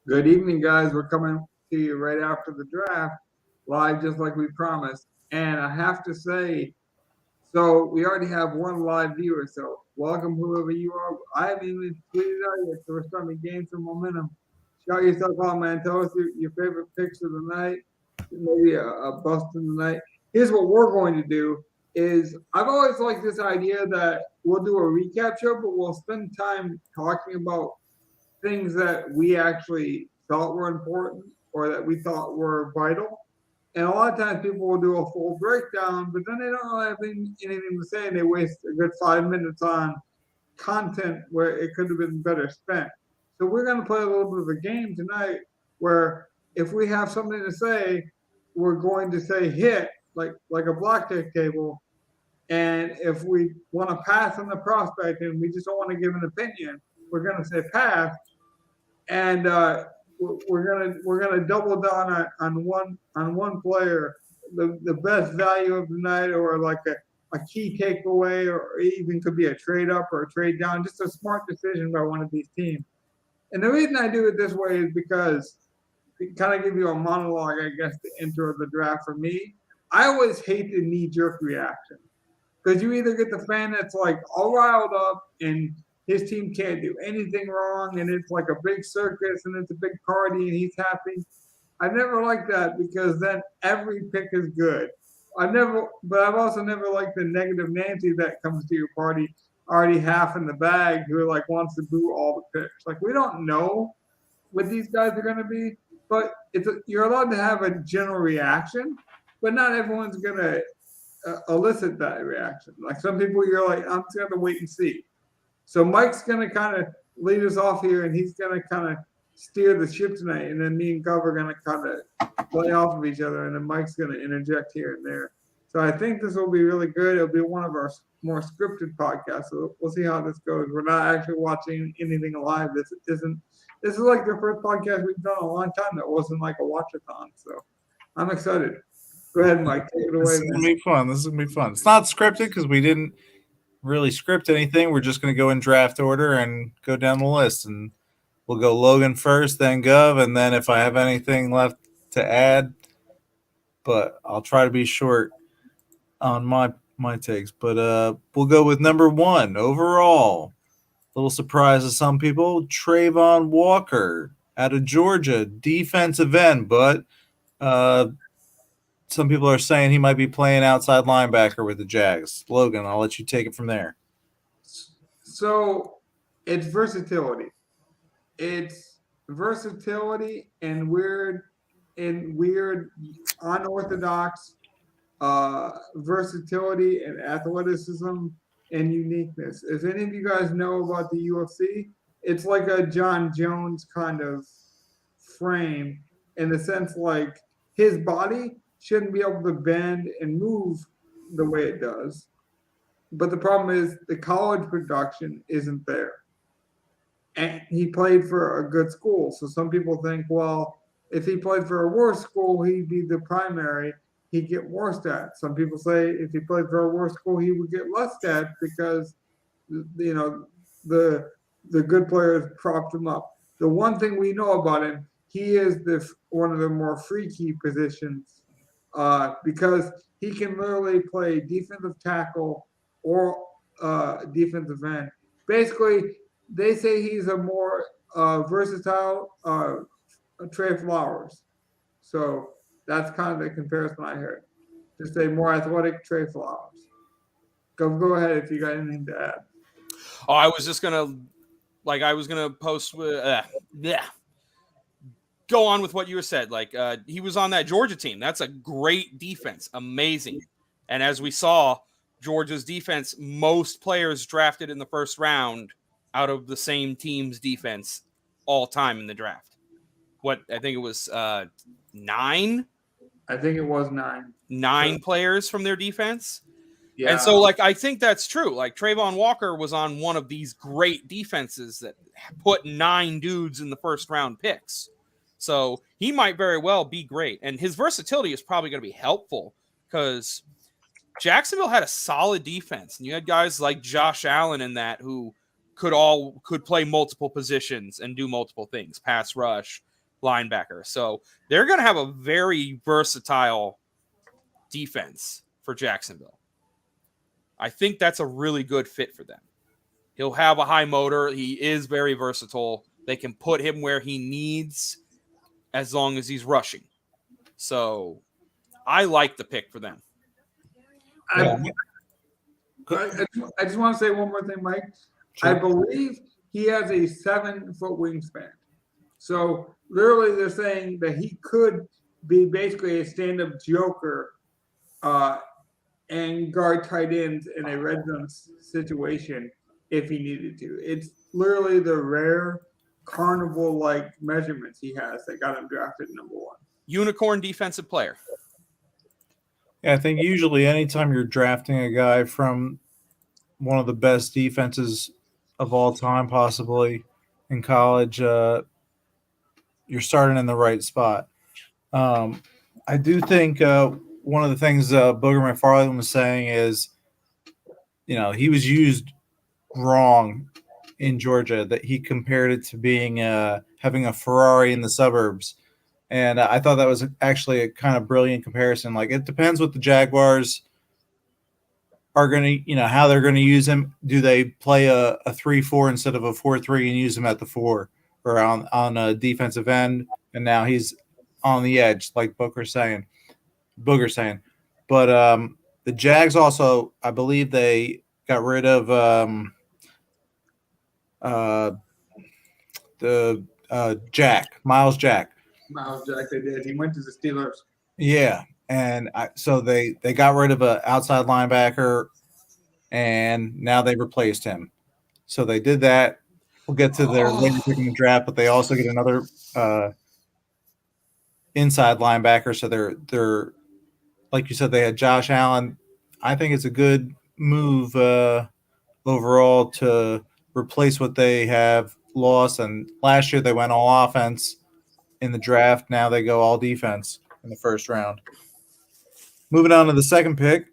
Good evening, guys. We're coming to you right after the draft, live just like we promised. And I have to say, so we already have one live viewer. So welcome, whoever you are. I haven't even tweeted out yet, so we're starting to gain some momentum. Shout yourself out, man. Tell us your favorite picks of the night, maybe a bust of the night. Here's what we're going to do: is I've always liked this idea that we'll do a recap show, but we'll spend time talking about things that we actually thought were important or that we thought were vital. And a lot of times people will do a full breakdown, but then they don't really have anything to say and they waste a good 5 minutes on content where it could have been better spent. So we're going to play a little bit of a game tonight where if we have something to say, we're going to say hit like a blackjack table. And if we want to pass on the prospect and we just don't want to give an opinion, we're going to say pass and we're gonna double down on one player, the best value of the night, or like a key takeaway, or even could be a trade up or a trade down, just a smart decision by one of these teams. And the reason I do it this way is because it kind of give you a monologue, I guess, to enter the draft for me. I always hate the knee jerk reaction because you either get the fan that's like all riled up and his team can't do anything wrong and it's like a big circus and it's a big party and he's happy. I never liked that because then every pick is good. I've also never liked the negative Nancy that comes to your party already half in the bag who like wants to boo all the picks. Like we don't know what these guys are going to be, but you're allowed to have a general reaction, but not everyone's going to elicit that reaction. Like some people, you're like, I'm just going to wait and see. So Mike's going to kind of lead us off here, and he's going to kind of steer the ship tonight, and then me and Gov are going to kind of play off of each other, and then Mike's going to interject here and there. So I think this will be really good. It'll be one of our more scripted podcasts. So we'll see how this goes. We're not actually watching anything live. This is like the first podcast we've done in a long time that wasn't like a watch-a-thon. So I'm excited. Go ahead, Mike. Take it away. This is going to be fun. This is going to be fun. It's not scripted because we didn't really script anything. We're just going to go in draft order and go down the list. And we'll go Logan first, then Gov, and then if I have anything left to add, but I'll try to be short on my takes. But we'll go with number one overall. Little surprise to some people, Trayvon Walker out of Georgia, defensive end, but some people are saying he might be playing outside linebacker with the Jags. Logan, I'll let you take it from there. So it's versatility. It's versatility and weird, unorthodox versatility and athleticism and uniqueness. If any of you guys know about the UFC, it's like a John Jones kind of frame in the sense like his body shouldn't be able to bend and move the way it does. But the problem is the college production isn't there. And he played for a good school. So some people think, well, if he played for a worse school, he'd be the primary. He'd get worse stats. Some people say if he played for a worse school, he would get less stats because, you know, the good players propped him up. The one thing we know about him, he is one of the more freaky positions because he can literally play defensive tackle or defensive end. Basically, they say he's a more versatile Trey Flowers. So that's kind of the comparison I heard. Just a more athletic Trey Flowers. Go ahead if you got anything to add. Oh, I was just gonna post with go on with what you said. Like he was on that Georgia team. That's a great defense, amazing. And as we saw, Georgia's defense, most players drafted in the first round out of the same team's defense all time in the draft. What I think it was 9. I think it was 9. 9 players from their defense. Yeah. And so, like, I think that's true. Like, Trayvon Walker was on one of these great defenses that put 9 dudes in the first round picks. So he might very well be great. And his versatility is probably going to be helpful because Jacksonville had a solid defense. And you had guys like Josh Allen in that who could play multiple positions and do multiple things, pass rush, linebacker. So they're going to have a very versatile defense for Jacksonville. I think that's a really good fit for them. He'll have a high motor. He is very versatile. They can put him where he needs as long as he's rushing. So I like the pick for them. I just want to say one more thing, Mike. Sure. I believe he has a 7-foot wingspan. So literally they're saying that he could be basically a stand-up joker and guard tight ends in a red zone situation if he needed to. It's literally the rare carnival-like measurements he has that got him drafted number 1. Unicorn defensive player. Yeah, I think usually anytime you're drafting a guy from one of the best defenses of all time, possibly in college, you're starting in the right spot. I do think one of the things Booger McFarland was saying is, he was used wrong in Georgia, that he compared it to being having a Ferrari in the suburbs. And I thought that was actually a kind of brilliant comparison. Like, it depends what the Jaguars are going to, how they're going to use him. Do they play a 3-4 instead of a 4-3 and use him at the 4 or on a defensive end? And now he's on the edge, like Booger's saying. But the Jags also, I believe they got rid of Miles Jack. Miles Jack, they did. He went to the Steelers. Yeah, and so they got rid of an outside linebacker, and now they replaced him. So they did that. We'll get to their later pick in the draft, but they also get another inside linebacker. So they're like you said, they had Josh Allen. I think it's a good move overall to replace what they have lost. And last year they went all offense in the draft. Now they go all defense in the first round. Moving on to the second pick,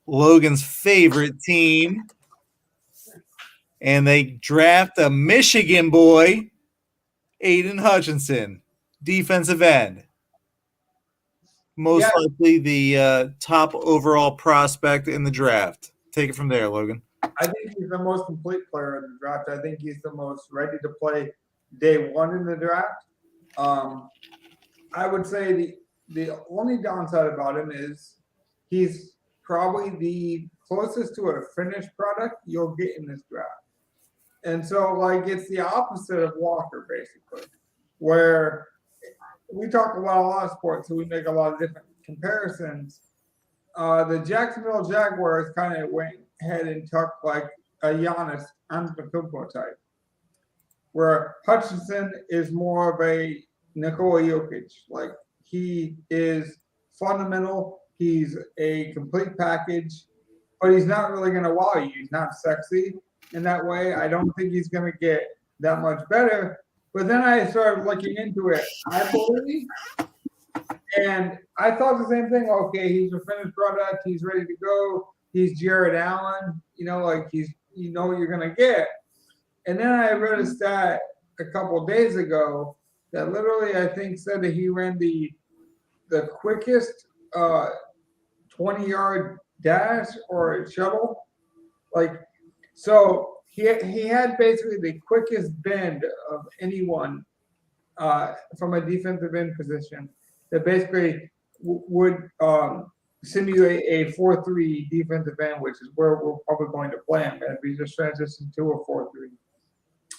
Logan's favorite team. And they draft a Michigan boy, Aiden Hutchinson, defensive end. Most likely the top overall prospect in the draft. Take it from there, Logan. I think he's the most complete player in the draft. I think he's the most ready to play day one in the draft. I would say the only downside about him is he's probably the closest to a finished product you'll get in this draft. And so, like, it's the opposite of Walker, basically, where we talk about a lot of sports, so we make a lot of different comparisons. The Jacksonville Jaguars kind of went ahead and took like a Giannis Antetokounmpo type, where Hutchinson is more of a Nikola Jokic. Like, he is fundamental. He's a complete package, but he's not really going to wow you. He's not sexy in that way. I don't think he's going to get that much better. But then I started looking into it, I believe, and I thought the same thing. Okay, he's a finished product. He's ready to go. He's Jared Allen. Like, you know what you're going to get. And then I read a stat a couple of days ago that literally, I think, said that he ran the quickest 20-yard dash or shuttle. Like, so he had basically the quickest bend of anyone from a defensive end position that basically would simulate a 4-3 defensive end, which is where we're probably going to play him as we just transition to a 4-3.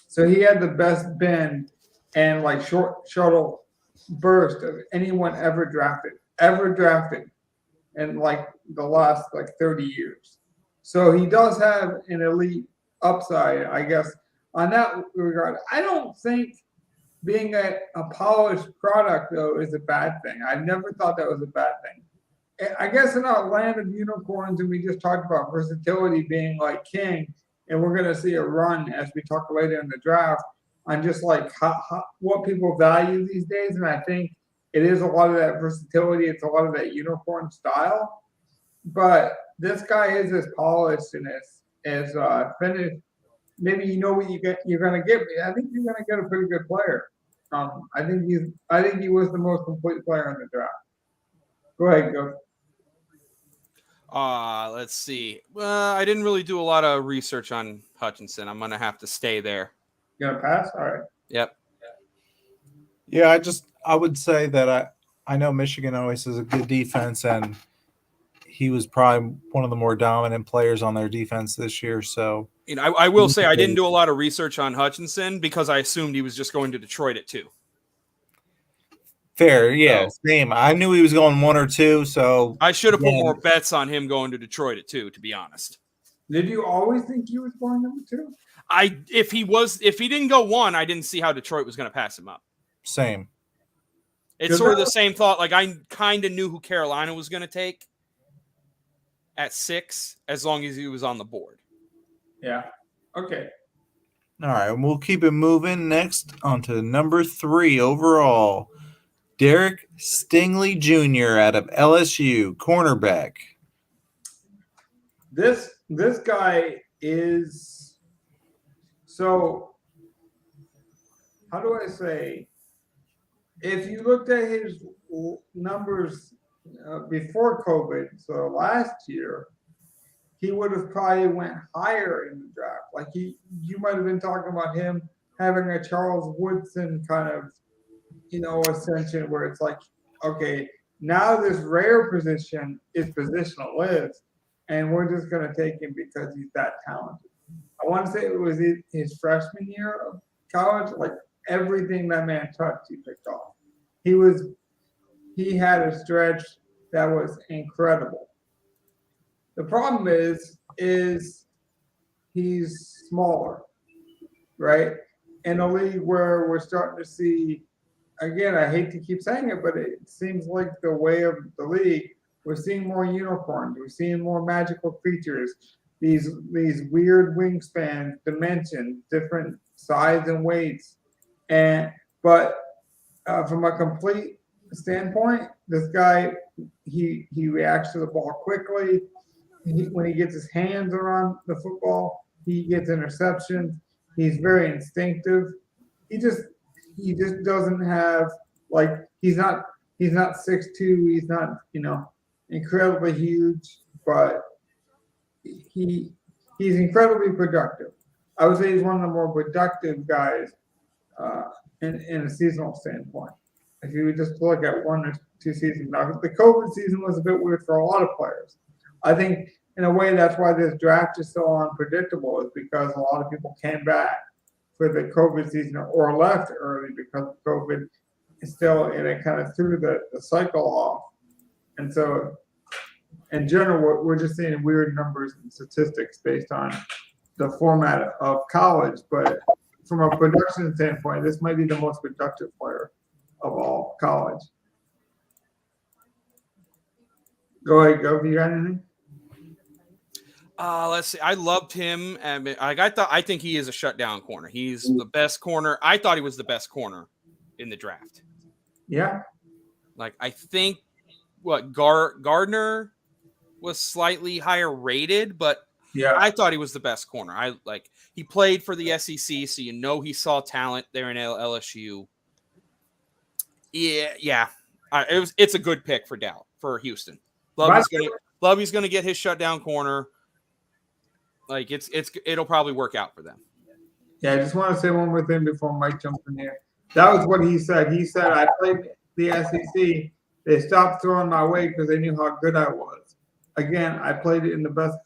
So he had the best bend and like short shuttle burst of anyone ever drafted in like the last like 30 years. So he does have an elite upside, I guess, on that regard. I don't think being a polished product, though, is a bad thing. I never thought that was a bad thing. I guess in our land of unicorns, and we just talked about versatility being like king, and we're going to see a run as we talk later in the draft on just like what people value these days. And I think it is a lot of that versatility. It's a lot of that unicorn style. But this guy is as polished and as finished. Maybe you know what you're going to get. I think you're going to get a pretty good player. I think he was the most complete player in the draft. Go ahead, go. Let's see. I didn't really do a lot of research on Hutchinson. I'm gonna have to stay there. You gonna pass? All right. Yep. Yeah, I would say that I know Michigan always has a good defense, and he was probably one of the more dominant players on their defense this year. So, I will say I didn't do a lot of research on Hutchinson because I assumed he was just going to Detroit at 2. fair, yeah, same. I knew he was going 1 or 2, so I should have put more bets on him going to Detroit at 2, to be honest. Did you always think he was going number 2? If he didn't go 1, I didn't see how Detroit was going to pass him up. Same. It's sort of the same thought. Like, I kind of knew who Carolina was going to take at 6, as long as he was on the board. Yeah. Okay. All right, we'll keep it moving. Next, on to number 3 overall, Derek Stingley Jr. out of LSU, cornerback. This guy is so. How do I say? If you looked at his numbers before COVID, so last year, he would have probably went higher in the draft. Like you might have been talking about him having a Charles Woodson kind of, ascension where it's like, okay, now this rare position is positional lives, and we're just going to take him because he's that talented. I want to say it was his freshman year of college, like everything that man touched, he picked off. He had a stretch that was incredible. The problem is he's smaller, right? In a league where we're starting to see, again, I hate to keep saying it, but it seems like the way of the league, we're seeing more unicorns, we're seeing more magical creatures, these weird wingspan dimensions, different size and weights, but from a complete standpoint, this guy he reacts to the ball quickly. When he gets his hands around the football, he gets interceptions. He's very instinctive. He just doesn't have, like, he's not 6'2", he's not, incredibly huge, but he's incredibly productive. I would say he's one of the more productive guys in a seasonal standpoint. If you would just look at 1 or 2 seasons. Now, the COVID season was a bit weird for a lot of players. I think in a way that's why this draft is so unpredictable, is because a lot of people came back for the COVID season or left early because of COVID. And it kind of threw the cycle off. And so in general, we're just seeing weird numbers and statistics based on the format of college. But from a production standpoint, this might be the most productive player of all college. Go ahead, go. Have you got anything? Let's see. I loved him. I think he is a shutdown corner. He's the best corner. I thought he was the best corner in the draft. Yeah. Like, I think Gardner was slightly higher rated, but Yeah. I thought he was the best corner. He played for the SEC, so he saw talent there in LSU. Yeah. It's a good pick for Houston. Lovey's going to get his shutdown corner. Like, it'll probably work out for them. Yeah, I just want to say one more thing before Mike jumps in here. That was what he said. He said, I played the SEC. They stopped throwing my way because they knew how good I was. Again, I played in the best,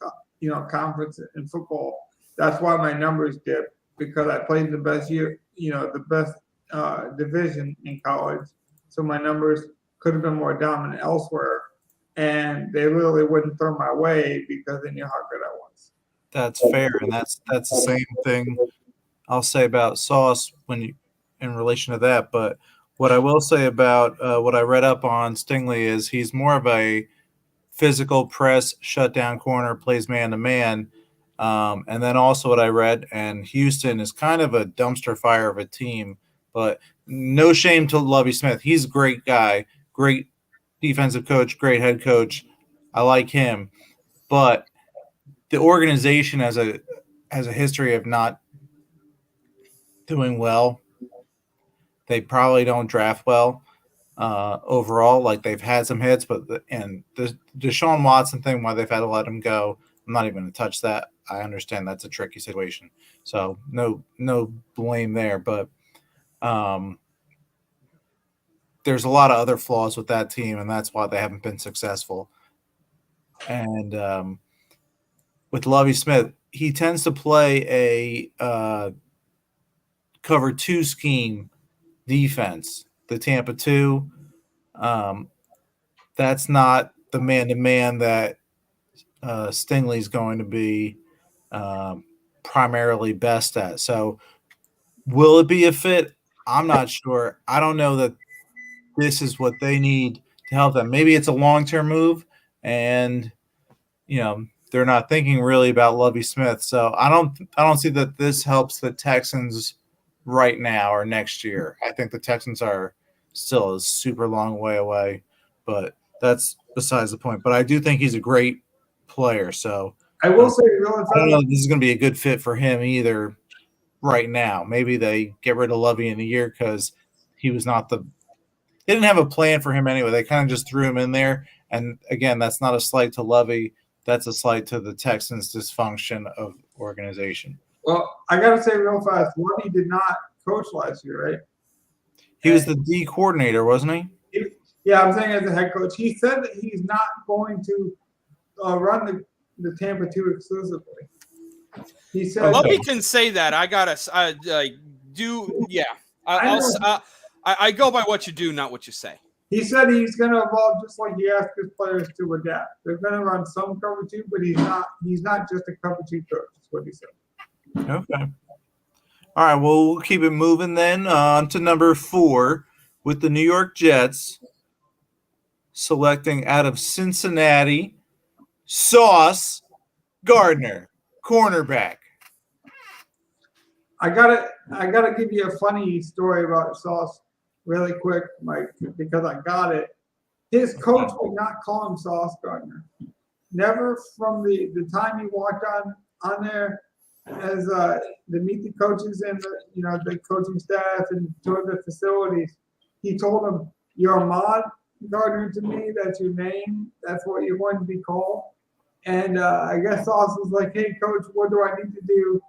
conference in football. That's why my numbers dipped, because I played the best year, the best division in college. So my numbers could have been more dominant elsewhere. And they literally wouldn't throw my way because they knew how good I was. That's fair, and that's the same thing I'll say about Sauce in relation to that. But what I will say about what I read up on Stingley is he's more of a physical press shutdown corner, plays man to man, and then also what I read, and Houston is kind of a dumpster fire of a team. But no shame to Lovie Smith, he's a great guy, great defensive coach, great head coach. I like him, but the organization has a history of not doing well. they probably don't draft well overall. Like they've had some hits, but the Deshaun Watson thing, why they've had to let him go, I'm not even going to touch that. I understand that's a tricky situation, so no blame there. But there's a lot of other flaws with that team, and that's why they haven't been successful. And with Lovie Smith, he tends to play a cover 2 scheme defense, the Tampa 2. That's not the man-to-man that Stingley's going to be primarily best at. So will it be a fit? I'm not sure. I don't know that this is what they need to help them. Maybe it's a long-term move, and they're not thinking really about Lovie Smith. So I don't see that this helps the Texans right now or next year. I think the Texans are still a super long way away, but that's besides the point. But I do think he's a great player. So I will say, I don't know if this is going to be a good fit for him either right now. Maybe they get rid of Lovie in a year because he was not they didn't have a plan for him anyway. They kind of just threw him in there. And again, that's not a slight to Lovie. That's a slight to the Texans' dysfunction of organization. Well, I got to say real fast, Lovie did not coach last year, right? He was the D coordinator, wasn't he? Yeah, I'm saying as a head coach. He said that he's not going to run the Tampa 2 exclusively. He said Lovie can say that. I go by what you do, not what you say. He said he's going to evolve just like he asked his players to adapt. They're going to run some cover 2, but he's not just a cover 2 coach. That's what he said. Okay. All right, well, we'll keep it moving then on to number 4 with the New York Jets selecting out of Cincinnati, Sauce Gardner, cornerback. I gotta give you a funny story about Sauce really quick, Mike, because I got it. His coach would not call him Sauce Gardner. Never from the time he walked on there as to meet the coaches and the coaching staff and tour the facilities. He told them, "You're Ahmad Gardner to me. That's your name. That's what you're going to be called." And I guess Sauce was like, "Hey, coach, what do I need to do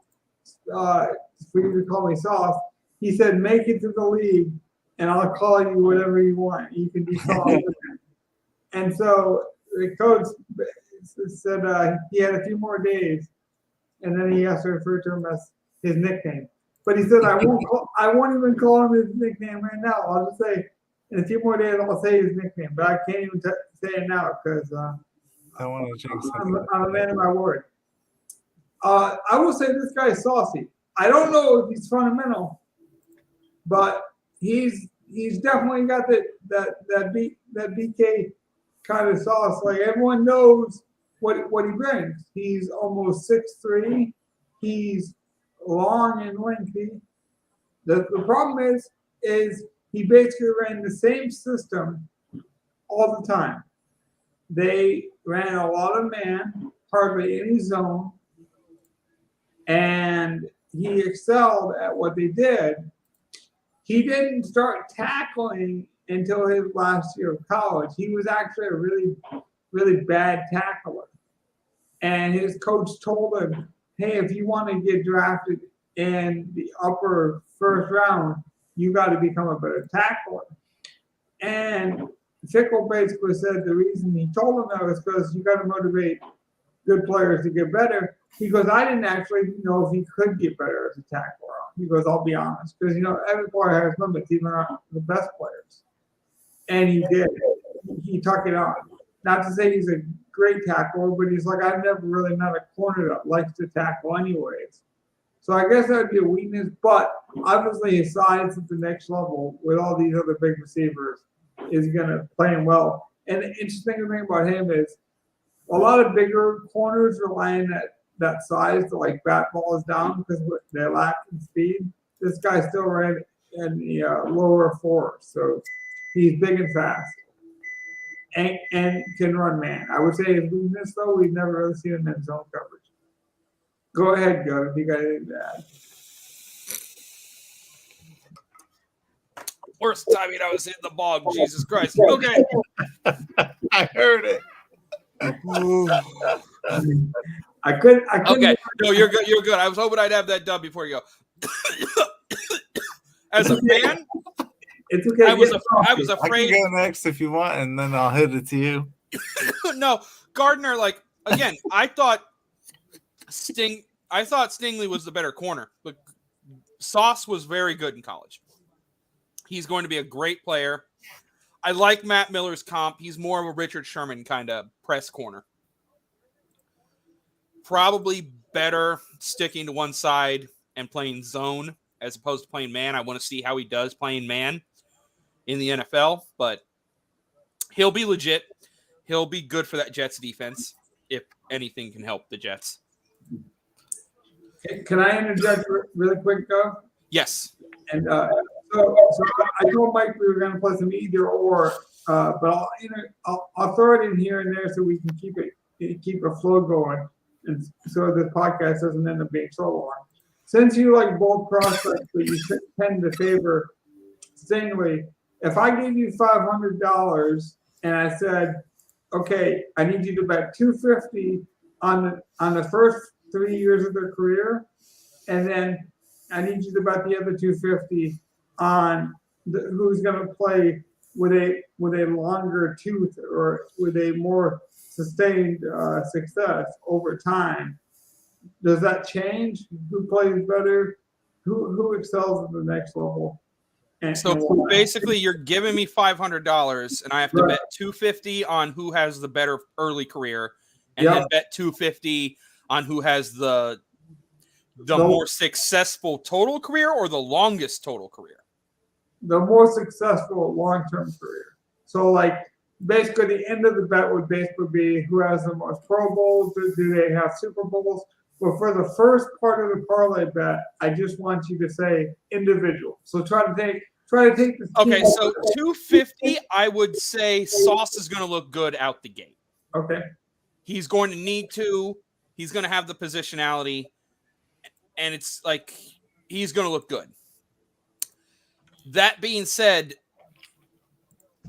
for you to call me Sauce?" He said, "Make it to the league, and I'll call you whatever you want. You can be Sauce." And so the coach said he had a few more days, and then he has to refer to him as his nickname. But he said, I won't even call him his nickname right now. I'll just say, in a few more days, I'll say his nickname. But I can't even say it now because I'm a man of my word. I will say this guy is saucy. I don't know if he's fundamental, but he's definitely got that BK kind of sauce. Like everyone knows what he brings. He's almost 6'3". He's long and lengthy. The problem is he basically ran the same system all the time. They ran a lot of man, hardly any zone, and he excelled at what they did. He didn't start tackling until his last year of college. He was actually a really, really bad tackler. And his coach told him, "Hey, if you want to get drafted in the upper first round, you got to become a better tackler." And Fickle basically said the reason he told him that was because you got to motivate good players to get better. He goes, "I didn't actually know if he could get better as a tackler." He goes, "I'll be honest, because every player has limits, even the best players." And he did. He took it on. Not to say he's a great tackler, but he's like, I've never really met a corner that likes to tackle anyways. So I guess that would be a weakness, but obviously his size at the next level with all these other big receivers is going to play him well. And the interesting thing about him is a lot of bigger corners rely on that size to like bat balls down because they lack in speed. This guy still ran in the lower four, so he's big and fast. And can run man. I would say his weakness, though, we've never really seen him in zone coverage. Go ahead, Go, if you got anything to Worst timing I was hitting the bog. Jesus Christ. Okay. I heard it. I couldn't. Okay. No, you're good. You're good. I was hoping I'd have that done before you go. As a fan, It's okay. I was I can afraid. go next if you want, and then I'll hit it to you. No, Gardner. Like again, I thought Stingley was the better corner, but Sauce was very good in college. He's going to be a great player. I like Matt Miller's comp. He's more of a Richard Sherman kind of press corner. Probably better sticking to one side and playing zone as opposed to playing man. I want to see how he does playing man in the NFL, but he'll be legit. He'll be good for that Jets defense if anything can help the Jets. Can I interject really quick, though? Yes. And so I told Mike we were going to play some either or, but I'll throw it in here and there so we can keep a flow going, and so the podcast doesn't end up being so long. Since you like both prospects, but you tend to favor Stingley, if I gave you $500 and I said, okay, I need you to bet $250 on the first 3 years of their career, and then I need you to bet the other $250 on who's going to play with a longer tooth or with a more sustained success over time. Does that change? Who plays better? Who excels at the next level? So basically, you're giving me $500, and I have to bet $250 on who has the better early career, and then bet $250 on who has the more successful total career or the longest total career. The more successful long-term career. So, like, basically, the end of the bet would basically be who has the most Pro Bowls. Do they have Super Bowls? But for the first part of the parlay bet, I just want you to say individual. So try to take this. Okay, so $250, I would say Sauce is going to look good out the gate. Okay. He's going to need to. He's going to have the positionality, and it's like he's going to look good. That being said,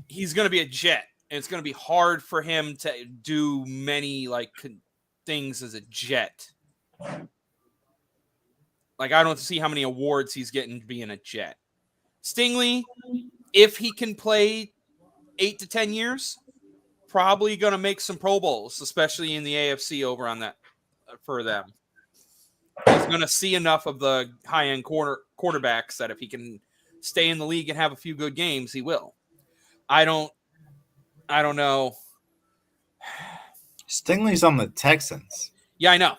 he's going to be a Jet, and it's going to be hard for him to do many things as a Jet. Like, I don't see how many awards he's getting being a Jet. Stingley, if he can play 8 to 10 years, probably going to make some Pro Bowls, especially in the AFC over on that for them. He's going to see enough of the high-end quarterbacks that if he can stay in the league and have a few good games, he will. I don't know. Stingley's on the Texans. Yeah, I know.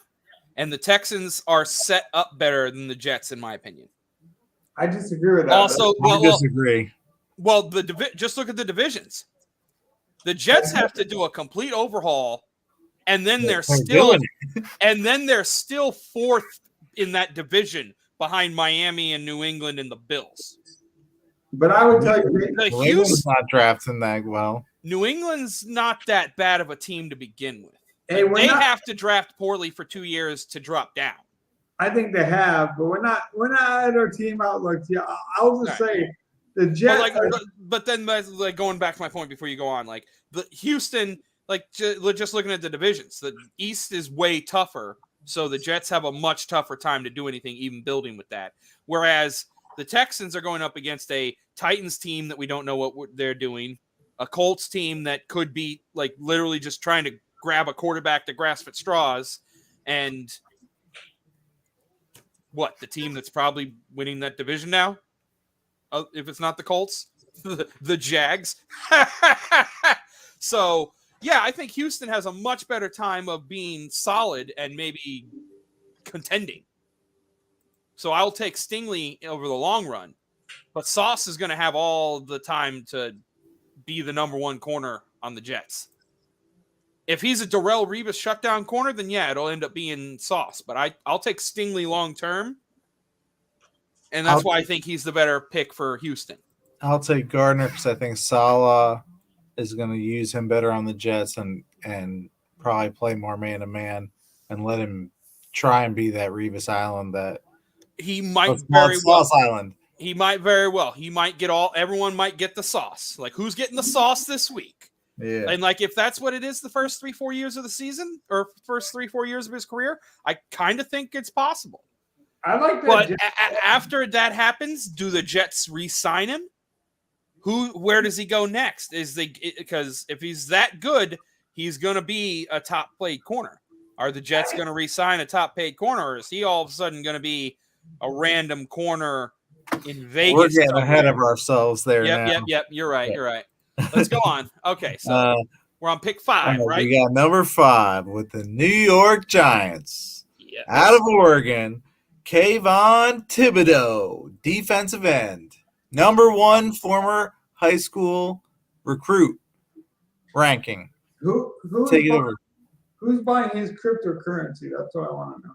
And the Texans are set up better than the Jets, in my opinion. I disagree with that. Also, I disagree. Well, just look at the divisions. The Jets have to do a complete overhaul, and then they're still fourth in that division behind Miami and New England and the Bills. But I would tell you, New England's not drafting that well. New England's not that bad of a team to begin with. Hey, they have to draft poorly for 2 years to drop down. I think they have, but we're not at our team outlooks yet. I'll just say the Jets. But then, going back to my point before you go on, the Houston, just looking at the divisions, the East is way tougher, so the Jets have a much tougher time to do anything, even building with that. Whereas the Texans are going up against a Titans team that we don't know what they're doing, a Colts team that could be literally just trying to grab a quarterback to grasp at straws, and the team that's probably winning that division now, if it's not the Colts, the Jags. So, yeah, I think Houston has a much better time of being solid and maybe contending. So I'll take Stingley over the long run, but Sauce is going to have all the time to be the number one corner on the Jets. If he's a Darrelle Revis shutdown corner, then yeah, it'll end up being Sauce. But I'll take Stingley long term, and that's why I think he's the better pick for Houston. I'll take Gardner because I think Salah is going to use him better on the Jets and probably play more man to man and let him try and be that Revis Island that he might very well. Sauce Island. He might very well. He might get everyone might get the sauce. Like, who's getting the sauce this week? Yeah. And like, if that's what it is, the first 3-4 years of the season or first 3-4 years of his career, I kind of think it's possible. I like that. But after that happens, do the Jets re-sign him? Where does he go next? Because if he's that good, he's going to be a top paid corner. Are the Jets going to re-sign a top paid corner, or is he all of a sudden going to be a random corner in Vegas? We're getting ahead of ourselves there. Yep. You're right. Let's go on. Okay, so we're on pick 5, right? We got number 5 with the New York Giants. Yes. Out of Oregon, Kayvon Thibodeau, defensive end. Number 1 former high school recruit ranking. Take it over. Who's buying his cryptocurrency? That's what I want to know.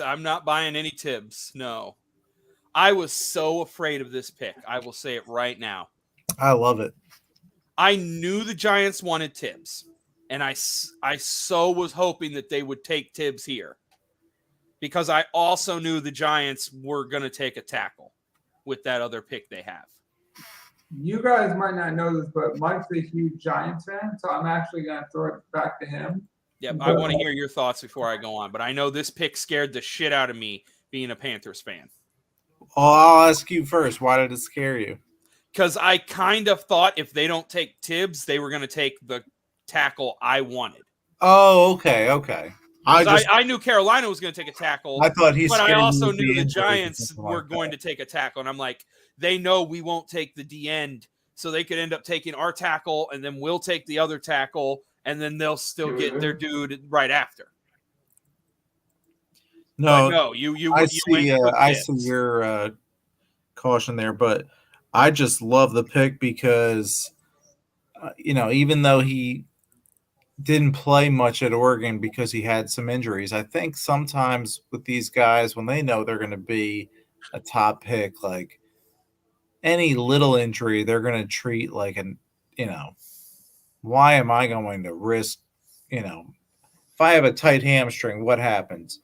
I'm not buying any Tibbs. No. I was so afraid of this pick. I will say it right now. I love it. I knew the Giants wanted Tibbs, and I so was hoping that they would take Tibbs here, because I also knew the Giants were going to take a tackle with that other pick they have. You guys might not know this, but Mike's a huge Giants fan, so I'm actually going to throw it back to him. Yep, I want to hear your thoughts before I go on, but I know this pick scared the shit out of me being a Panthers fan. Oh, I'll ask you first. Why did it scare you? Because I kind of thought if they don't take Tibbs, they were going to take the tackle I wanted. Oh, okay. I knew Carolina was going to take a tackle. I thought but I also knew the Giants were going to take a tackle, and I'm like, they know we won't take the D end, so they could end up taking our tackle, and then we'll take the other tackle, and then they'll still get their dude right after. No, you. I see your caution there, but I just love the pick because, even though he didn't play much at Oregon because he had some injuries, I think sometimes with these guys, when they know they're going to be a top pick, like any little injury, they're going to treat like why am I going to risk, if I have a tight hamstring, what happens?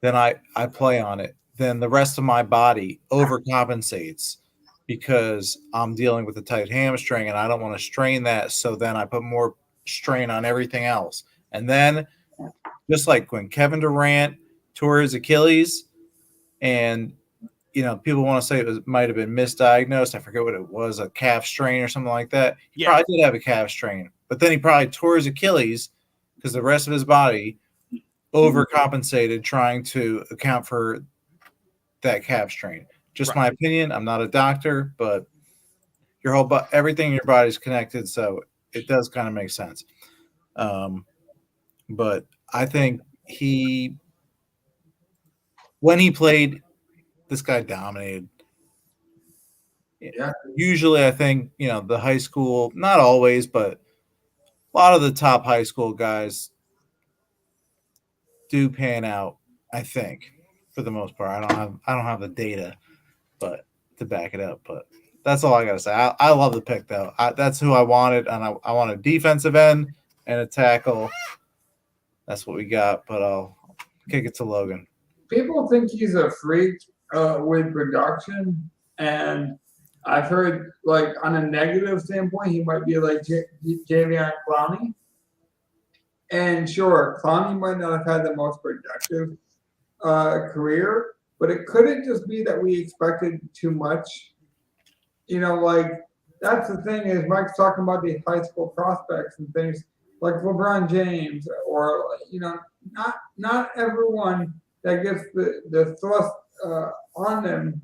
Then I play on it. Then the rest of my body overcompensates because I'm dealing with a tight hamstring and I don't want to strain that. So then I put more strain on everything else. And then just like when Kevin Durant tore his Achilles and, people want to say it might have been misdiagnosed. I forget what it was, a calf strain or something like that. He probably did have a calf strain, but then he probably tore his Achilles because the rest of his body overcompensated trying to account for that calf strain. Just my opinion. I'm not a doctor, but everything in your body is connected, so it does kind of make sense. But I think when he played, this guy dominated. Yeah. Usually, I think the high school, not always, but a lot of the top high school guys do pan out, I think, for the most part. I don't have the data, but to back it up. But that's all I gotta say. I love the pick though. That's who I wanted, and I want a defensive end and a tackle. That's what we got. But I'll kick it to Logan. People think he's a freak with production, and I've heard like on a negative standpoint, he might be like Javion Clowney. And sure, Clowney might not have had the most productive career, but it couldn't just be that we expected too much. That's the thing is Mike's talking about the high school prospects and things like LeBron James, or not everyone that gets the thrust on them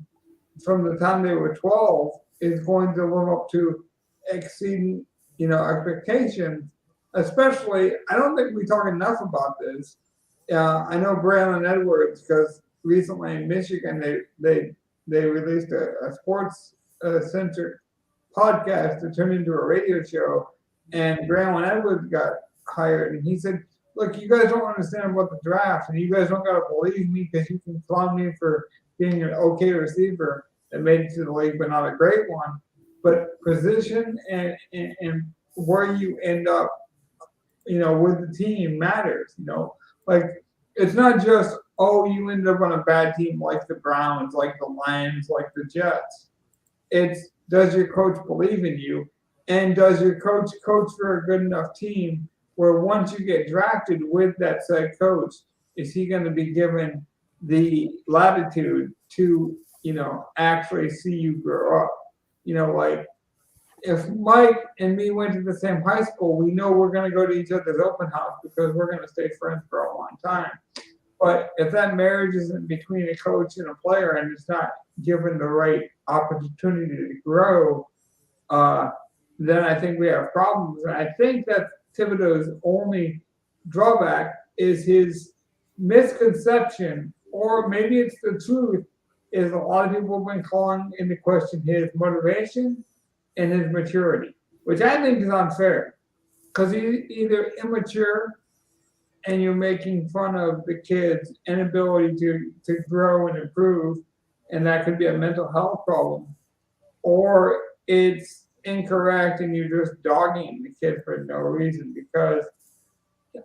from the time they were 12 is going to live up to exceeding expectations. Especially, I don't think we talk enough about this. I know Braylon Edwards, because recently in Michigan they released a sports centric podcast that turned into a radio show, and Braylon Edwards got hired, and he said, "Look, you guys don't understand about the draft, and you guys don't gotta believe me because you can clown me for being an okay receiver that made it to the league, but not a great one. But position and where you end up, with the team matters. Like, it's not just, oh, you ended up on a bad team like the Browns, like the Lions, like the Jets. It's, does your coach believe in you? And does your coach for a good enough team where once you get drafted with that said coach, is he going to be given the latitude to, actually see you grow up? Like if Mike and me went to the same high school, we know we're going to go to each other's open house because we're going to stay friends for a long time. But if that marriage isn't between a coach and a player and it's not given the right opportunity to grow, then I think we have problems. And I think that Thibodeau's only drawback is his misconception, or maybe it's the truth, is a lot of people have been calling into question his motivation and his maturity, which I think is unfair because he's either immature and you're making fun of the kid's inability to grow and improve, and that could be a mental health problem, or it's incorrect and you're just dogging the kid for no reason, because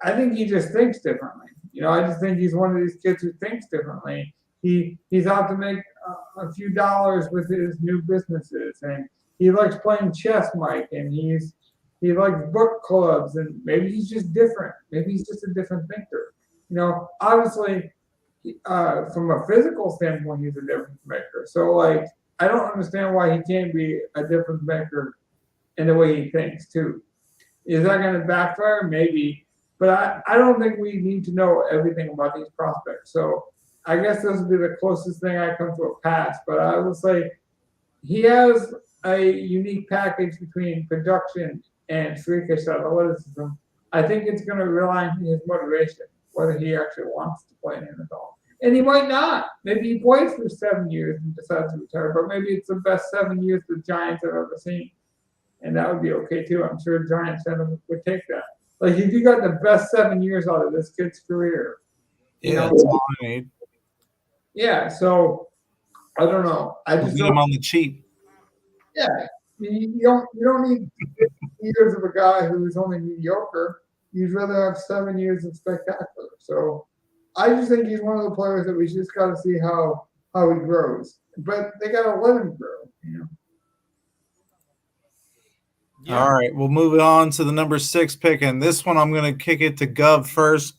I think he just thinks differently. I just think he's one of these kids who thinks differently. He's out to make a few dollars with his new businesses, and he likes playing chess, Mike, and he likes book clubs, and maybe he's just different. Maybe he's just a different thinker. Obviously, from a physical standpoint, he's a difference maker. So, I don't understand why he can't be a difference maker in the way he thinks, too. Is that going to backfire? Maybe. But I don't think we need to know everything about these prospects. So, I guess this would be the closest thing I come to a pass. But I would say he has a unique package between production and freakish athleticism. I think it's going to rely on his motivation, whether he actually wants to play in the NFL. And he might not. Maybe he plays for 7 years and decides to retire, but maybe it's the best 7 years the Giants have ever seen. And that would be okay, too. I'm sure Giants fans would take that. If you got the best 7 years out of this kid's career. That's all I need. Yeah, so I don't know. I just get him on the cheap. Yeah. You don't need 50 years of a guy who's only mediocre. You'd rather have 7 years of spectacular. So I just think he's one of the players that we just got to see how he grows. But they got to let him grow. Yeah. All right, we'll move on to the number 6 pick, and this one I'm going to kick it to Gov first.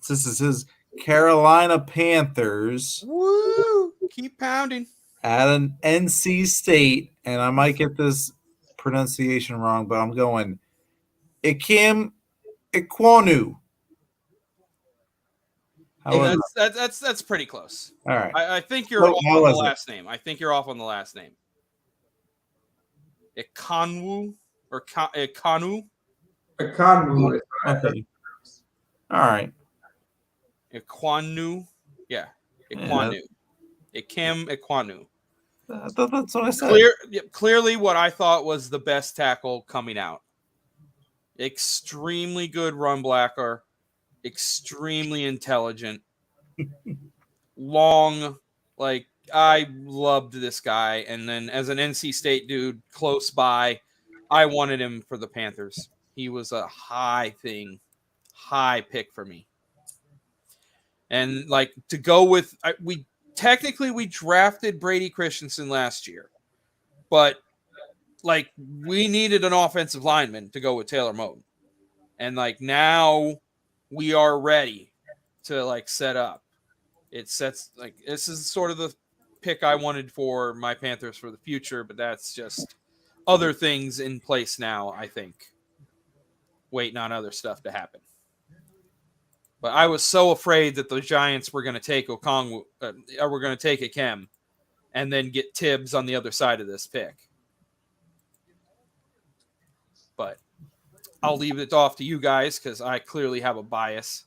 This is his Carolina Panthers. Woo! Keep pounding. At an NC State, and I might get this pronunciation wrong, but I'm going Ikem Ekwonu. That's pretty close. All right. I think you're off on the last name. I think you're off on the last name. Ekwonu or Ekwonu? Ekwonu. Okay. All right. Ekwonu. Yeah. Ekwonu. Ikem Ekwonu. That's what I said. Clearly what I thought was the best tackle coming out. Extremely good run blocker. Extremely intelligent. Long, I loved this guy. And then as an NC State dude close by, I wanted him for the Panthers. He was a high pick for me. And to go with, we drafted Brady Christensen last year, but we needed an offensive lineman to go with Taylor Moton. And now we are ready to set up. It sets this is sort of the pick I wanted for my Panthers for the future, but that's just other things in place now, I think. Waiting on other stuff to happen. But I was so afraid that the Giants were going to take Okongwu, or were going to take Ikem, and then get Tibbs on the other side of this pick. But I'll leave it off to you guys because I clearly have a bias.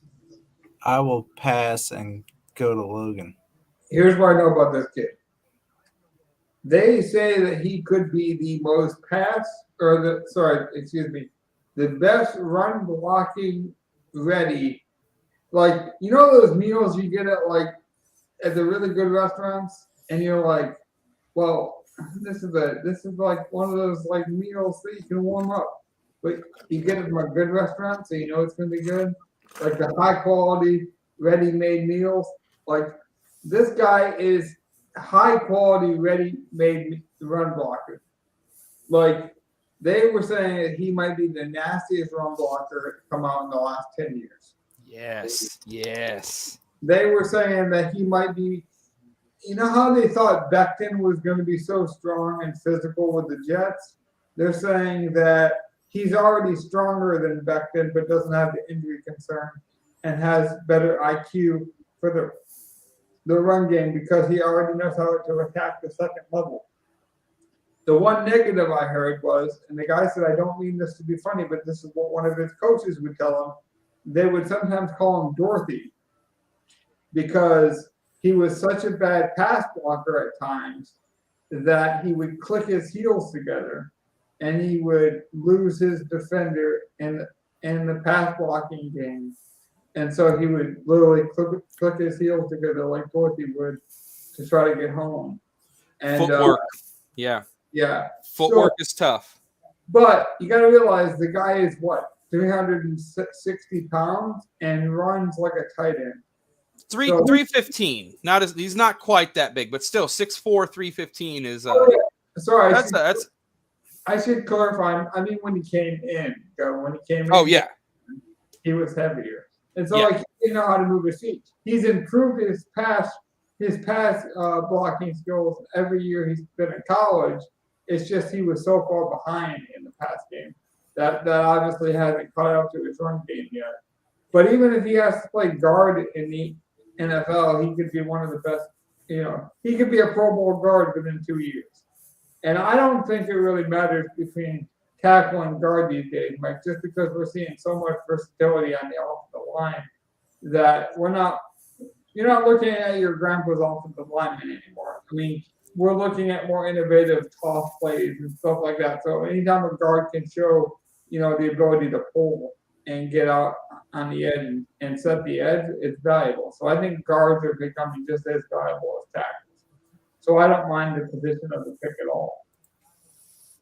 I will pass and go to Logan. Here's what I know about this kid. They say that he could be the most the best run blocking ready. Those meals you get at the really good restaurants, and you're well, this is one of those meals that you can warm up, but you get it from a good restaurant, so you know it's gonna be good. The high quality ready-made meals. Like this guy is high quality ready-made run blocker. Like they were saying that he might be the nastiest run blocker to come out in the last 10 years. Yes. They were saying that he might be, you know how they thought Becton was going to be so strong and physical with the Jets? They're saying that he's already stronger than Becton, but doesn't have the injury concern and has better IQ for the run game because he already knows how to attack the second level. The one negative I heard was, and the guy said, I don't mean this to be funny, but this is what one of his coaches would tell him. They would sometimes call him Dorothy because he was such a bad pass blocker at times that he would click his heels together and he would lose his defender in the pass blocking game. And so he would literally click his heels together like Dorothy would to try to get home. And Footwork. Yeah. Footwork is tough. But you got to realize the guy is what? 360 pounds and runs like a tight end. 315. He's not quite that big, but still 6'4", 315 is Sorry, that's I should clarify. I mean when he came in. He was heavier. And so like he didn't know how to move his feet. He's improved his pass blocking skills every year he's been in college. It's just he was so far behind in the pass game that obviously hasn't caught up to his run game yet. But even if he has to play guard in the NFL, he could be one of the best. He could be a Pro Bowl guard within 2 years. And I don't think it really matters between tackle and guard these days, Mike, just because we're seeing so much versatility on the offensive line that you're not looking at your grandpa's offensive lineman anymore. I mean, we're looking at more innovative toss plays and stuff like that. So anytime a guard can show, the ability to pull and get out on the edge and set the edge, it's valuable. So I think guards are becoming just as valuable as tackles. So I don't mind the position of the pick at all.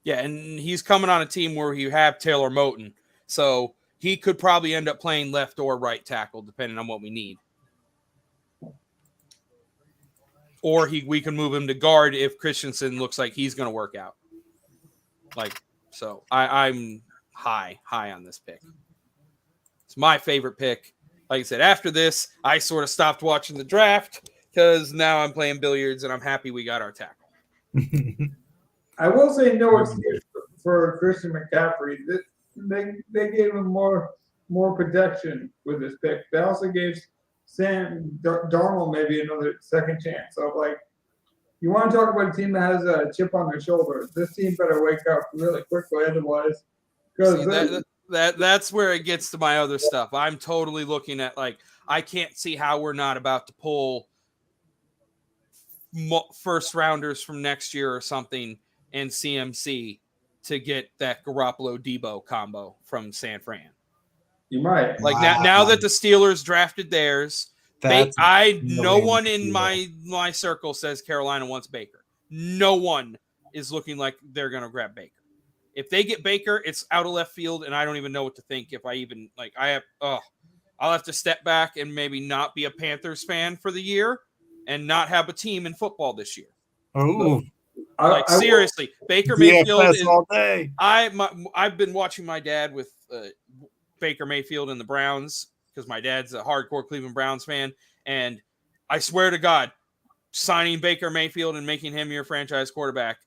Yeah, and he's coming on a team where you have Taylor Moton. So he could probably end up playing left or right tackle, depending on what we need. Or we can move him to guard if Christensen looks like he's going to work out. So I'm high on this pick. It's my favorite pick. Like I said, after this, I sort of stopped watching the draft because now I'm playing billiards and I'm happy we got our tackle. I will say no excuse for Christian McCaffrey. They gave him more protection with this pick. They also gave Sam Darnold maybe another second chance. So, you want to talk about a team that has a chip on their shoulder. This team better wake up really quickly, otherwise. That's where it gets to my other stuff. I'm totally looking at, I can't see how we're not about to pull first rounders from next year or something and CMC to get that Garoppolo-Debo combo from San Fran. You might. Now that the Steelers drafted theirs, no one in my circle says Carolina wants Baker. No one is looking like they're going to grab Baker. If they get Baker, it's out of left field, and I don't even know what to think. If I even I'll have to step back and maybe not be a Panthers fan for the year and not have a team in football this year. Oh. Seriously, Baker Mayfield is all day. I've been watching my dad with Baker Mayfield and the Browns because my dad's a hardcore Cleveland Browns fan, and I swear to God, signing Baker Mayfield and making him your franchise quarterback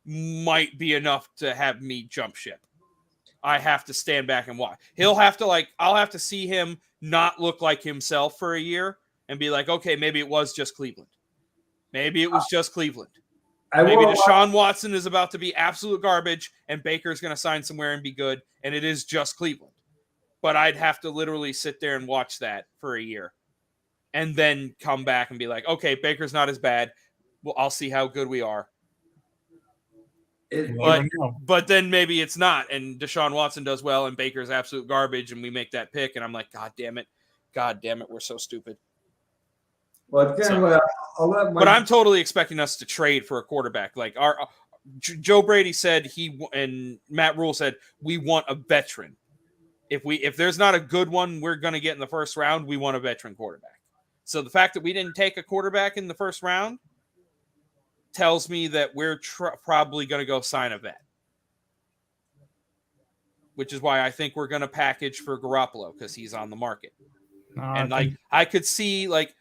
might be enough to have me jump ship. I have to stand back and watch. I'll have to see him not look like himself for a year and be like, okay, maybe it was just Cleveland. Maybe it was just Cleveland. Maybe Deshaun Watson is about to be absolute garbage and Baker's going to sign somewhere and be good, and it is just Cleveland. But I'd have to literally sit there and watch that for a year and then come back and be like, okay, Baker's not as bad. Well, I'll see how good we are. But then maybe it's not, and Deshaun Watson does well and Baker's absolute garbage and we make that pick, and I'm like, God damn it, we're so stupid. Well, but I'm totally expecting us to trade for a quarterback. Joe Brady said and Matt Rule said we want a veteran. If there's not a good one we're going to get in the first round, we want a veteran quarterback. So the fact that we didn't take a quarterback in the first round tells me that we're probably going to go sign a vet, which is why I think we're going to package for Garoppolo because he's on the market. And I could see like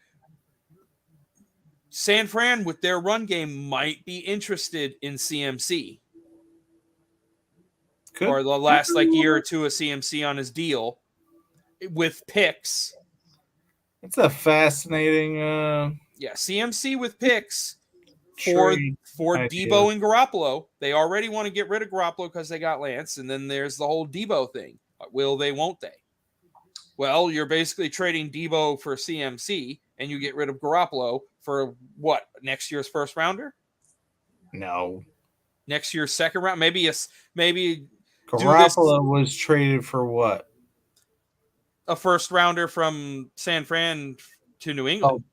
San Fran with their run game might be interested in CMC. Or the last like year or two of CMC on his deal with picks. It's a fascinating CMC with picks for Debo and Garoppolo. They already want to get rid of Garoppolo because they got Lance, and then there's the whole Debo thing. Will they, won't they? Well, you're basically trading Debo for CMC, and you get rid of Garoppolo for what? Next year's first rounder? No. Next year's second round? Maybe Garoppolo was traded for what? A first rounder from San Fran to New England.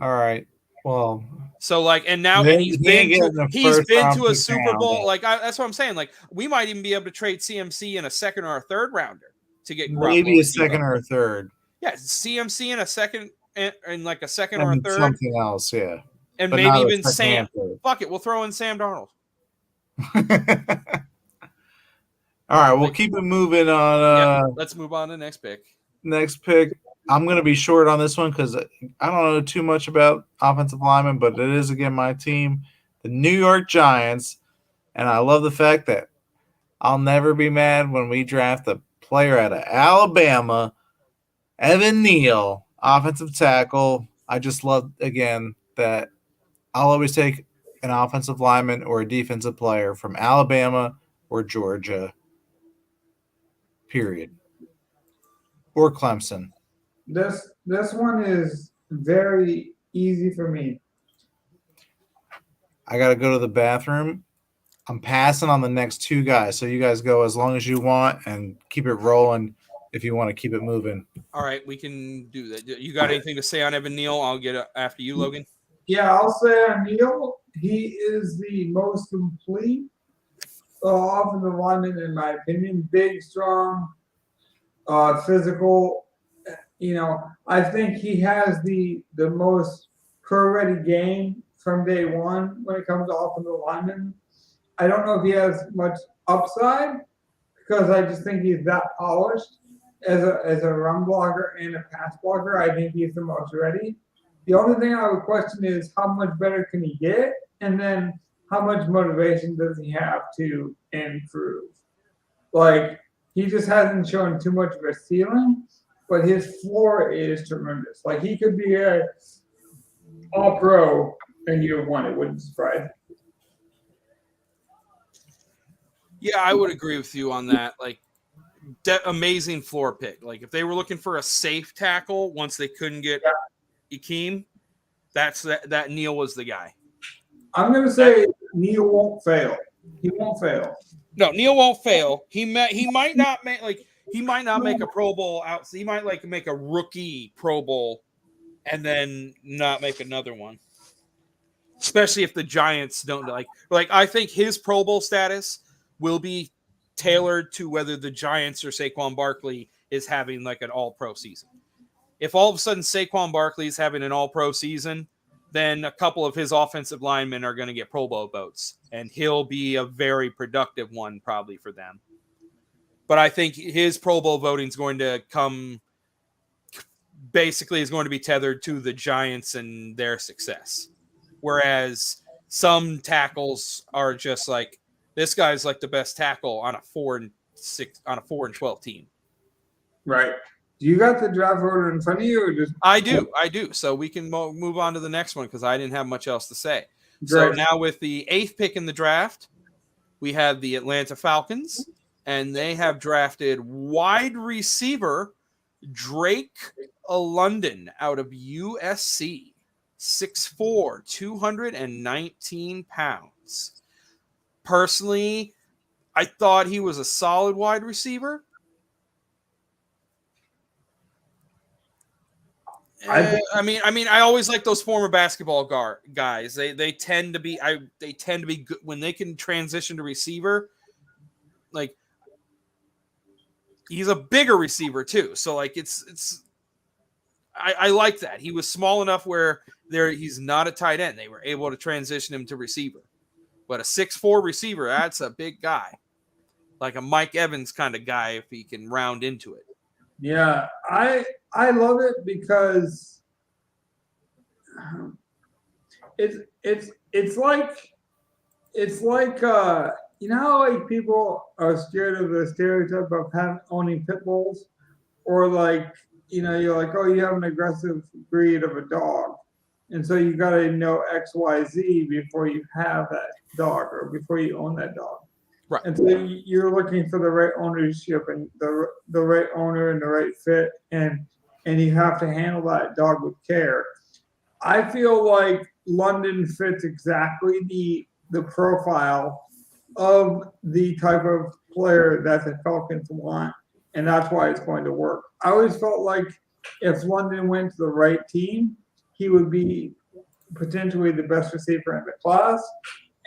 Oh, all right. Well, so like, and now and he's been to a Super Bowl. Like that's what I'm saying. Like we might even be able to trade CMC in a second or a third rounder to get maybe a second or a third. Yeah, CMC in a second and like a second or a third. Something else, yeah. And but maybe even Sam. Fuck it, we'll throw in Sam Darnold. All right, we'll keep it moving on. Let's move on to the next pick. Next pick. I'm going to be short on this one because I don't know too much about offensive linemen, but it is, again, my team, the New York Giants. And I love the fact that I'll never be mad when we draft a player out of Alabama, Evan Neal, offensive tackle. I just love, again, that I'll always take an offensive lineman or a defensive player from Alabama or Georgia. Period. Or Clemson. This one is very easy for me. I got to go to the bathroom. I'm passing on the next two guys, so you guys go as long as you want and keep it rolling if you want to keep it moving. All right, we can do that. You got anything to say on Evan Neal? I'll get after you, Logan. Yeah, I'll say on Neal, he is the most complete offensive lineman in my opinion. Big, strong, physical. You know, I think he has the most pro-ready game from day one when it comes to offensive linemen. I don't know if he has much upside because I just think he's that polished as a run blocker and a pass blocker. I think he's the most ready. The only thing I would question is how much better can he get, and then how much motivation does he have to improve? Like, he just hasn't shown too much of a ceiling, but his floor is tremendous. Like, he could be a all-pro in year one. It wouldn't surprise me. Yeah, I would agree with you on that. Like, amazing floor pick. Like, if they were looking for a safe tackle once they couldn't get Akeem, that Neal was the guy. I'm going to say Neal won't fail. He won't fail. No, Neal won't fail. He might not make a Pro Bowl out. So he might like make a rookie Pro Bowl and then not make another one. Especially if the Giants don't like I think his Pro Bowl status will be tailored to whether the Giants or Saquon Barkley is having like an all-pro season. If all of a sudden Saquon Barkley is having an all-pro season, then a couple of his offensive linemen are going to get Pro Bowl votes, and he'll be a very productive one probably for them. But I think his Pro Bowl voting is going to is going to be tethered to the Giants and their success. Whereas some tackles are just like, this guy's like the best tackle on a 4-12 team. Right. Do you got the draft order in front of you, or just? I do. So we can move on to the next one because I didn't have much else to say. Great. So now with the 8th pick in the draft, we have the Atlanta Falcons, and they have drafted wide receiver Drake London out of USC, 6'4", 219 pounds. Personally, I thought he was a solid wide receiver. I always like those former basketball guys. They tend to be good when they can transition to receiver. Like, he's a bigger receiver too, so like it's I like that. He was small enough where he's not a tight end. They were able to transition him to receiver. But a 6'4" receiver, that's a big guy. Like a Mike Evans kind of guy if he can round into it. Yeah, I love it because it's like you know how like people are scared of the stereotype of owning pit bulls, or like you're like, oh, you have an aggressive breed of a dog, and so you got to know XYZ before you have that dog or before you own that dog. Right. And so you're looking for the right ownership and the right owner and the right fit, and you have to handle that dog with care. I feel like London fits exactly the profile of the type of player that the Falcons want, and that's why it's going to work. I always felt like if London went to the right team, he would be potentially the best receiver in the class,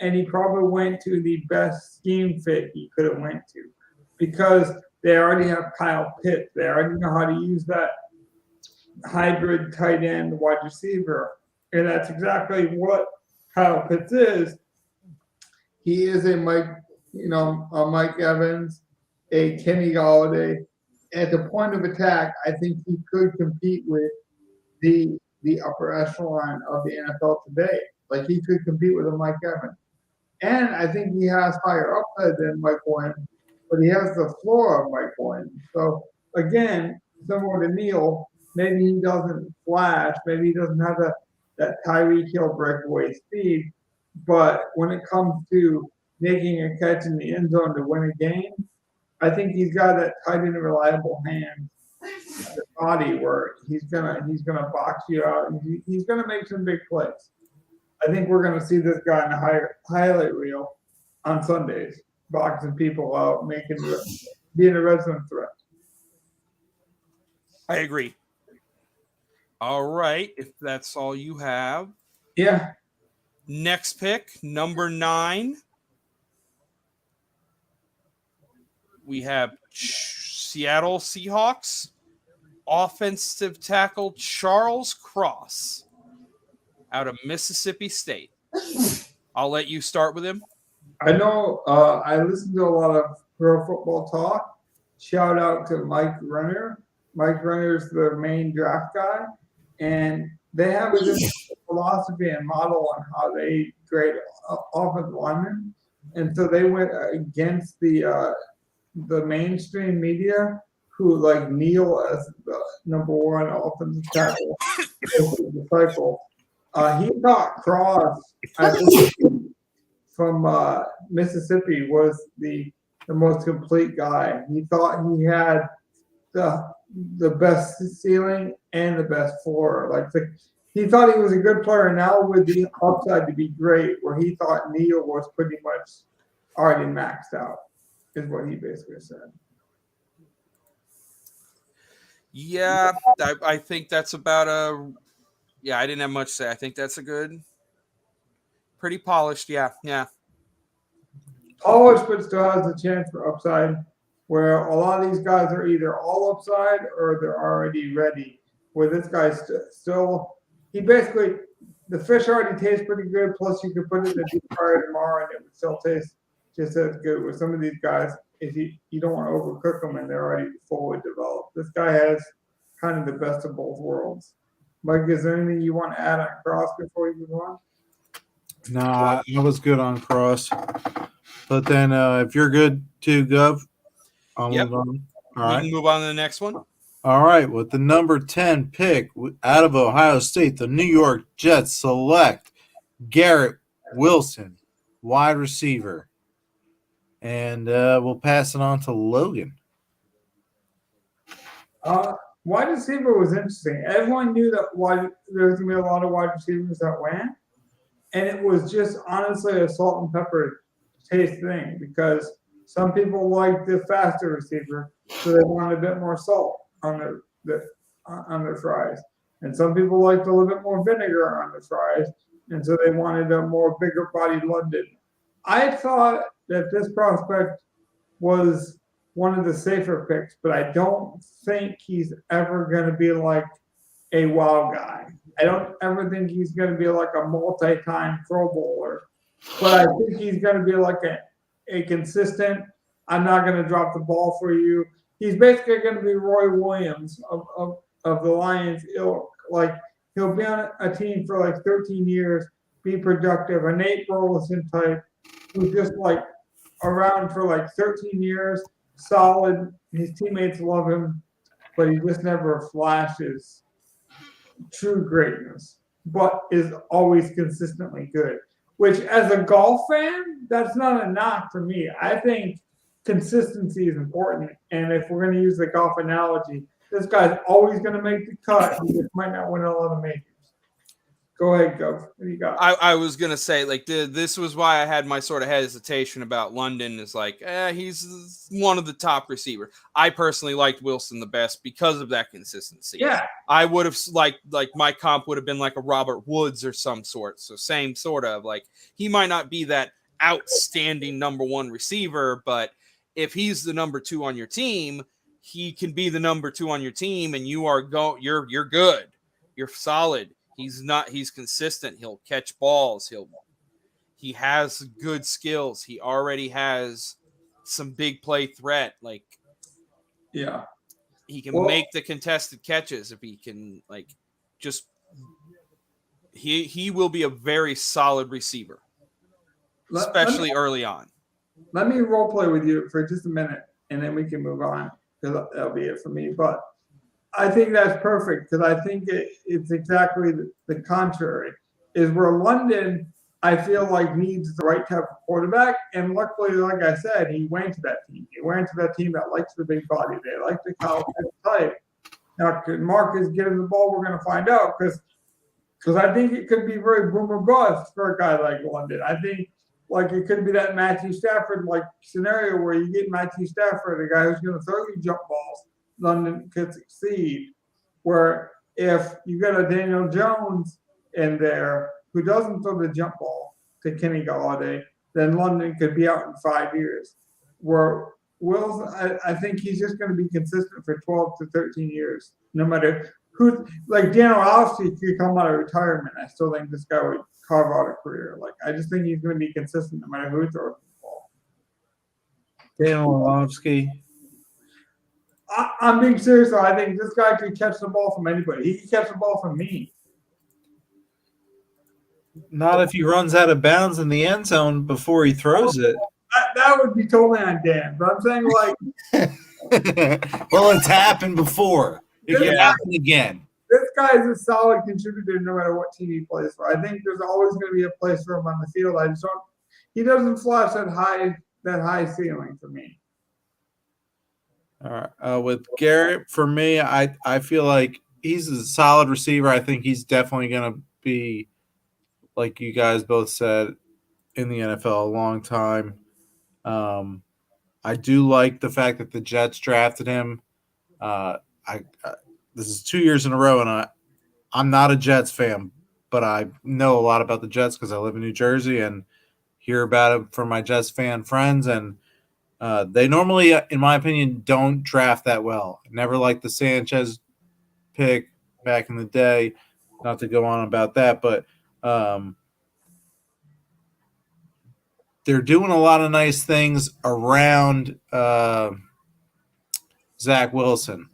and he probably went to the best scheme fit he could have went to, because they already have Kyle Pitts. They already know how to use that hybrid tight end wide receiver, and that's exactly what Kyle Pitts is. He is a Mike Evans, a Kenny Galladay. At the point of attack, I think he could compete with the upper echelon of the NFL today. Like, he could compete with a Mike Evans. And I think he has higher upside than Mike Williams, but he has the floor of Mike Williams. So, again, similar to Neal, maybe he doesn't flash, maybe he doesn't have that Tyreek Hill breakaway speed, but when it comes to making a catch in the end zone to win a game, I think he's got that tight and reliable hand, the body where he's gonna box you out, and he's gonna make some big plays. I think we're gonna see this guy in a highlight reel on Sundays, boxing people out, being a red zone threat. I agree. All right, if that's all you have. Yeah. Next pick, number 9. We have Seattle Seahawks offensive tackle Charles Cross out of Mississippi State. I'll let you start with him. I know I listen to a lot of Pro Football Talk. Shout out to Mike Renner. Mike Renner is the main draft guy, and they have a different philosophy and model on how they grade offensive linemen. And so they went against the mainstream media, who like Neal as the number 1 offensive tackle disciple. He thought Cross, I think, from Mississippi was the most complete guy. He thought he had the best ceiling and the best floor. He thought he was a good player now with the upside to be great, where he thought Neal was pretty much already maxed out, is what he basically said. Yeah, I think that's about I didn't have much to say. I think that's a good, pretty polished. Yeah. Polished, but still has a chance for upside, where a lot of these guys are either all upside or they're already ready. Where this guy's still, he basically, the fish already tastes pretty good, plus you could put it in the deep fryer tomorrow and it would still taste just as good. With some of these guys, if you don't want to overcook them and they're already fully developed. This guy has kind of the best of both worlds. Mike, is there anything you want to add on Cross before you move on? Nah, I was good on Cross. But then if you're good too, Gov, I'll move on. All right. We can move on to the next one. All right. With the number 10 pick out of Ohio State, the New York Jets select Garrett Wilson, wide receiver. And we'll pass it on to Logan. Wide receiver was interesting. Everyone knew that there was going to be a lot of wide receivers that went. And it was just honestly a salt and pepper taste thing, because some people like the faster receiver, so they wanted a bit more salt on their fries. And some people liked a little bit more vinegar on the fries, and so they wanted a more bigger bodied London. I thought that this prospect was one of the safer picks, but I don't think he's ever going to be like a wow guy. I don't ever think he's going to be like a multi-time Pro Bowler, but I think he's going to be like a consistent, I'm not going to drop the ball for you. He's basically going to be Roy Williams of the Lions ilk. Like, he'll be on a team for like 13 years, be productive, a Nate Burleson type who's just like around for like 13 years, solid. His teammates love him, but he just never flashes true greatness, but is always consistently good. Which, as a golf fan, that's not a knock for me. I think consistency is important. And if we're going to use the golf analogy, this guy's always going to make the cut. He just might not win a lot of majors. Go ahead, Gov. What do you got? I was going to say, like, this was why I had my sort of hesitation about London. Is like, he's one of the top receivers. I personally liked Wilson the best because of that consistency. Yeah. I would have like my comp would have been like a Robert Woods or some sort. So same sort of, like, he might not be that outstanding number one receiver, but if he's the number two on your team, he can be the number two on your team, and you're good. You're solid. He's consistent. He'll catch balls. He has good skills. He already has some big play threat. Like, yeah, he can make the contested catches if he can, like, just, he will be a very solid receiver, especially early on. Let me role play with you for just a minute, and then we can move on, because that'll be it for me. But I think that's perfect, because I think it's exactly the contrary. Is where London, I feel like, needs the right type of quarterback. And luckily, like I said, he went to that team. He went to that team that likes the big body. They like the college type. Now, could Marcus get him the ball? We're going to find out, because I think it could be very boom or bust for a guy like London. I think, like, it could be that Matthew Stafford like scenario where you get Matthew Stafford, a guy who's going to throw you jump balls. London could succeed. Where if you got a Daniel Jones in there who doesn't throw the jump ball to Kenny Galladay, then London could be out in 5 years. Where Wills, I think he's just going to be consistent for 12 to 13 years, no matter who. Like, Daniel Alfie could come out of retirement. I still think this guy would carve out a career. Like, I just think he's going to be consistent no matter who throws the ball. Daniel Orlovsky. I'm being serious, though. I think this guy could catch the ball from anybody. He could catch the ball from me. Not if he runs out of bounds in the end zone before he throws it. That would be totally on Dan. But I'm saying, like, well, it's happened before. It can happen again. This guy is a solid contributor no matter what team he plays for. I think there's always going to be a place for him on the field. I just don't. He doesn't flash that high ceiling for me. All right. With Garrett, for me, I feel like he's a solid receiver. I think he's definitely going to be, like you guys both said, in the NFL a long time. I do like the fact that the Jets drafted him. This is 2 years in a row, and I'm not a Jets fan, but I know a lot about the Jets because I live in New Jersey and hear about it from my Jets fan friends. And they normally, in my opinion, don't draft that well. Never liked the Sanchez pick back in the day. Not to go on about that, but they're doing a lot of nice things around Zach Wilson.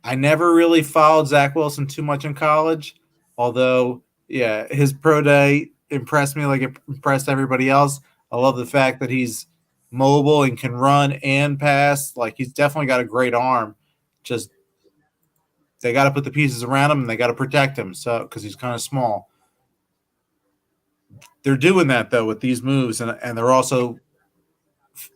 I never really followed Zach Wilson too much in college, although, yeah, his pro day impressed me like it impressed everybody else. I love the fact that he's mobile and can run and pass. Like, he's definitely got a great arm. Just they got to put the pieces around him and they got to protect him, so because he's kind of small. They're doing that, though, with these moves, and they're also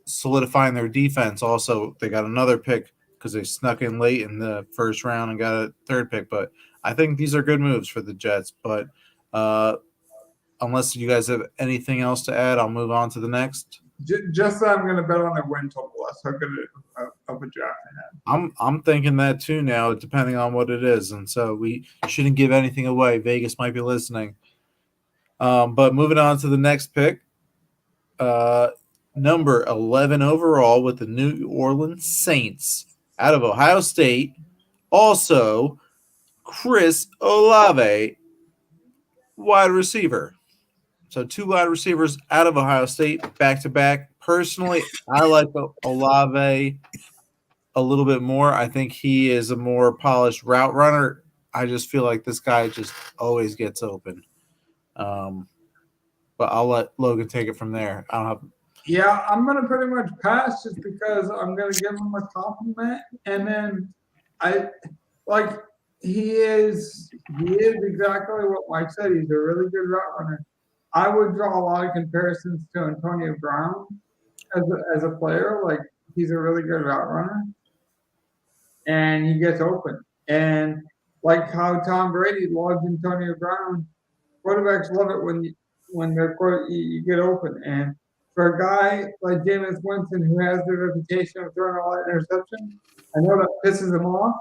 solidifying their defense. Also, they got another pick because they snuck in late in the first round and got a third pick. But I think these are good moves for the Jets. But unless you guys have anything else to add, I'll move on to the next. Just that I'm going to bet on a win total. That's how good of a draft I had. I'm thinking that too now, depending on what it is. And so we shouldn't give anything away. Vegas might be listening. But moving on to the next pick, number 11 overall with the New Orleans Saints out of Ohio State, Also, Chris Olave, wide receiver. So 2 wide receivers out of Ohio State back-to-back. Personally, I like Olave a little bit more. I think he is a more polished route runner. I just feel like this guy just always gets open. But I'll let Logan take it from there. I don't have. Yeah, I'm gonna pretty much pass just because I'm gonna give him a compliment, and then he is exactly what Mike said. He's a really good route runner. I would draw a lot of comparisons to Antonio Brown as a player. Like, he's a really good route runner, and he gets open. And like how Tom Brady loves Antonio Brown, quarterbacks love it when you get open. And for a guy like Jameson Winston, who has the reputation of throwing a lot of interceptions, I know that pisses him off,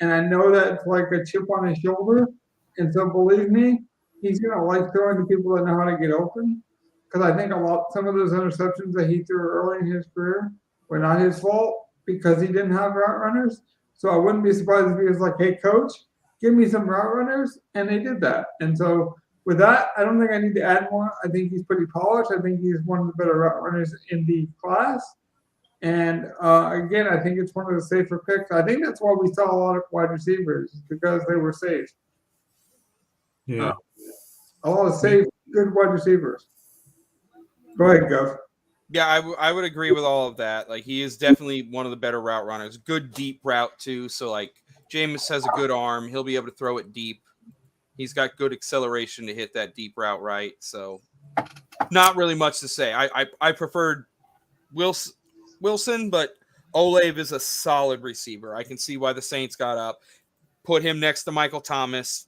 and I know that's like a chip on his shoulder. And so, believe me, he's gonna like throwing to people that know how to get open. Because I think some of those interceptions that he threw early in his career were not his fault because he didn't have route runners. So I wouldn't be surprised if he was like, "Hey, coach, give me some route runners," and they did that. And so, with that, I don't think I need to add more. I think he's pretty polished. I think he's one of the better route runners in the class. And again, I think it's one of the safer picks. I think that's why we saw a lot of wide receivers, because they were safe. Yeah. A lot of safe, good wide receivers. Go ahead, Gov. Yeah, I would agree with all of that. Like, he is definitely one of the better route runners. Good deep route, too. So, like, Jameis has a good arm. He'll be able to throw it deep. He's got good acceleration to hit that deep route right. So, not really much to say. I preferred Wilson, but Olave is a solid receiver. I can see why the Saints got up. Put him next to Michael Thomas.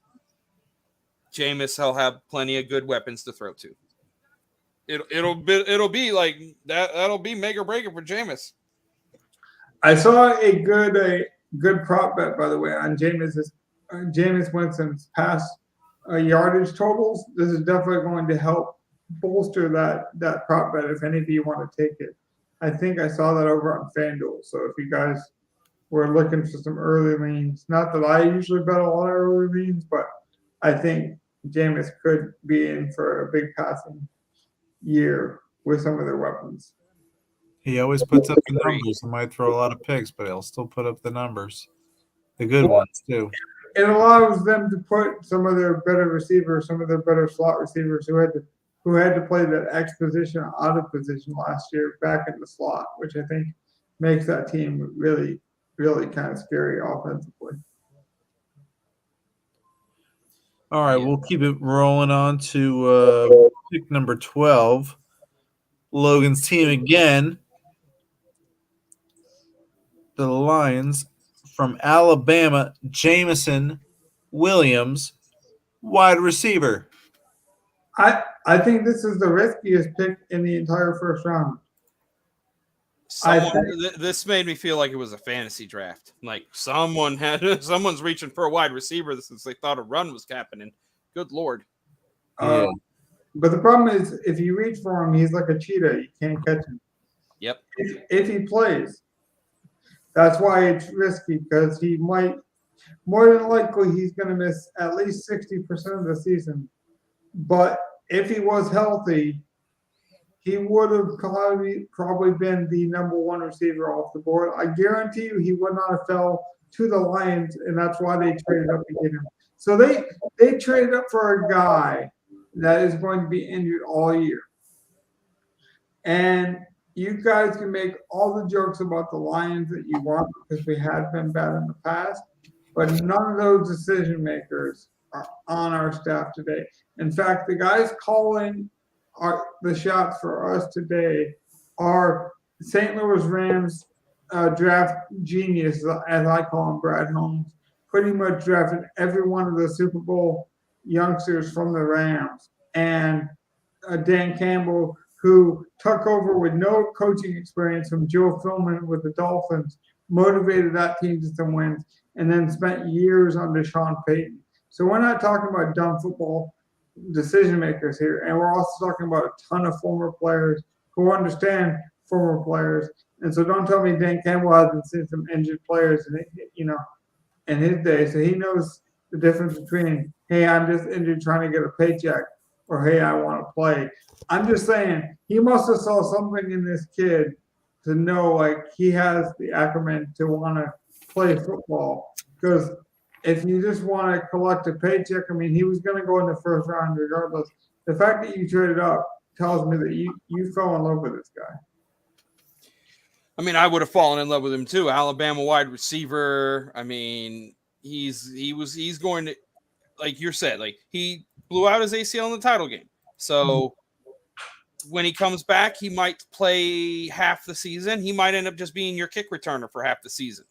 Jameis, he'll have plenty of good weapons to throw to. It'll be like that. That'll be make or break it for Jameis. I saw a good prop bet, by the way, on Jameis Winston's pass yardage totals. This is definitely going to help bolster that prop bet if any of you want to take it. I think I saw that over on FanDuel. So if you guys were looking for some early leans, not that I usually bet a lot of early leans, but I think Jameis could be in for a big passing year with some of their weapons. He always puts up the numbers. He might throw a lot of picks, but he'll still put up the numbers. The good ones, too. It allows them to put some of their better receivers, some of their better slot receivers who had to play that X position out of position last year back in the slot, which I think makes that team really, really kind of scary offensively. All right, we'll keep it rolling on to pick number 12. Logan's team again. The Lions from Alabama, Jameson Williams, wide receiver. I think this is the riskiest pick in the entire first round. This made me feel like it was a fantasy draft. Like someone's reaching for a wide receiver since they thought a run was happening. Good Lord. Yeah. But the problem is, if you reach for him, he's like a cheetah. You can't catch him. Yep. If he plays. That's why it's risky, because he might, more than likely, he's going to miss at least 60% of the season. But if he was healthy, he would have probably been the number one receiver off the board. I guarantee you he would not have fell to the Lions, and that's why they traded up to get him. So they traded up for a guy that is going to be injured all year. And you guys can make all the jokes about the Lions that you want, because we have been bad in the past, but none of those decision makers are on our staff today. In fact, the guys calling the shots for us today are St. Louis Rams draft genius, as I call him, Brad Holmes, pretty much drafted every one of the Super Bowl youngsters from the Rams, and Dan Campbell, who took over with no coaching experience from Joe Philman with the Dolphins, motivated that team to some wins, and then spent years under Sean Payton. So we're not talking about dumb football decision makers here, and we're also talking about a ton of former players who understand former players. And so don't tell me Dan Campbell hasn't seen some injured players, and in his day, so he knows the difference between, hey, I'm just injured trying to get a paycheck, or hey, I want to play. I'm just saying he must have saw something in this kid to know like he has the acumen to want to play football. Because if you just want to collect a paycheck, I mean, he was going to go in the first round regardless. The fact that you traded up tells me that you fell in love with this guy. I mean, I would have fallen in love with him too. Alabama wide receiver. I mean, he's going to, like you said, like he blew out his ACL in the title game. So when he comes back, he might play half the season. He might end up just being your kick returner for half the season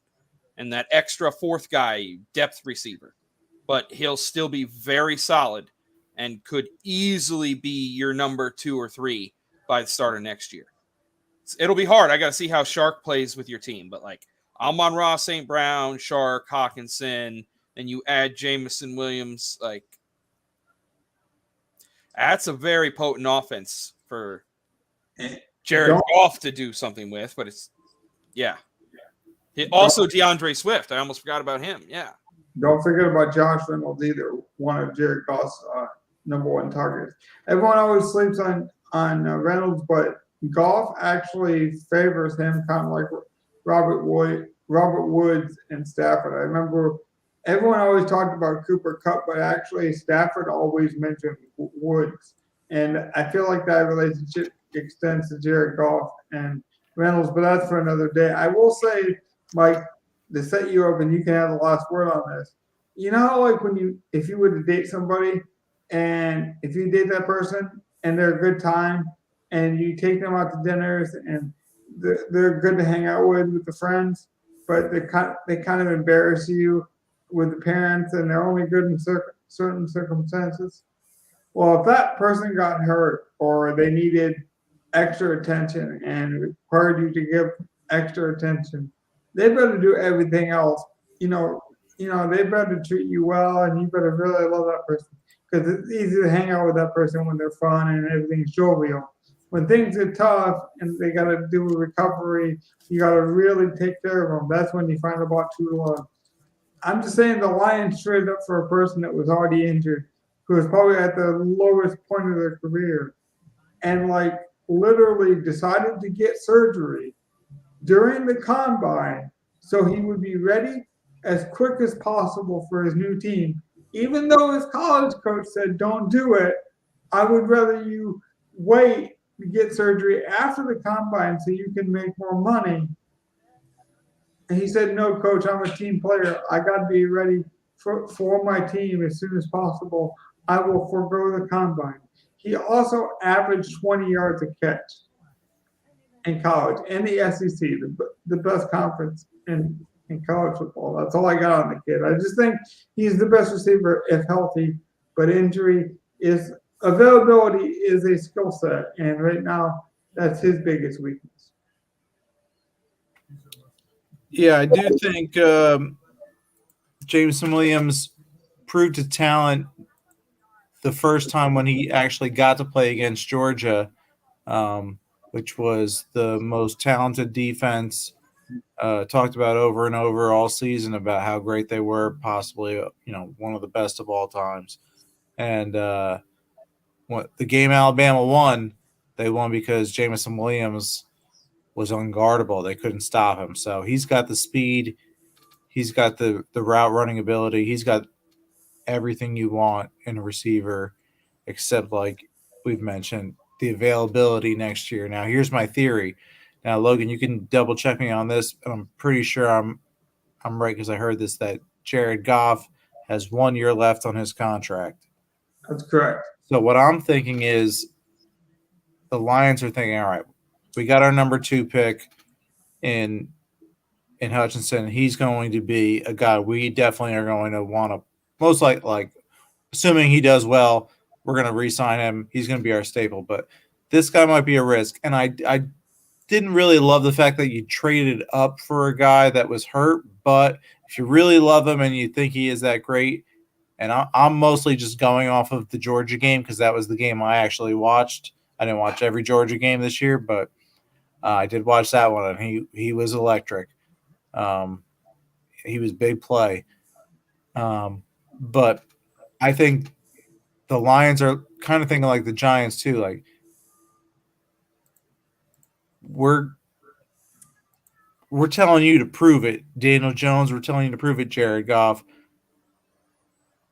and that extra fourth guy, depth receiver. But he'll still be very solid and could easily be your number 2 or 3 by the start of next year. It'll be hard. I got to see how Shark plays with your team. But like Amon-Ra, St. Brown, Shark, Hawkinson, and you add Jameson Williams, like that's a very potent offense for Jared Goff to do something with. But it's, yeah. Also DeAndre Swift. I almost forgot about him. Yeah. Don't forget about Josh Reynolds either, one of Jared Goff's number 1 targets. Everyone always sleeps on Reynolds, but Goff actually favors him, kind of like Robert Woods and Stafford. I remember everyone always talked about Cooper Kupp, but actually Stafford always mentioned Woods. And I feel like that relationship extends to Jared Goff and Reynolds, but that's for another day. I will say, Mike, to set you up, and you can have the last word on this. You know how, like, if you were to date somebody, and if you date that person and they're a good time, and you take them out to dinners, and they're good to hang out with the friends, but they kind of embarrass you with the parents, and they're only good in certain circumstances. Well, if that person got hurt or they needed extra attention and required you to give extra attention, they better do everything else. They better treat you well, and you better really love that person, because it's easy to hang out with that person when they're fun and everything's jovial. When things are tough and they got to do a recovery, you got to really take care of them. That's when you find about true love. I'm just saying the Lions traded up for a person that was already injured, who was probably at the lowest point of their career, and like literally decided to get surgery during the combine so he would be ready as quick as possible for his new team. Even though his college coach said, don't do it, I would rather you wait to get surgery after the combine so you can make more money. And he said, no, coach, I'm a team player. I got to be ready for my team as soon as possible. I will forego the combine. He also averaged 20 yards a catch in college and the SEC, the best conference in college football. That's all I got on the kid. I just think he's the best receiver if healthy, but availability is a skill set, and right now that's his biggest weakness. Yeah, I do think Jameson Williams proved his talent the first time when he actually got to play against Georgia, which was the most talented defense talked about over and over all season about how great they were, possibly one of the best of all times. And the game Alabama won, they won because Jameson Williams was unguardable. They couldn't stop him. So he's got the speed. He's got the route running ability. He's got everything you want in a receiver, except, like we've mentioned, the availability next year. Now, here's my theory. Now, Logan, you can double check me on this, but I'm pretty sure I'm right because I heard this, that Jared Goff has 1 year left on his contract. That's correct. So what I'm thinking is the Lions are thinking, all right, we got our number 2 pick in Hutchinson. He's going to be a guy we definitely are going to want to, most like assuming he does well, we're going to re-sign him. He's going to be our staple. But this guy might be a risk. And I didn't really love the fact that you traded up for a guy that was hurt. But if you really love him and you think he is that great, and I'm mostly just going off of the Georgia game because that was the game I actually watched. I didn't watch every Georgia game this year, but I did watch that one, and he was electric. He was big play. But I think the Lions are kind of thinking like the Giants too. Like we're telling you to prove it, Daniel Jones. We're telling you to prove it, Jared Goff.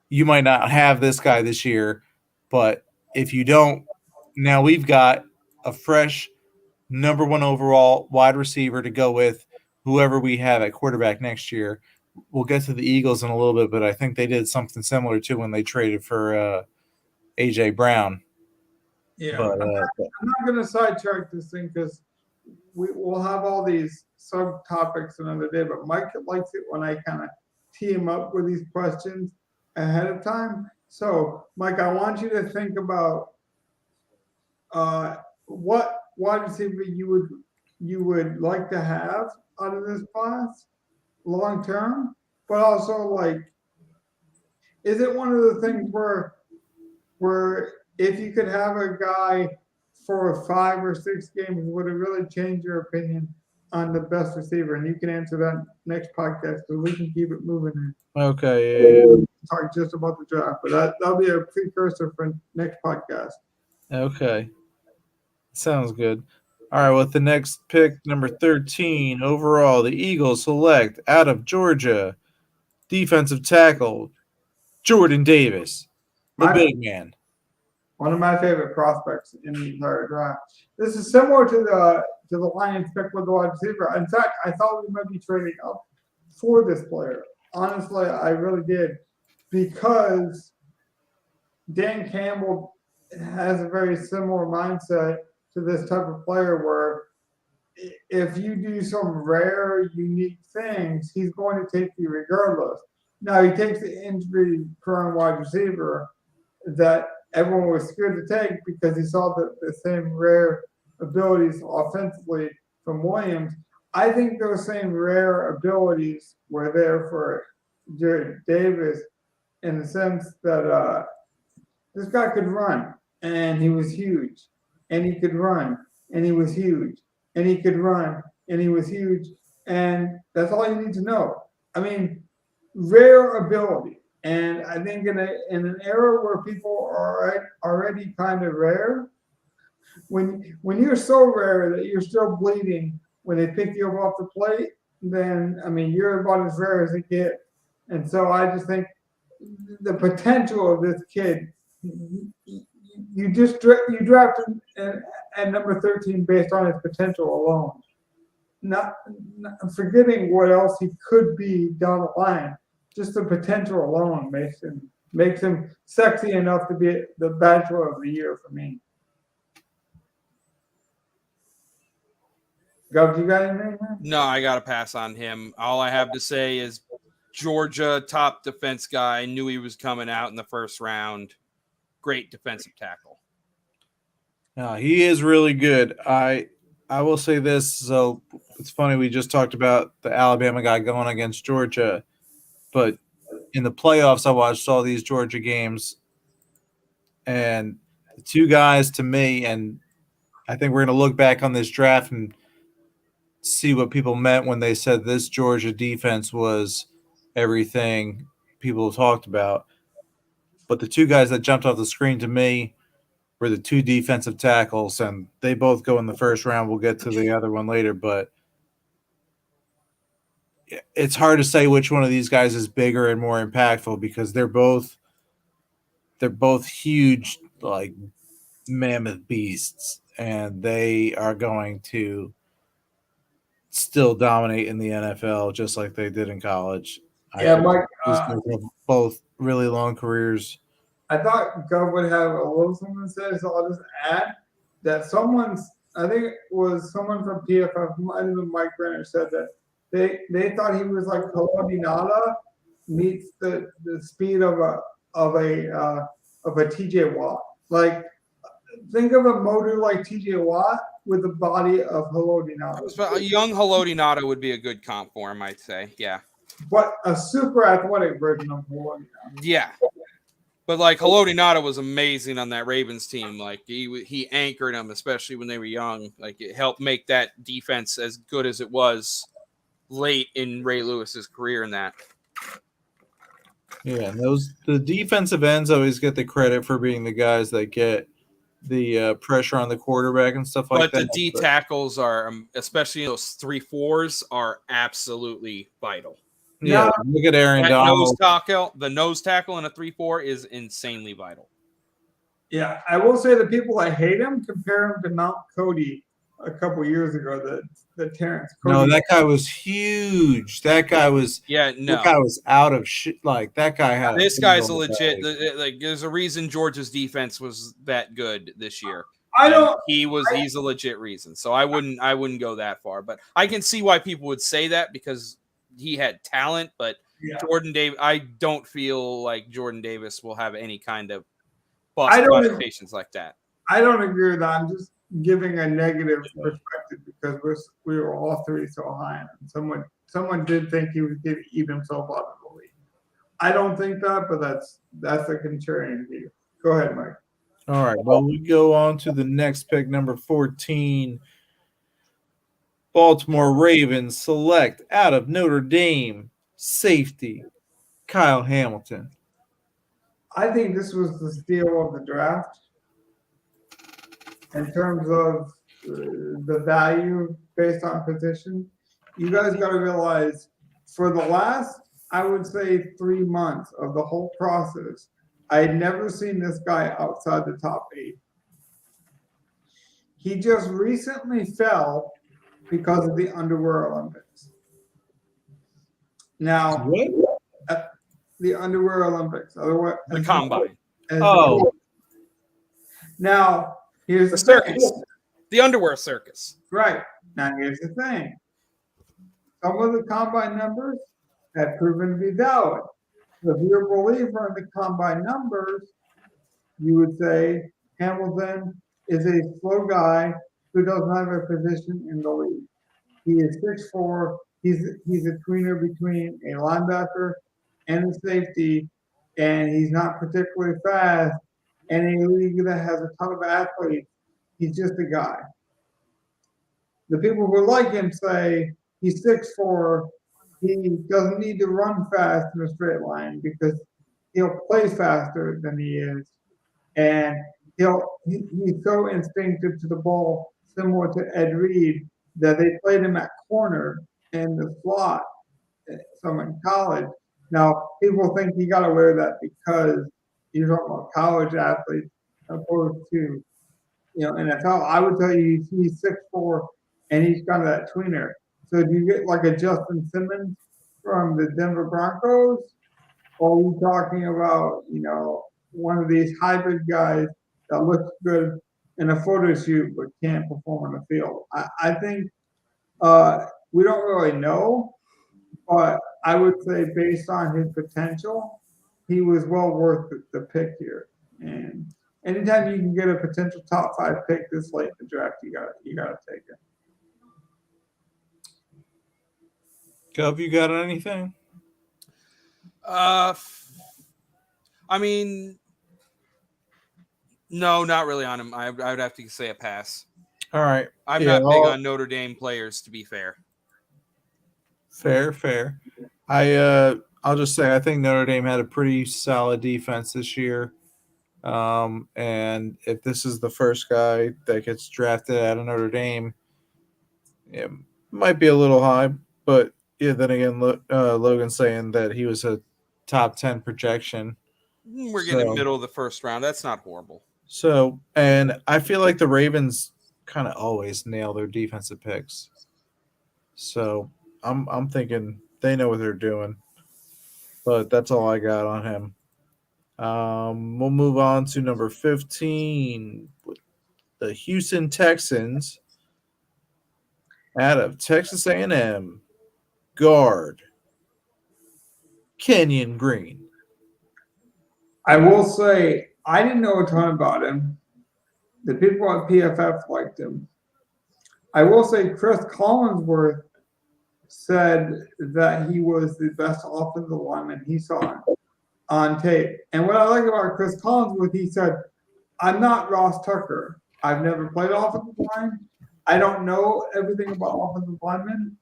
You might not have this guy this year, but if you don't, now we've got a fresh number 1 overall wide receiver to go with whoever we have at quarterback next year. We'll get to the Eagles in a little bit, but I think they did something similar to when they traded for A.J. Brown. Yeah, But, I'm not going to sidetrack this thing because we'll have all these subtopics another day. But Mike likes it when I kind of tee him up with these questions ahead of time. So, Mike, I want you to think about what wide receiver you would like to have out of this class long term, but also like, is it one of the things where if you could have a guy for 5 or 6 games, would it really change your opinion on the best receiver? And you can answer that next podcast so we can keep it moving. okay. Talk just about the draft, but that'll be a precursor for next podcast. Okay. Sounds good. All right, with the next pick, number 13 overall, the Eagles select out of Georgia, defensive tackle, Jordan Davis, the big man. One of my favorite prospects in the entire draft. This is similar to the Lions pick with the wide receiver. In fact, I thought we might be trading up for this player. Honestly, I really did, because Dan Campbell has a very similar mindset to this type of player where if you do some rare, unique things, he's going to take you regardless. Now, he takes the injury-prone wide receiver that everyone was scared to take because he saw the same rare abilities offensively from Williams. I think those same rare abilities were there for Jared Davis in the sense that this guy could run, and he was huge, and he could run, and he was huge, and he could run, and he was huge, and that's all you need to know. I mean, rare ability. And I think in an era where people are already kind of rare, when you're so rare that you're still bleeding when they pick you up off the plate, then I mean you're about as rare as it gets. And so I just think the potential of this kid, you draft him at number 13 based on his potential alone, not forgetting what else he could be down the line. Just the potential alone makes him sexy enough to be the Bachelor of the Year for me. Gov, you got anything? No, I got to pass on him. All I have to say is Georgia, top defense guy. Knew he was coming out in the first round. Great defensive tackle. He is really good. I will say this. So it's funny. We just talked about the Alabama guy going against Georgia. But in the playoffs, I watched all these Georgia games, and the two guys to me, and I think we're going to look back on this draft and see what people meant when they said this Georgia defense was everything people talked about. But the two guys that jumped off the screen to me were the two defensive tackles, and they both go in the first round. We'll get to the other one later, but it's hard to say which one of these guys is bigger and more impactful because they're both huge, like mammoth beasts, and they are going to still dominate in the NFL just like they did in college. Yeah, Mike. Both really long careers. I thought Gov would have a little something to say, so I'll just add that I think it was someone from PFF, might have been Mike Brenner, said that they thought he was like Haloti meets the speed of a TJ Watt. Like, think of a motor like TJ Watt with the body of Haloti. A young Haloti would be a good comp for him, I'd say. Yeah. But a super athletic version of Haloti. Yeah. But like Haloti was amazing on that Ravens team. Like he anchored them, especially when they were young. Like it helped make that defense as good as it was late in Ray Lewis's career in that. Yeah, and the defensive ends always get the credit for being the guys that get the pressure on the quarterback and stuff like But the that. D tackles are, especially those 3-4s, are absolutely vital. Yeah, Now, look at Aaron That Donald. the nose tackle in a 3-4 is insanely vital. yeah, I will say the people that hate him compare him to Mount Cody a couple years ago. The Terrence Cody. No, that guy was huge. That guy was out of shit. Like that guy had. This guy's a legit. Like, there's a reason Georgia's defense was that good this year. He's a legit reason. So I wouldn't go that far, but I can see why people would say that because he had talent. But Jordan Davis, I don't feel like Jordan Davis will have any kind of qualifications like that. I don't agree with that. I'm just giving a negative perspective because we were all three so high, and someone did think he would eat himself out of the league. I don't think that, but that's a contrarian view. Go ahead, Mike. All right. Well, we go on to the next pick, number 14. Baltimore Ravens select out of Notre Dame safety Kyle Hamilton. I think this was the steal of the draft in terms of the value based on position. You guys got to realize for the last, I would say, 3 months of the whole process, I had never seen this guy outside the top 8. He just recently fell because of the Underwear Olympics. Now, the Underwear Olympics, otherwise the combine. Now, here's the circus, the underwear circus. Right. Now, here's the thing. Some of the combine numbers have proven to be valid. So if you're a believer in the combine numbers, you would say Hamilton is a slow guy who doesn't have a position in the league. He is 6'4". He's a tweener between a linebacker and a safety, and he's not particularly fast. And in a league that has a ton of athletes, he's just a guy. The people who like him say he's 6'4". He doesn't need to run fast in a straight line because he'll play faster than he is, and he's so instinctive to the ball, similar to Ed Reed, that they played him at corner in the slot. Some in college. Now people think you got to wear that because you're talking about college athletes opposed to NFL. I would tell you he's 6'4" and he's kind of that tweener. So do you get like a Justin Simmons from the Denver Broncos? Or are we talking about, one of these hybrid guys that looks good in a photo shoot but can't perform on the field? I think we don't really know, but I would say based on his potential, he was well worth the pick here. And anytime you can get a potential top 5 pick this late in the draft, you gotta take it. Gov, you got anything? I mean, no, not really on him. I would have to say a pass. All right. I'm not big on Notre Dame players, to be fair. Fair. I'll just say I think Notre Dame had a pretty solid defense this year. And if this is the first guy that gets drafted out of Notre Dame, it might be a little high, but yeah, then again, Logan's saying that he was a top 10 projection. We're getting middle of the first round. That's not horrible. So, and I feel like the Ravens kind of always nail their defensive picks. So I'm thinking they know what they're doing. But that's all I got on him. We'll move on to number 15, the Houston Texans out of Texas A&M. Guard Kenyon Green. I will say I didn't know a ton about him. The people at PFF liked him. I will say Chris Collinsworth said that he was the best offensive lineman he saw on tape. And what I like about Chris Collinsworth, he said, I'm not Ross Tucker. I've never played offensive line. I don't know everything about offensive linemen.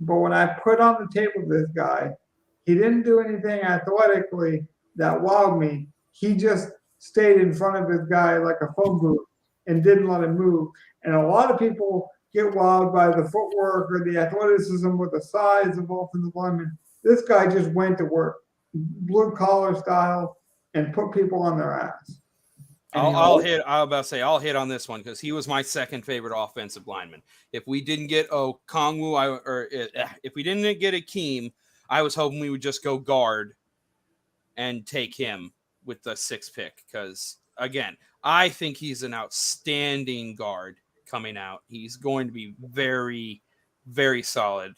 But when I put on the tape of this guy, He didn't do anything athletically that wowed me. He just stayed in front of his guy like a phone booth and didn't let him move. And a lot of people get wowed by the footwork or the athleticism or the size of offensive linemen. This guy just went to work, blue collar style, and put people on their ass. I'll hit on this one because he was my second favorite offensive lineman. If we didn't get Kongwu, if we didn't get Akeem, I was hoping we would just go guard and take him with the 6th pick because, again, I think he's an outstanding guard coming out. He's going to be very, very solid,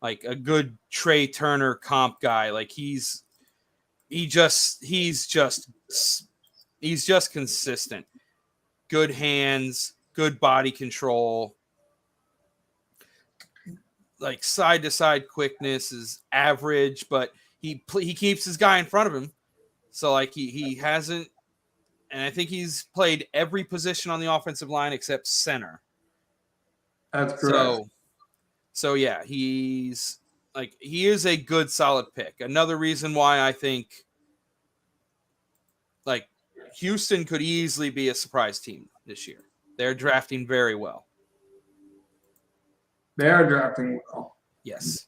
like a good Trey Turner comp guy. Like he's just consistent. Good hands, good body control. Like side to side quickness is average, but he keeps his guy in front of him. So like he hasn't, and I think he's played every position on the offensive line except center. That's correct. So yeah, he is a good solid pick. Another reason why I think like Houston could easily be a surprise team this year. They're drafting very well. They are drafting well. Yes.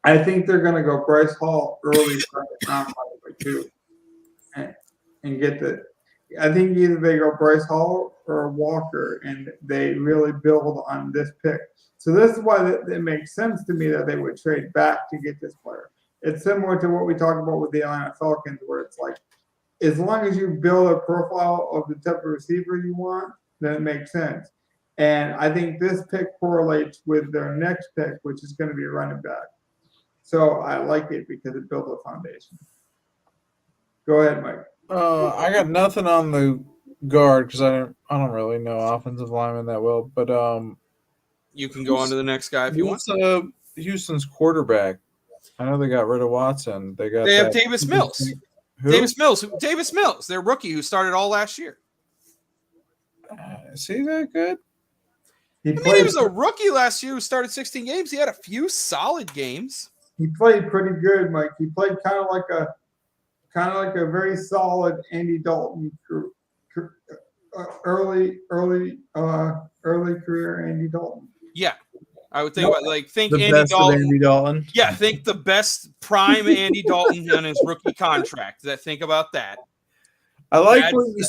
I think they're going to go Bryce Hall early round too, and get the. I think either they go Bryce Hall or Walker, and they really build on this pick. So this is why it makes sense to me that they would trade back to get this player. It's similar to what we talked about with the Atlanta Falcons, where it's like, as long as you build a profile of the type of receiver you want, then it makes sense. And I think this pick correlates with their next pick, which is going to be a running back. So I like it because it builds a foundation. Go ahead, Mike. I got nothing on the guard because I don't really know offensive linemen that well. But you can go on to the next guy if you want. Houston's quarterback. I know they got rid of Watson. They have Davis Mills. Who? Davis Mills, their rookie who started all last year. Is he that good? He was a rookie last year who started 16 games. He had a few solid games. He played pretty good, Mike. He played kind of like a very solid Andy Dalton early career Andy Dalton. Yeah. I would think think the Andy best Dalton. Of Andy Dalton. Yeah, think the best prime Andy Dalton on his rookie contract. Think about that. I like when you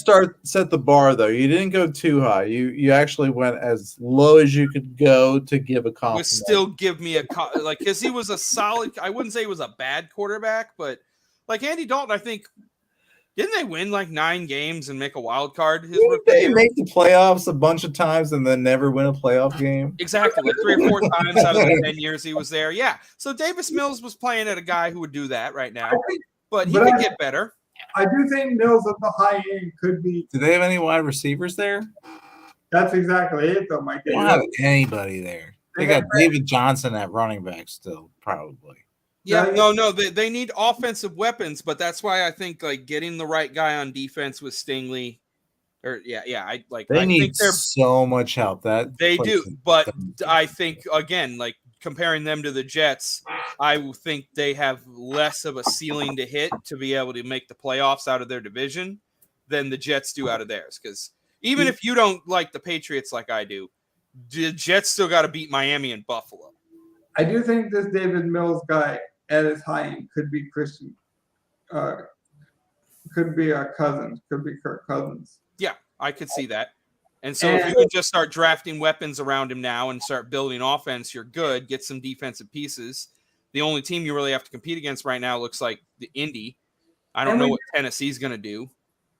set the bar though. You didn't go too high. You actually went as low as you could go to give a compliment. Would still give me because he was a solid. I wouldn't say he was a bad quarterback, but like Andy Dalton, I think didn't they win like 9 games and make a wild card? They make the playoffs a bunch of times and then never win a playoff game. Exactly, like 3 or 4 times out of the 10 years he was there. Yeah, so Davis Mills was playing at a guy who would do that right now, but he could get better. I do think Mills at the high end could be. Do they have any wide receivers there? That's exactly it, though, Mike. They don't have anybody there. They got David Johnson at running back still, probably. Yeah, no. They need offensive weapons, but that's why I think like getting the right guy on defense with Stingley, They need so much help. That they do, but I think again, like comparing them to the Jets, I think they have less of a ceiling to hit to be able to make the playoffs out of their division than the Jets do out of theirs. Because even if you don't like the Patriots like I do, the Jets still got to beat Miami and Buffalo. I do think this David Mills guy at his high end could be Christian, could be Cousins, could be Kirk Cousins. Yeah, I could see that. And so if you can just start drafting weapons around him now and start building offense, you're good. Get some defensive pieces. The only team you really have to compete against right now looks like the Indy. I don't know what Tennessee's going to do.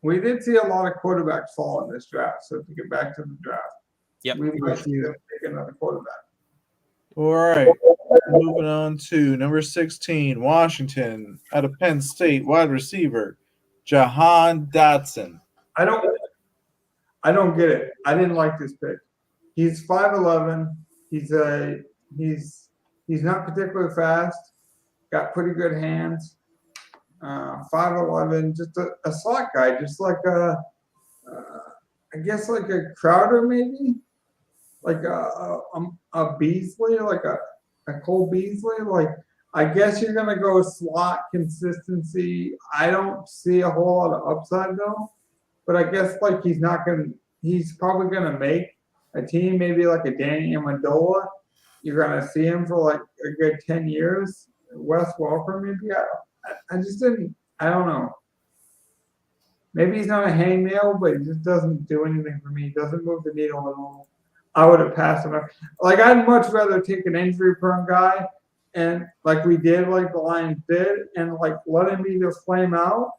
We did see a lot of quarterbacks fall in this draft. So to get back to the draft, we might see them take another quarterback. All right. Moving on to number 16, Washington, out of Penn State, wide receiver, Jahan Dotson. I don't get it. I didn't like this pick. He's 5'11". He's not particularly fast. Got pretty good hands. 5'11", just a slot guy, just like I guess like a Crowder maybe, like a Beasley, like a Cole Beasley. Like I guess you're gonna go slot consistency. I don't see a whole lot of upside though, but I guess like he's probably gonna make a team, maybe like a Danny Amendola. You're gonna see him for like a good 10 years. Wes Welker, maybe. I just didn't. I don't know. Maybe he's not a hangnail, but he just doesn't do anything for me. He doesn't move the needle at all. I would have passed him. Like I'd much rather take an injury-prone guy, and like we did, like the Lions did, and like let him either flame out,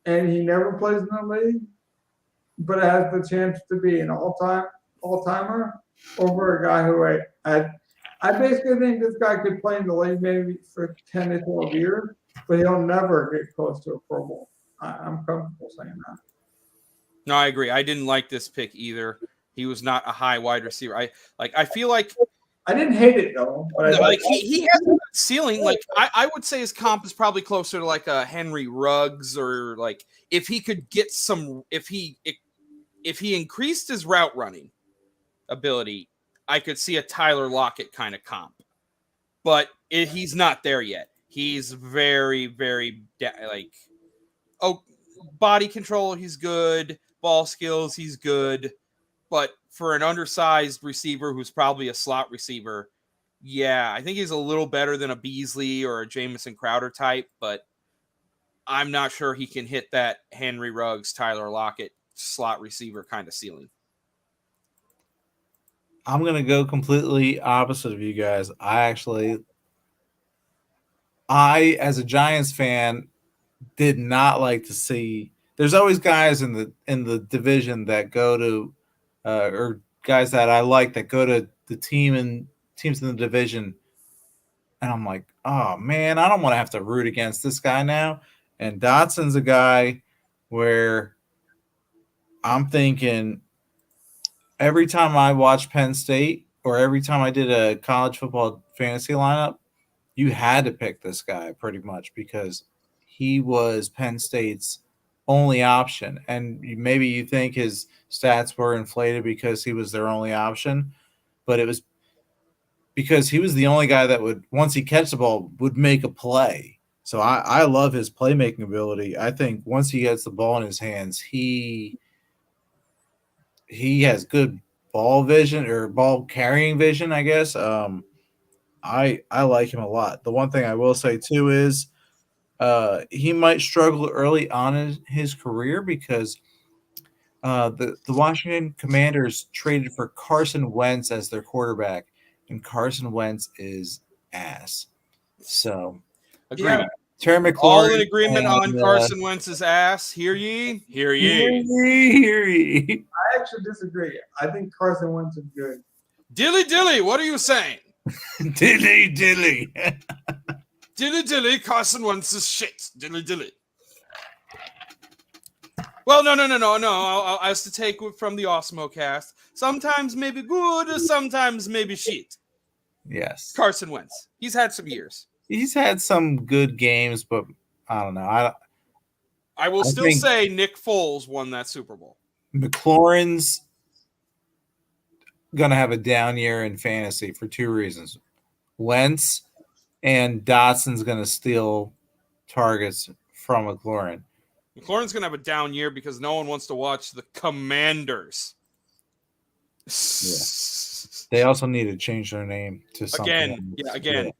and he never plays in the league, but has the chance to be an all-timer over a guy who I basically think this guy could play in the league maybe for 10 to 12 years, but he'll never get close to a Pro Bowl. I'm comfortable saying that. No, I agree. I didn't like this pick either. He was not a high wide receiver. I feel like I didn't hate it though. But he has a good ceiling. Like I would say his comp is probably closer to like a Henry Ruggs, or like if he could get if he increased his route running ability, I could see a Tyler Lockett kind of comp. But he's not there yet. He's very, very body control, he's good. Ball skills, he's good. But for an undersized receiver who's probably a slot receiver, yeah, I think he's a little better than a Beasley or a Jamison Crowder type, but I'm not sure he can hit that Henry Ruggs, Tyler Lockett slot receiver kind of ceiling. I'm going to go completely opposite of you guys. I, as a Giants fan, did not like to see. There's always guys in the division that go to, or guys that I like that go to the teams in the division, and I'm like, oh man, I don't want to have to root against this guy now. And Dotson's a guy where I'm thinking every time I watch Penn State or every time I did a college football fantasy lineup, you had to pick this guy pretty much because he was Penn State's only option. And maybe you think his stats were inflated because he was their only option, but it was because he was the only guy that would, once he catch the ball, would make a play. So I love his playmaking ability. I think once he gets the ball in his hands, he has good ball vision or ball carrying vision, I guess. I like him a lot. The one thing I will say too is he might struggle early on in his career because the Washington Commanders traded for Carson Wentz as their quarterback, and Carson Wentz is ass. So, Agreed. Yeah. Terry McLaurin. All in agreement on Carson Wentz's ass. Hear ye? Hear ye. Hear ye. I actually disagree. I think Carson Wentz is good. Dilly, what are you saying? Dilly. Dilly, Carson Wentz is shit. Dilly. Well, no. I have to take it from the Osmo cast. Sometimes maybe good, sometimes maybe shit. Yes. Carson Wentz. He's had some years. He's had some good games, but I don't know. I will still say Nick Foles won that Super Bowl. McLaurin's going to have a down year in fantasy for two reasons. Wentz and Dotson's going to steal targets from McLaurin. McLaurin's going to have a down year because no one wants to watch the Commanders. Yeah. They also need to change their name to something.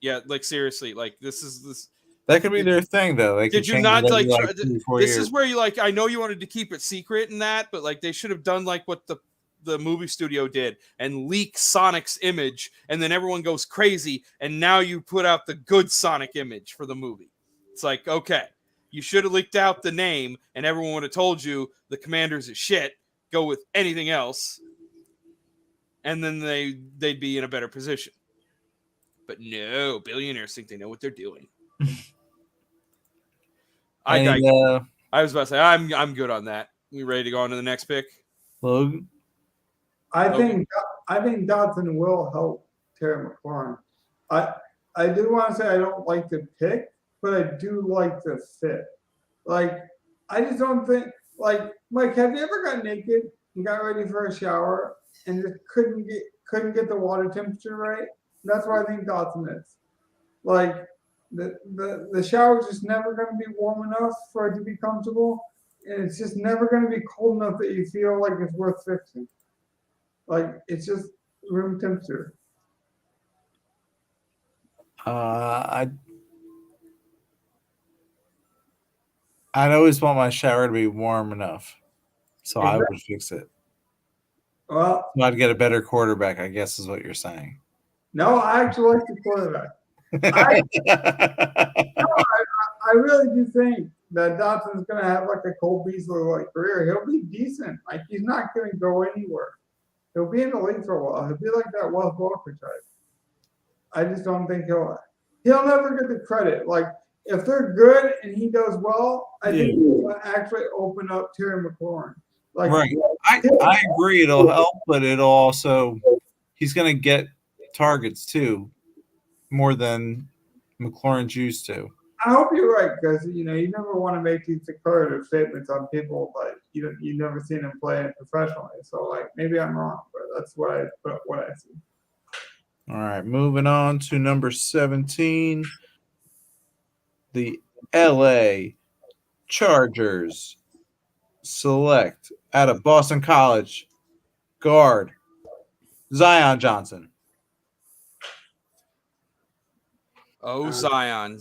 Yeah. Like seriously, like this. That could be their thing, though. They did you not like? This years. Is where you like. I know you wanted to keep it secret and that, but like they should have done like what the movie studio did and leak Sonic's image, and then everyone goes crazy, and now you put out the good Sonic image for the movie. It's like, okay, you should have leaked out the name, and everyone would have told you the Commanders is shit. Go with anything else. And then they'd be in a better position. But no, billionaires think they know what they're doing. I was about to say I'm good on that. We ready to go on to the next pick? Logan? I think Dotson will help Terry McLaurin. I do want to say I don't like the pick, but I do like the fit. Like I just don't think like Mike, have you ever got naked and got ready for a shower and just couldn't get the water temperature right? That's what I think Dotson is. Like the shower's just never going to be warm enough for it to be comfortable, and it's just never going to be cold enough that you feel like it's worth fixing. Like it's just room temperature. I'd always want my shower to be warm enough, so I would fix it. Well, So I'd get a better quarterback, I guess, is what you're saying. no, I actually like the quarterback. I really do think that Dotson's going to have like a Cole Beasley-like career. He'll be decent. Like he's not going to go anywhere. He'll be in the league for a while. He'll be like that Wes Walker type. I just don't think he'll never get the credit. Like if they're good and he does well, I think he'll actually open up Terry McLaurin. Like, right. I agree. It'll help, but it'll also he's going to get targets too, more than McLaurin's used to. I hope you're right because you never want to make these declarative statements on people, but you've never seen them play professionally. So like maybe I'm wrong, but that's what I see. All right, moving on to number 17, the LA Chargers select out of Boston College guard Zion Johnson. Oh, Zion.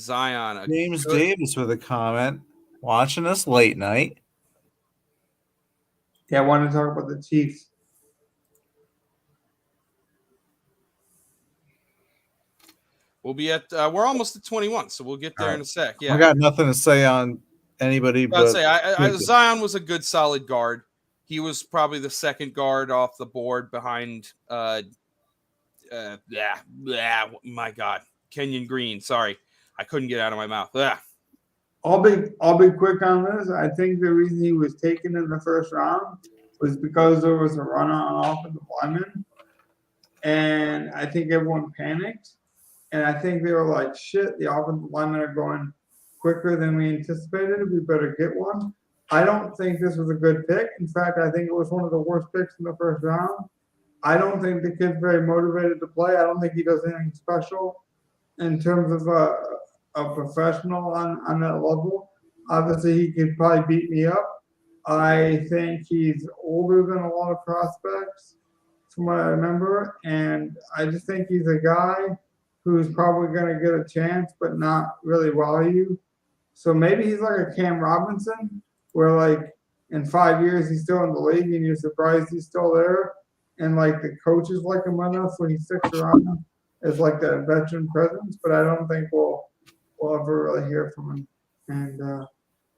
James Davis with a comment. Watching us late night. Yeah, I want to talk about the Chiefs. We'll be at we're almost at 21, so we'll get there in a sec. Yeah, I got nothing to say on anybody, but Zion was a good, solid guard. He was probably the second guard off the board behind. My God, Kenyon Green. Sorry, I couldn't get it out of my mouth. I'll be quick on this. I think the reason he was taken in the first round was because there was a run on offensive lineman, and I think everyone panicked. And I think they were like, shit, the offensive linemen are going quicker than we anticipated. We better get one. I don't think this was a good pick. In fact, I think it was one of the worst picks in the first round. I don't think the kid's very motivated to play. I don't think he does anything special in terms of a professional on that level. Obviously, he could probably beat me up. I think he's older than a lot of prospects, from what I remember. And I just think he's a guy who's probably going to get a chance, but not really wow you. So maybe he's like a Cam Robinson, where like in 5 years he's still in the league and you're surprised he's still there. And like the coaches like him enough when he sticks around as like that veteran presence. But I don't think we'll ever really hear from him. And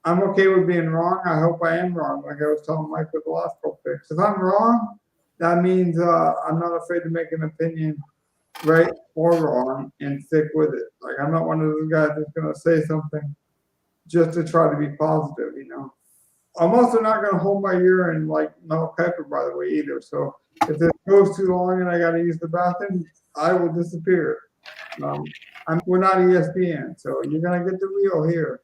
I'm okay with being wrong. I hope I am wrong, like I was telling Mike with the last couple picks. If I'm wrong, that means I'm not afraid to make an opinion right or wrong and stick with it. Like I'm not one of those guys that's gonna say something just to try to be positive, I'm also not gonna hold my urine like Mel Kiper, by the way, either. So if this goes too long and I gotta use the bathroom, I will disappear. We're not ESPN, so you're gonna get the real here.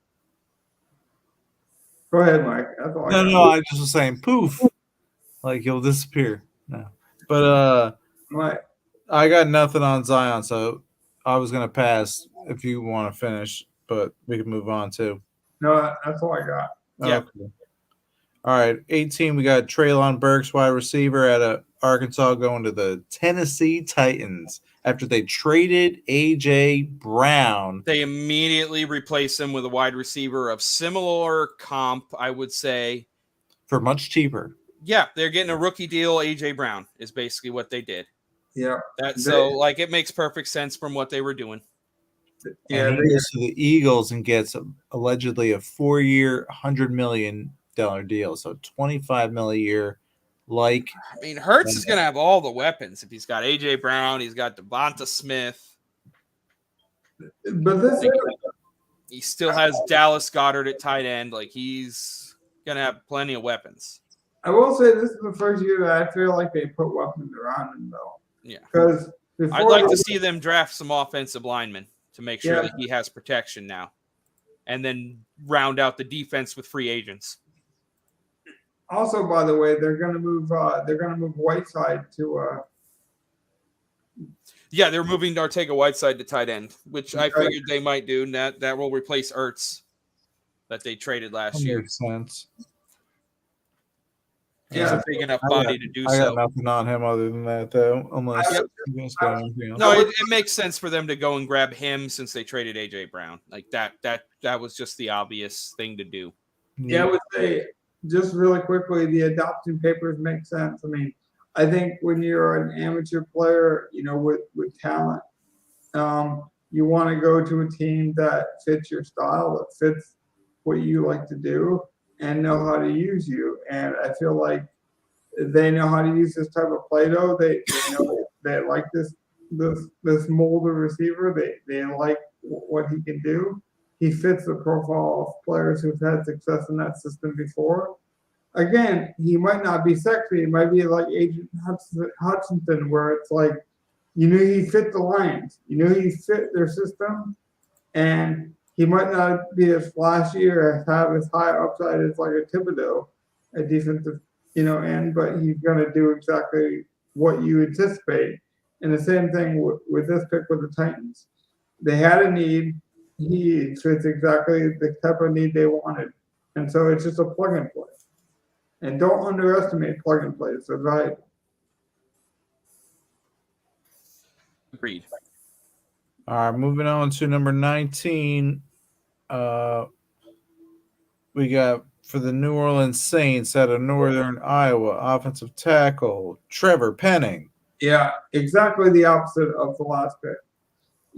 Go ahead, Mike. That's all I just was saying poof, like he'll disappear. No, but Mike. I got nothing on Zion, so I was going to pass if you want to finish, but we can move on too. No, that's all I got. Yeah. Okay. All right, 18, we got Treylon Burks, wide receiver out of Arkansas, going to the Tennessee Titans after they traded A.J. Brown. They immediately replaced him with a wide receiver of similar comp, I would say. For much cheaper. Yeah, they're getting a rookie deal. A.J. Brown is basically what they did. Yeah. It makes perfect sense from what they were doing. Yeah, and he goes to the Eagles and gets allegedly a 4-year, $100 million deal. So $25 million a year. Hurts is going to have all the weapons. If he's got A.J. Brown, he's got Devonta Smith. But he still has Dallas Goedert at tight end. He's going to have plenty of weapons. I will say this is the first year that I feel like they put weapons around him, though. Yeah. Because I'd like to see them draft some offensive linemen to make sure that he has protection now. And then round out the defense with free agents. Also, by the way, they're going to move Whiteside to Yeah, they're moving Ortega-Whiteside to tight end, which I figured they might do. And that will replace Ertz that they traded last That year. makes sense. He's a big enough body to do I so. got nothing on him other than that, though, unless you guys got anything else. No, it makes sense for them to go and grab him since they traded A.J. Brown. Like that was just the obvious thing to do. Yeah, I would say just really quickly, the adoption papers make sense. I mean, I think when you're an amateur player, with talent, you want to go to a team that fits your style, that fits what you like to do, and know how to use you. And I feel like they know how to use this type of Play-Doh. They know they like this mold of receiver. They like what he can do. He fits the profile of players who've had success in that system before. Again, he might not be sexy. It might be like Agent Hutchinson, where it's like, he fit the Lions. He fit their system, and he might not be as flashy or have as high upside as like a Thibodeau, a defensive, end, but he's going to do exactly what you anticipate. And the same thing with this pick with the Titans. They had a need. He fits exactly the type of need they wanted. And so it's just a plug and play. And don't underestimate plug and plays. They're valuable. Agreed. All right, moving on to number 19. We got for the New Orleans Saints out of Northern Iowa, offensive tackle Trevor Penning. Yeah, exactly the opposite of the last pick.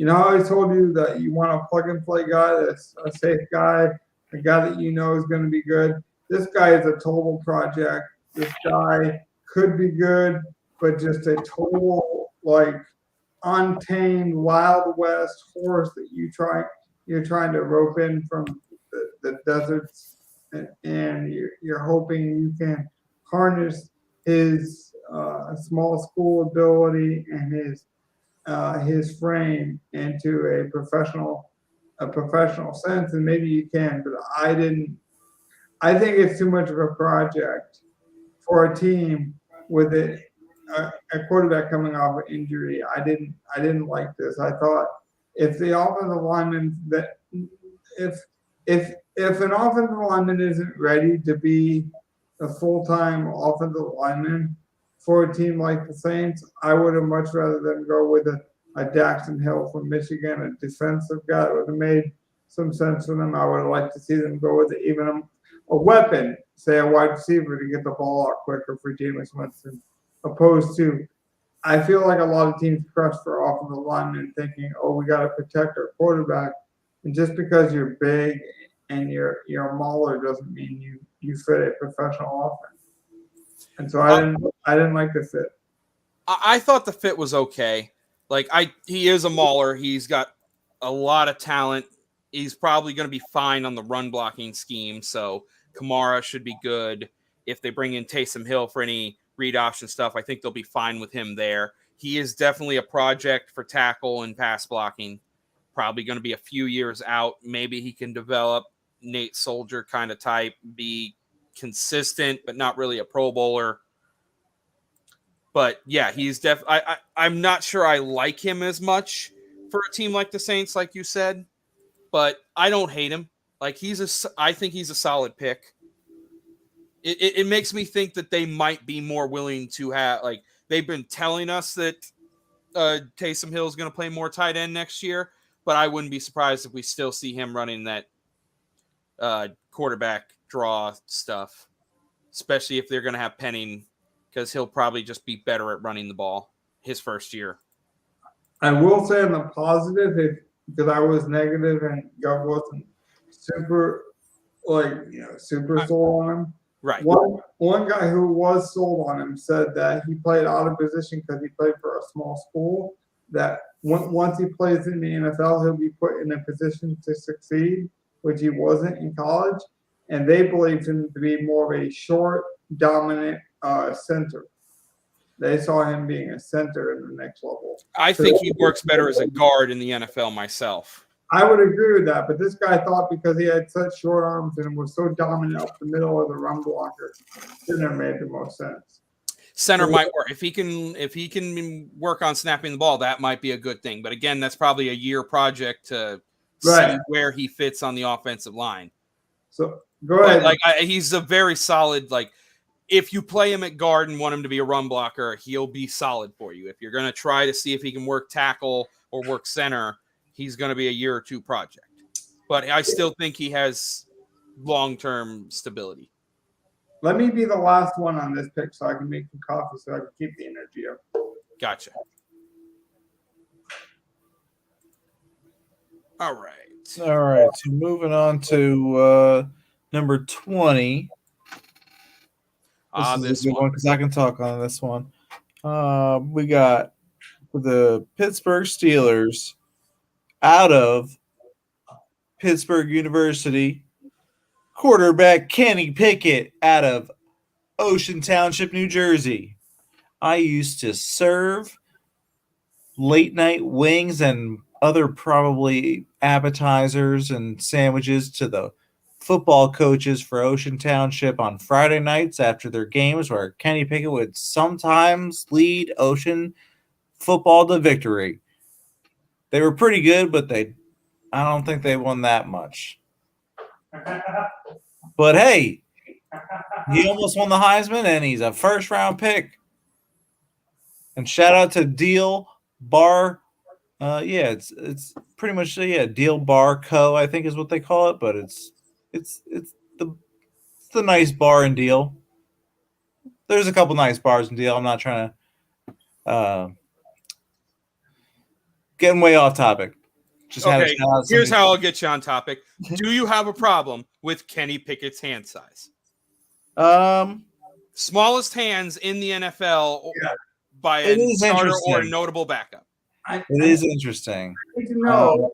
I always told you that you want a plug and play guy, that's a safe guy, a guy that is going to be good. This guy is a total project. This guy could be good, but just a total untamed Wild West horse that you're trying to rope in from the deserts, and you're hoping you can harness his small school ability and his frame into a professional sense, and maybe you can, but I think it's too much of a project for a team with a quarterback coming off an injury. I didn't like this. I thought if the offensive lineman if an offensive lineman isn't ready to be a full-time offensive lineman for a team like the Saints, I would have much rather them go with a Daxton Hill from Michigan, a defensive guy that would have made some sense for them. I would have liked to see them go with even a weapon, say a wide receiver, to get the ball out quicker for Jameson Williams, opposed to, I feel like a lot of teams crush for offensive linemen thinking, we got to protect our quarterback. And just because you're big and you're a mauler doesn't mean you fit a professional offense. And so I didn't like the fit. I thought the fit was okay. He is a mauler. He's got a lot of talent. He's probably going to be fine on the run blocking scheme. So Kamara should be good. If they bring in Taysom Hill for any read option stuff, I think they'll be fine with him there. He is definitely a project for tackle and pass blocking. Probably going to be a few years out. Maybe he can develop Nate Soldier kind of type, be consistent, but not really a Pro Bowler. But yeah, he's I'm not sure I like him as much for a team like the Saints, like you said, but I don't hate him. I think he's a solid pick. It makes me think that they might be more willing to have, they've been telling us that Taysom Hill is going to play more tight end next year, but I wouldn't be surprised if we still see him running that quarterback draw stuff, especially if they're going to have Penning, because he'll probably just be better at running the ball his first year. I will say on the positive, because I was negative and Gov wasn't super sold on him. Right. One guy who was sold on him said that he played out of position because he played for a small school, that once he plays in the NFL, he'll be put in a position to succeed, which he wasn't in college. And they believed him to be more of a short, dominant center. They saw him being a center in the next level. I think he works better as a guard in the NFL myself. I would agree with that, but this guy thought because he had such short arms and was so dominant up the middle of the run blocker, it never made the most sense. Center might work if he can work on snapping the ball. That might be a good thing. But again, that's probably a year project to see where he fits on the offensive line. So go ahead. Like he's a very solid. Like if you play him at guard and want him to be a run blocker, he'll be solid for you. If you're going to try to see if he can work tackle or work center, he's going to be a year or two project. But I still think he has long-term stability. Let me be the last one on this pick so I can make some coffee so I can keep the energy up. Gotcha. All right. So moving on to number 20. This is a good one because I can talk on this one. We got the Pittsburgh Steelers out of Pittsburgh University, quarterback Kenny Pickett out of Ocean Township, New Jersey. I used to serve late night wings and other probably appetizers and sandwiches to the football coaches for Ocean Township on Friday nights after their games, where Kenny Pickett would sometimes lead Ocean football to victory. They were pretty good, but I don't think they won that much. But hey, he almost won the Heisman, and he's a first-round pick. And shout out to Deal Bar. It's pretty much Deal Bar Co. I think is what they call it, but it's the nice bar in Deal. There's a couple nice bars in Deal. I'm not trying to getting way off topic. Okay, here's how I'll get you on topic. Do you have a problem with Kenny Pickett's hand size? Smallest hands in the NFL by a starter or a notable backup. It is interesting. I need to know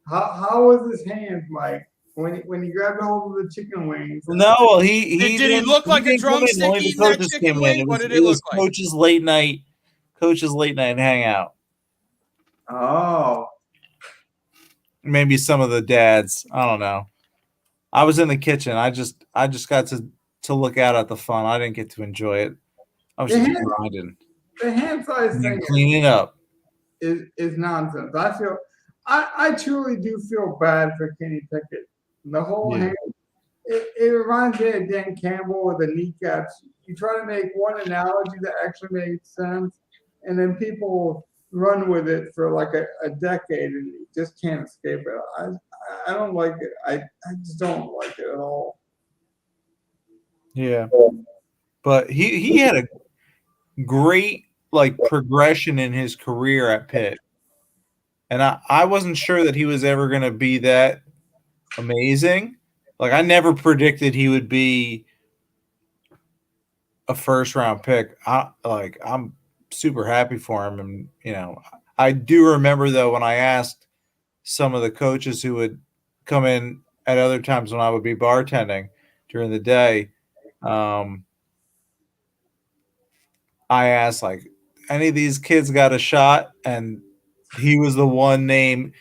how was his hands like when he grabbed hold of the chicken wings? No, well, did he look like a drumstick eating that chicken wing? What did it look like? Coach's late night hangout. Oh. Maybe some of the dads. I don't know. I was in the kitchen. I just got to look out at the fun. I didn't get to enjoy it. I was just grinding. The hand size thing cleaning up is nonsense. I truly do feel bad for Kenny Pickett. The whole hand. It reminds me of Dan Campbell with the kneecaps. You try to make one analogy that actually makes sense, and then people run with it for like a decade and you just can't escape it. I don't like it. I just don't like it at all. Yeah. But he had a great progression in his career at Pitt. And I wasn't sure that he was ever going to be that amazing. I never predicted he would be a first round pick. I'm super happy for him. And, I do remember, though, when I asked some of the coaches who would come in at other times when I would be bartending during the day, I asked, any of these kids got a shot? And he was the one name.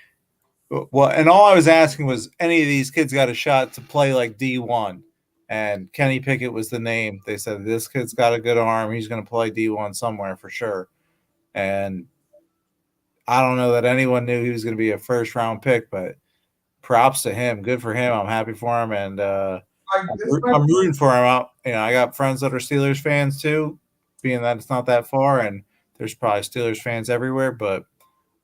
Well, and all I was asking was, any of these kids got a shot to play D1? And Kenny Pickett was the name. They said, this kid's got a good arm. He's going to play D1 somewhere for sure. And I don't know that anyone knew he was going to be a first-round pick, but props to him. Good for him. I'm happy for him. And I'm rooting for him. I got friends that are Steelers fans too, being that it's not that far. And there's probably Steelers fans everywhere, but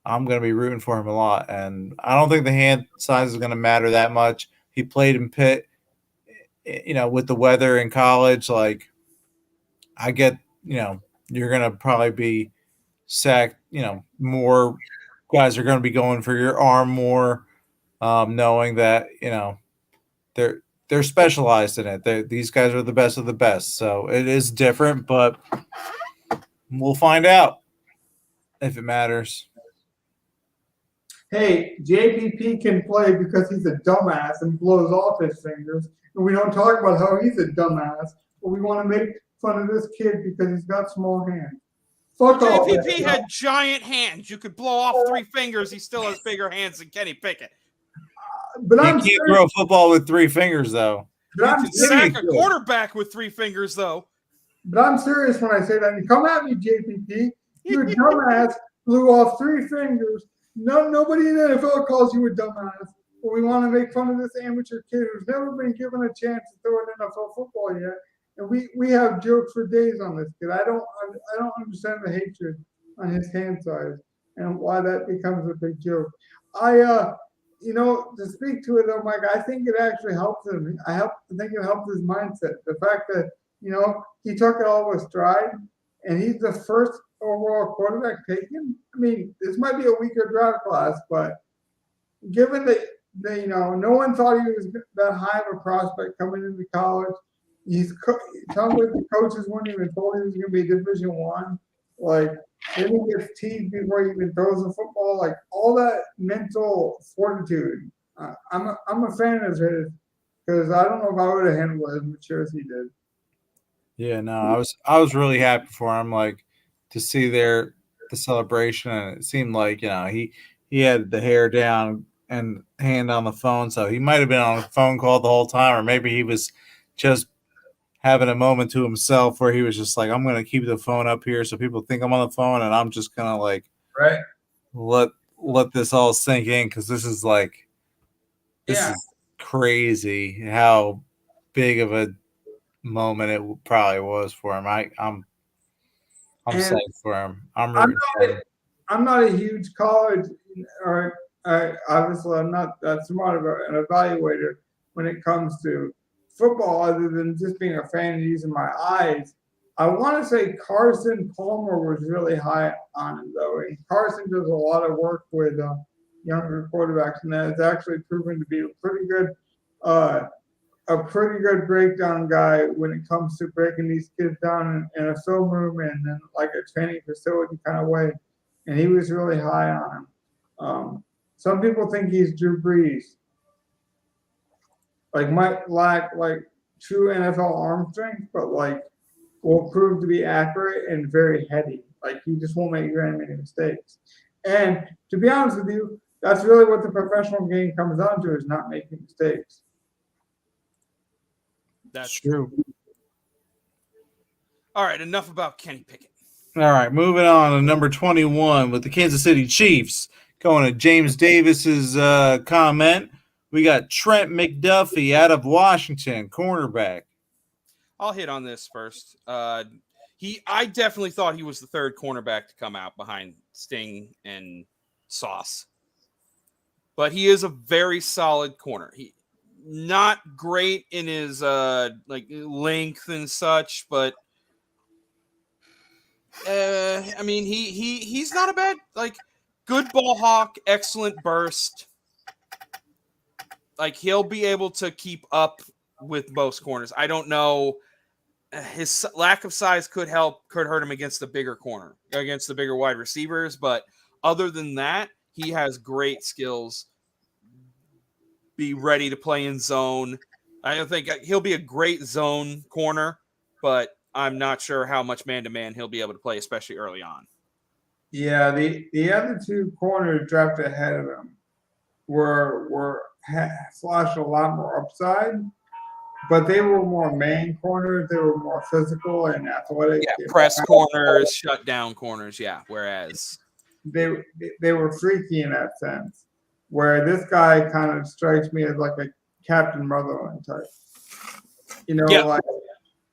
I'm going to be rooting for him a lot. And I don't think the hand size is going to matter that much. He played in Pitt. With the weather in college, I get, you're going to probably be sacked, more guys are going to be going for your arm more, knowing that, they're specialized in it. These guys are the best of the best. So it is different, but we'll find out if it matters. Hey, JPP can play because he's a dumbass and blows off his fingers. And we don't talk about how he's a dumbass, but we want to make fun of this kid because he's got small hands. Fuck off. JPP had giant hands. You could blow off 3 fingers. He still has bigger hands than Kenny Pickett. But you can't throw a football with 3 fingers, though. You can sack a quarterback with 3 fingers, though. But I'm serious when I say that. And come at me, JPP. Your dumbass blew off 3 fingers. Nobody in the NFL calls you a dumbass. But we want to make fun of this amateur kid who's never been given a chance to throw an NFL football yet. And we have jokes for days on this kid. I don't understand the hatred on his hand size and why that becomes a big joke. To speak to it though, Mike, I think it actually helped him. I think it helped his mindset. The fact that he took it all with stride, and he's the first overall quarterback taken. I mean, this might be a weaker draft class, but given that no one thought he was that high of a prospect coming into college. Sounds like the coaches weren't even told he was going to be Division One. Like, then he gets teased before he even throws the football. Like, all that mental fortitude. I'm a fan of his because I don't know if I would have handled it as mature as he did. Yeah, no, I was really happy for him, like, to see the celebration, and it seemed like he had the hair down and hand on the phone, so he might have been on a phone call the whole time, or maybe he was just having a moment to himself where he was just like, I'm going to keep the phone up here so people think I'm on the phone, and I'm just going to like let this all sink in, because this is crazy how big of a moment it probably was for him. I'm psyched for him. I'm not a huge college, or obviously I'm not that smart of an evaluator when it comes to football, other than just being a fan and using my eyes. I want to say Carson Palmer was really high on him, though. And Carson does a lot of work with younger quarterbacks, and that has actually proven to be a pretty good breakdown guy when it comes to breaking these kids down in a film room and then like a training facility kind of way. And he was really high on him. Some people think he's Drew Brees. Like, might lack like true NFL arm strength, but like will prove to be accurate and very heady. Like, he just won't make very many mistakes. And to be honest with you, that's really what the professional game comes down to, is not making mistakes. That's true. All right, enough about Kenny Pickett. All right, moving on to number 21 with the Kansas City Chiefs. Going to James Davis's comment. We got Trent McDuffie out of Washington, cornerback. I'll hit on this first. I definitely thought he was the third cornerback to come out behind Sting and Sauce. But he is a very solid corner. He not great in his length and such, but I mean he's not a bad, good ball hawk, excellent burst. Like, he'll be able to keep up with most corners. I don't know. His lack of size could hurt him against the bigger wide receivers. But other than that, he has great skills. Be ready to play in zone. I don't think he'll be a great zone corner, but I'm not sure how much man-to-man he'll be able to play, especially early on. Yeah, the other 2 corners drafted ahead of him flashed a lot more upside, but they were more man corners. They were more physical and athletic. Yeah, press corners, shut down corners. Yeah, whereas they were freaky in that sense. Where this guy kind of strikes me as like a Captain Motherland type. Like,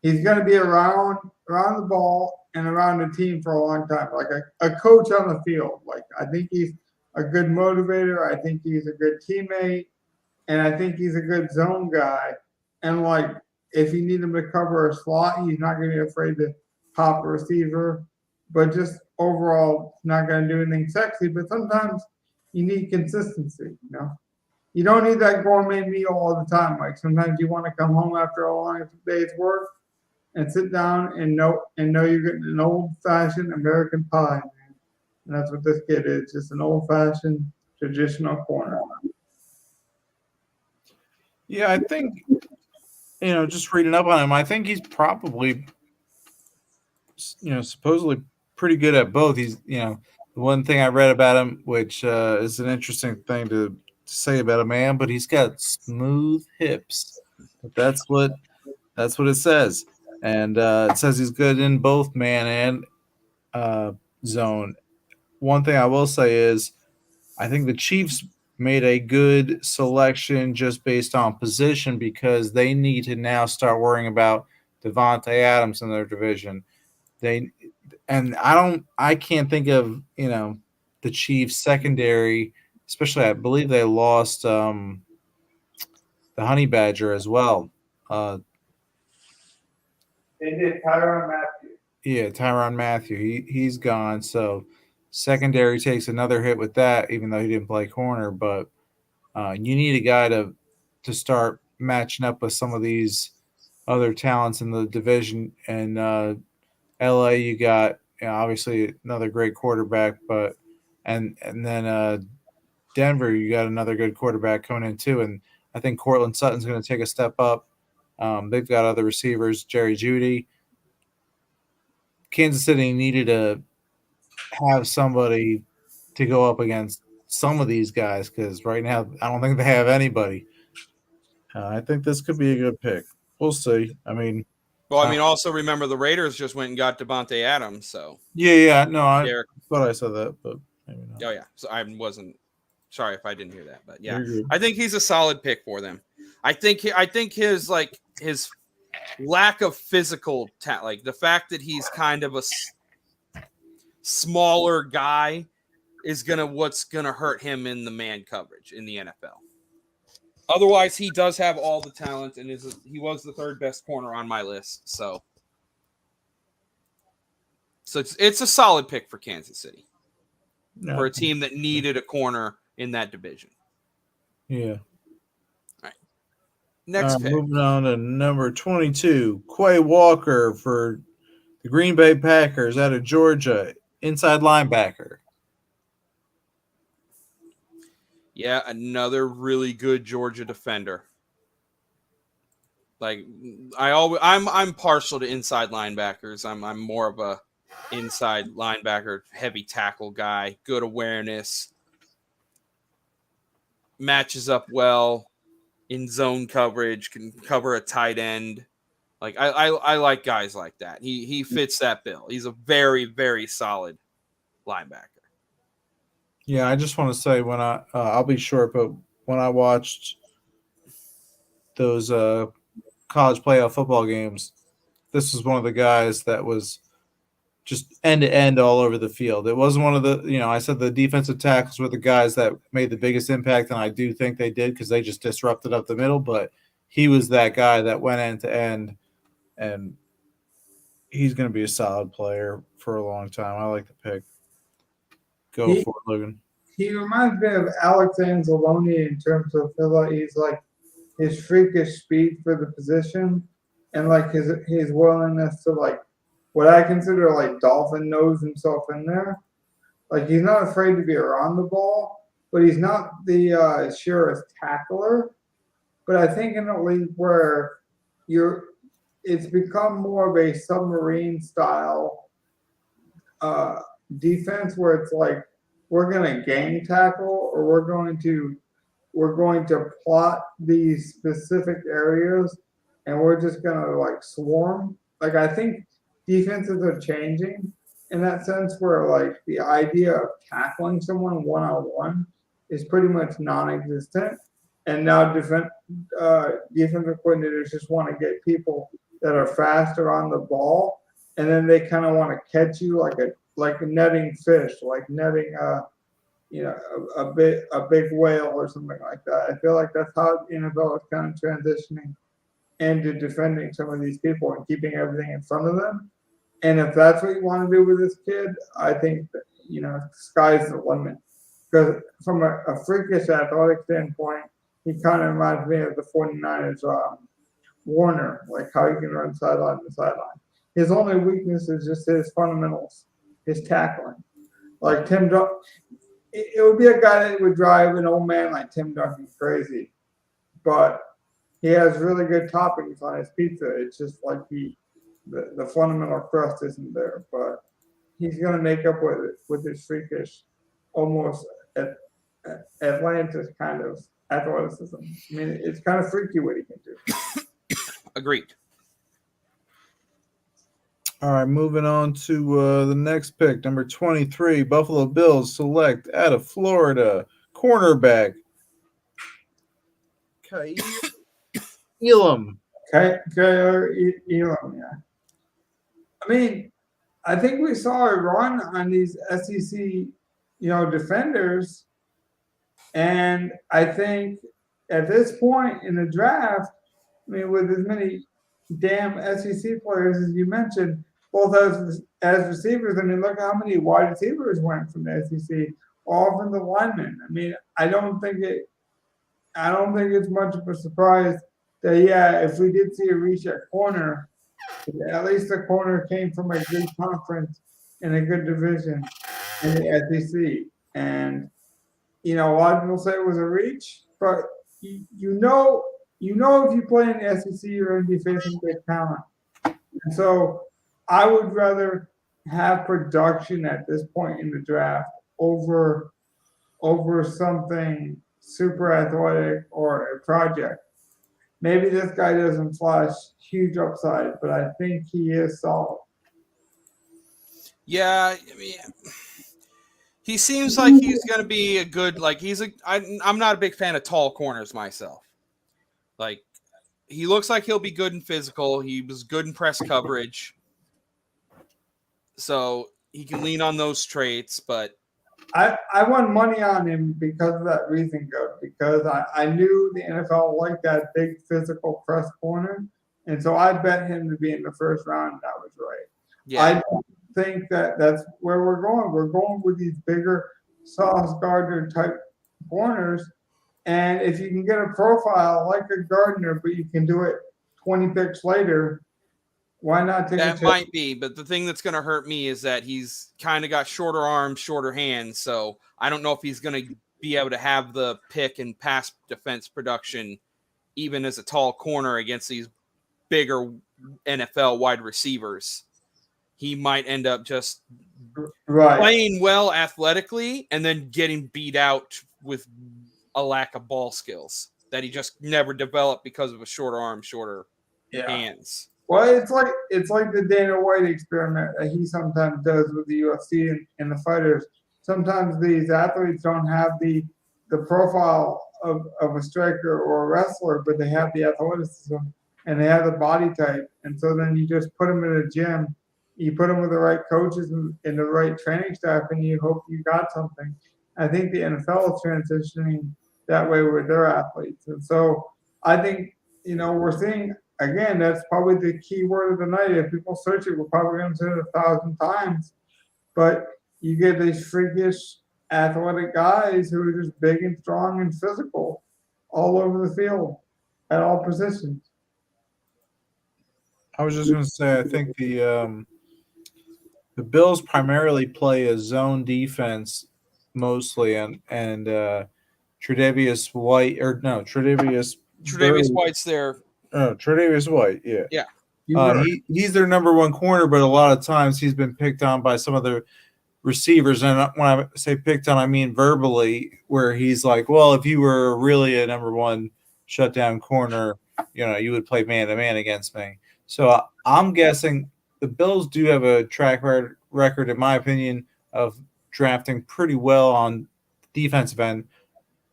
he's going to be around the ball and around the team for a long time, like a coach on the field. Like, I think he's a good motivator. I think he's a good teammate. And I think he's a good zone guy. And, like, if you need him to cover a slot, he's not going to be afraid to pop a receiver. But just overall, not going to do anything sexy. But sometimes you need consistency, You don't need that gourmet meal all the time. Like, sometimes you want to come home after a long day's work and sit down and know you're getting an old-fashioned American pie, man. And that's what this kid is, just an old-fashioned traditional corner. Yeah, I think, just reading up on him, I think he's probably, supposedly pretty good at both. He's, the one thing I read about him, which is an interesting thing to say about a man, but he's got smooth hips. That's what it says. and it says he's good in both man and zone. One thing I will say is I think the Chiefs made a good selection just based on position because they need to now start worrying about Devontae Adams in their division. I can't think of, the Chiefs secondary, especially I believe they lost the Honey Badger as well. They did Tyrann Mathieu. Yeah, Tyrann Mathieu. He's gone. So secondary takes another hit with that, even though he didn't play corner. But you need a guy to start matching up with some of these other talents in the division. And LA, you got obviously another great quarterback, but and then Denver, you got another good quarterback coming in too. And I think Cortland Sutton's going to take a step up. They've got other receivers, Jerry Jeudy. Kansas City needed to have somebody to go up against some of these guys because right now I don't think they have anybody. I think this could be a good pick. We'll see. I mean, also remember the Raiders just went and got Devontae Adams. So yeah. No, I Derek. thought I said that, but maybe not. Oh yeah, so I wasn't sorry if I didn't hear that, but yeah, You're good. I think he's a solid pick for them. I think his lack of physical talent, like the fact that he's kind of a smaller guy, is what's gonna hurt him in the man coverage in the NFL. Otherwise, he does have all the talent, and he was the third best corner on my list. So it's a solid pick for Kansas City for a team that needed a corner in that division. Yeah. Next pick. Moving on to number 22, Quay Walker for the Green Bay Packers out of Georgia, inside linebacker. Yeah, another really good Georgia defender. Like I'm partial to inside linebackers. I'm more of a inside linebacker, heavy tackle guy, good awareness, matches up well in zone coverage, can cover a tight end. Like I like guys like that. He fits that bill. He's a very, very solid linebacker. Yeah, I just want to say when I'll be short, but when I watched those college playoff football games, this was one of the guys that was just end to end all over the field. It wasn't one of the, I said the defensive tackles were the guys that made the biggest impact, and I do think they did because they just disrupted up the middle, but he was that guy that went end to end, and he's going to be a solid player for a long time. I like the pick. Go for it, Logan. He reminds me of Alex Anzalone in terms of he's like his freakish speed for the position and like his willingness to like what I consider like dolphin nose himself in there. Like he's not afraid to be around the ball, but he's not the surest tackler. But I think in a league where it's become more of a submarine style defense where it's like we're going to gang tackle or we're going to plot these specific areas and we're just going to like swarm. Like I think defenses are changing in that sense where like the idea of tackling someone one-on-one is pretty much non-existent. And now defensive coordinators just want to get people that are faster on the ball, and then they kind of want to catch you like netting fish, like netting a big whale or something like that. I feel like that's how the NFL is kind of transitioning into defending some of these people and keeping everything in front of them. And if that's what you want to do with this kid, I think that, sky's the limit. Because from a freakish athletic standpoint, he kind of reminds me of the 49ers Warner, like how he can run sideline to sideline. His only weakness is just his fundamentals, his tackling. Like Tim Duncan, it would be a guy that would drive an old man like Tim Duncan crazy, but he has really good toppings on his pizza. It's just like the fundamental crust isn't there, but he's going to make up with his freakish, almost Atlantis kind of athleticism. I mean, it's kind of freaky what he can do. Agreed. All right, moving on to the next pick, number 23. Buffalo Bills select out of Florida cornerback Elam. Elam, yeah. I mean, I think we saw a run on these SEC, defenders, and I think at this point in the draft, I mean, with as many damn SEC players as you mentioned, both as receivers. I mean, look how many wide receivers went from the SEC, all from the linemen. I mean, I don't think it's much of a surprise that if we did see a reach at corner, at least the corner came from a good conference and a good division in the SEC. And a lot of people say it was a reach, but you know if you play in the SEC, you're going to be facing big talent. And so I would rather have production at this point in the draft over something super athletic or a project. Maybe this guy doesn't flash huge upside, but I think he is solid. Yeah, I mean, he seems like he's going to be a good, I'm not a big fan of tall corners myself. Like, he looks like he'll be good in physical. He was good in press coverage. So he can lean on those traits, but I won money on him because of that reason, because I knew the NFL liked that big physical press corner. And so I bet him to be in the first round. And that was right. yeah. I don't think that's where we're going. We're going with these bigger Sauce Gardner type corners. And if you can get a profile like a Gardner, but you can do it 20 picks later, why not take that might be, but the thing that's going to hurt me is that he's kind of got shorter arms, shorter hands. So I don't know if he's going to be able to have the pick and pass defense production, even as a tall corner against these bigger NFL wide receivers. He might end up just playing well athletically and then getting beat out with a lack of ball skills that he just never developed because of a shorter arm, shorter hands. Well, it's like the Dana White experiment that he sometimes does with the UFC and the fighters. Sometimes these athletes don't have the profile of a striker or a wrestler, but they have the athleticism and they have the body type. And so then you just put them in a gym, you put them with the right coaches and the right training staff, and you hope you got something. I think the NFL is transitioning that way with their athletes. And so I think, we're seeing, again, that's probably the key word of the night. If people search it, we're probably going to say it 1,000 times. But you get these freakish athletic guys who are just big and strong and physical all over the field at all positions. I was just going to say, I think the Bills primarily play a zone defense mostly, and Tre'Davious White's there. Oh, Tre'Davious White, yeah. Yeah. He's their number one corner, but a lot of times he's been picked on by some of the receivers. And when I say picked on, I mean verbally, where he's like, well, if you were really a number one shutdown corner, you would play man-to-man against me. So I'm guessing the Bills do have a track record, in my opinion, of drafting pretty well on defensive end,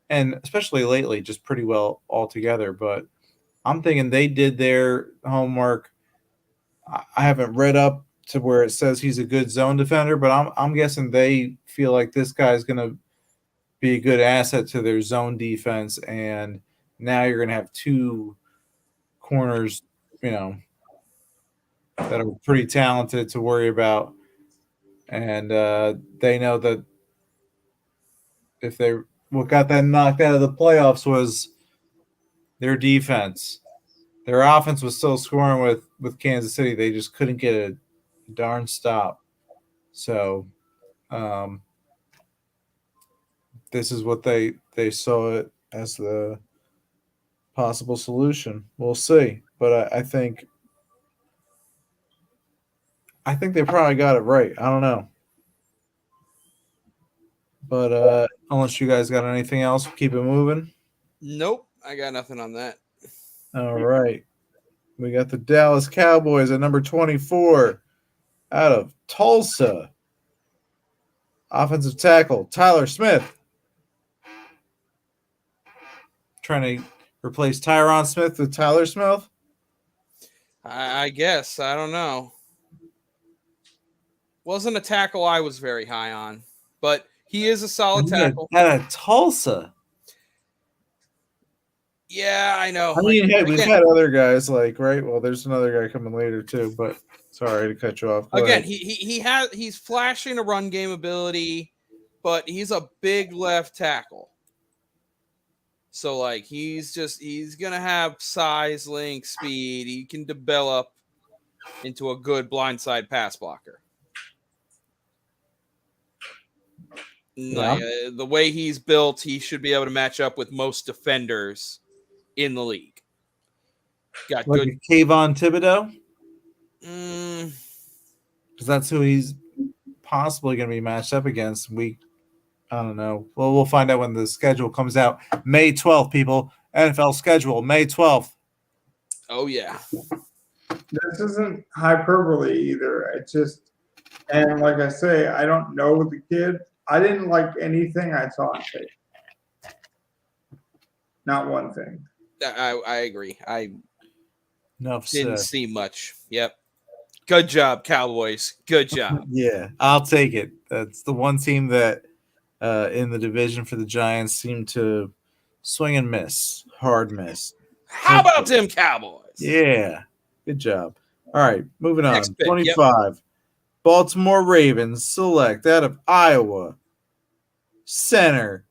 and especially lately, just pretty well altogether. But I'm thinking they did their homework. I haven't read up to where it says he's a good zone defender, but I'm guessing they feel like this guy's going to be a good asset to their zone defense. And now you're going to have two corners, that are pretty talented to worry about. And they know that what got them knocked out of the playoffs was their defense. Their offense was still scoring with Kansas City. They just couldn't get a darn stop. So this is what they saw it as the possible solution. We'll see. But I think they probably got it right. I don't know. But unless you guys got anything else, keep it moving. Nope, I got nothing on that. All right. We got the Dallas Cowboys at number 24. out of Tulsa. Offensive tackle, Tyler Smith. Trying to replace Tyron Smith with Tyler Smith? I guess. I don't know. Wasn't a tackle I was very high on, but he is a solid tackle. Out of Tulsa. Yeah, I know. I mean, hey, we've had other guys right? Well, there's another guy coming later too, but sorry to cut you off. Go Again, ahead. he's flashing a run game ability, but he's a big left tackle. So he's gonna have size, length, speed. He can develop into a good blindside pass blocker. Yeah. The way he's built, he should be able to match up with most defenders in the league. Got like good. Kayvon Thibodeau? Mm, Because that's who he's possibly going to be matched up against. I don't know. Well, we'll find out when the schedule comes out. May 12th, people. NFL schedule, May 12th. oh, yeah. This isn't hyperbole either. It's just, and like I say, I don't know the kid. I didn't like anything I saw on tape. Not one thing. I agree. I Enough didn't said. see much. Yep. Good job, Cowboys. Good job. Yeah, I'll take it. That's the one team that in the division for the Giants seemed to swing and miss. Hard miss. How about them Cowboys? Yeah, good job. All right, moving on. Next pick, 25. Baltimore Ravens select out of Iowa. Center,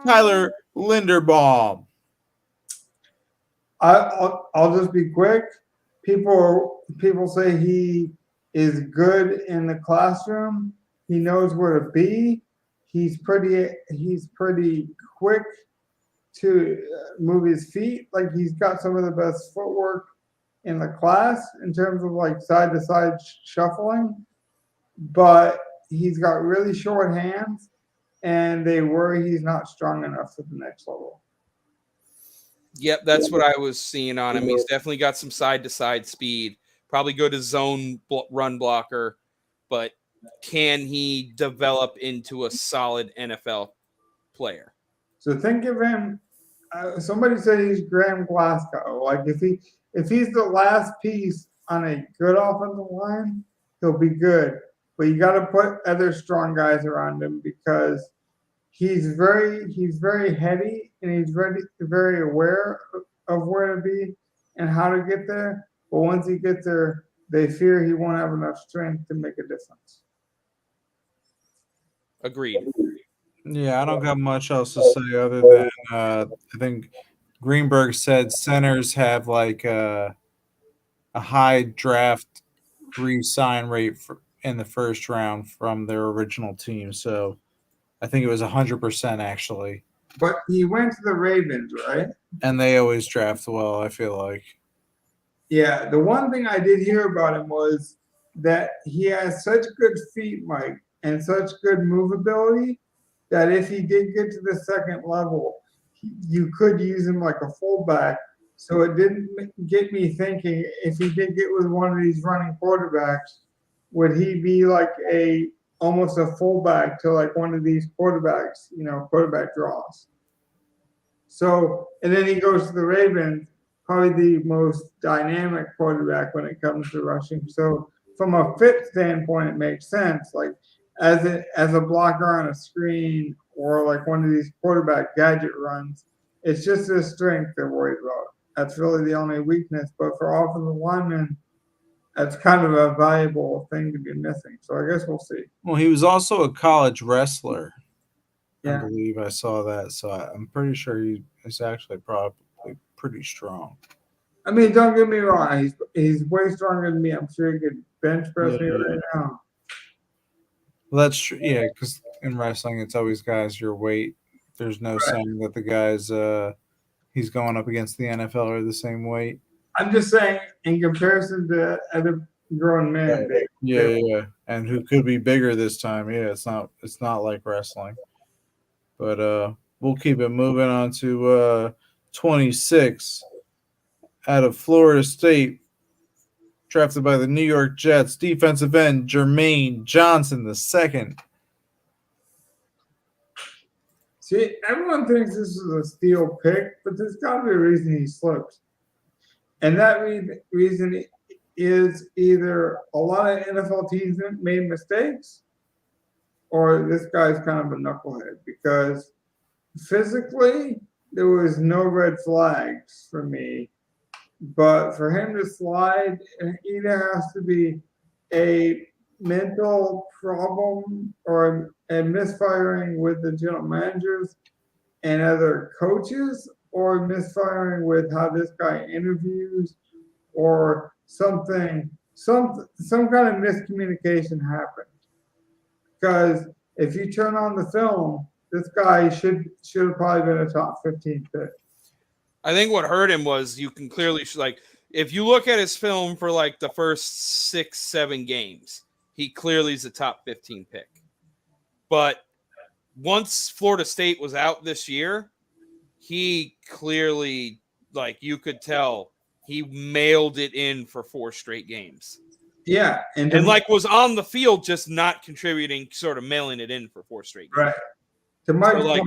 Tyler Linderbaum. I'll just be quick. People say he is good in the classroom. He knows where to be. He's pretty quick to move his feet. He's got some of the best footwork in the class in terms of side to side shuffling, but he's got really short hands, and they worry he's not strong enough for the next level. Yep, that's what I was seeing on him. He's definitely got some side-to-side speed. Probably good as zone run blocker, but can he develop into a solid NFL player? So think of him. Somebody said he's Graham Glasgow. If he's the last piece on a good offensive line, he'll be good. But you got to put other strong guys around him because he's very heady and he's very aware of where to be and how to get there. But once he gets there, they fear he won't have enough strength to make a difference. Agreed. Yeah, I don't got much else to say other than I think Greenberg said centers have a high draft re-sign rate in the first round from their original team. So I think it was 100% actually. But he went to the Ravens, right? And they always draft well, I feel like. Yeah, the one thing I did hear about him was that he has such good feet, Mike, and such good movability that if he did get to the second level, you could use him like a fullback. So it didn't get me thinking, if he did get with one of these running quarterbacks, would he be almost a fullback to one of these quarterbacks, quarterback draws? So, and then he goes to the Ravens, probably the most dynamic quarterback when it comes to rushing. So from a fit standpoint, it makes sense. As a blocker on a screen or one of these quarterback gadget runs, it's just his strength they're worried about. That's really the only weakness. But for offensive linemen, that's kind of a valuable thing to be missing. So I guess we'll see. Well, he was also a college wrestler. Yeah. I believe I saw that. So I'm pretty sure he's actually probably pretty strong. I mean, don't get me wrong. He's way stronger than me. I'm sure he could bench press me right now. Well, that's true. Yeah, because in wrestling, it's always guys your weight. There's no saying that the guys he's going up against the NFL are the same weight. I'm just saying, in comparison to other grown men. Right. Yeah, and who could be bigger this time? Yeah, it's not like wrestling. But we'll keep it moving on to 26 out of Florida State. drafted by the New York Jets, defensive end Jermaine Johnson II. See, everyone thinks this is a steal pick, but there's got to be a reason he slipped. And that reason is either a lot of NFL teams made mistakes, or this guy's kind of a knucklehead, because physically there was no red flags for me. But for him to slide, it either has to be a mental problem or a misfiring with the general managers and other coaches, or misfiring with how this guy interviews, or some kind of miscommunication happened. Because if you turn on the film, this guy should have probably been a top 15 pick. I think what hurt him was you can clearly, like, if you look at his film for like the first 6-7 games, he clearly is a top 15 pick. But once Florida State was out this year, he clearly, like, you could tell he mailed it in for 4 straight games. Yeah. And like was on the field, just not contributing, sort of mailing it in for 4 straight games. Right. To my point,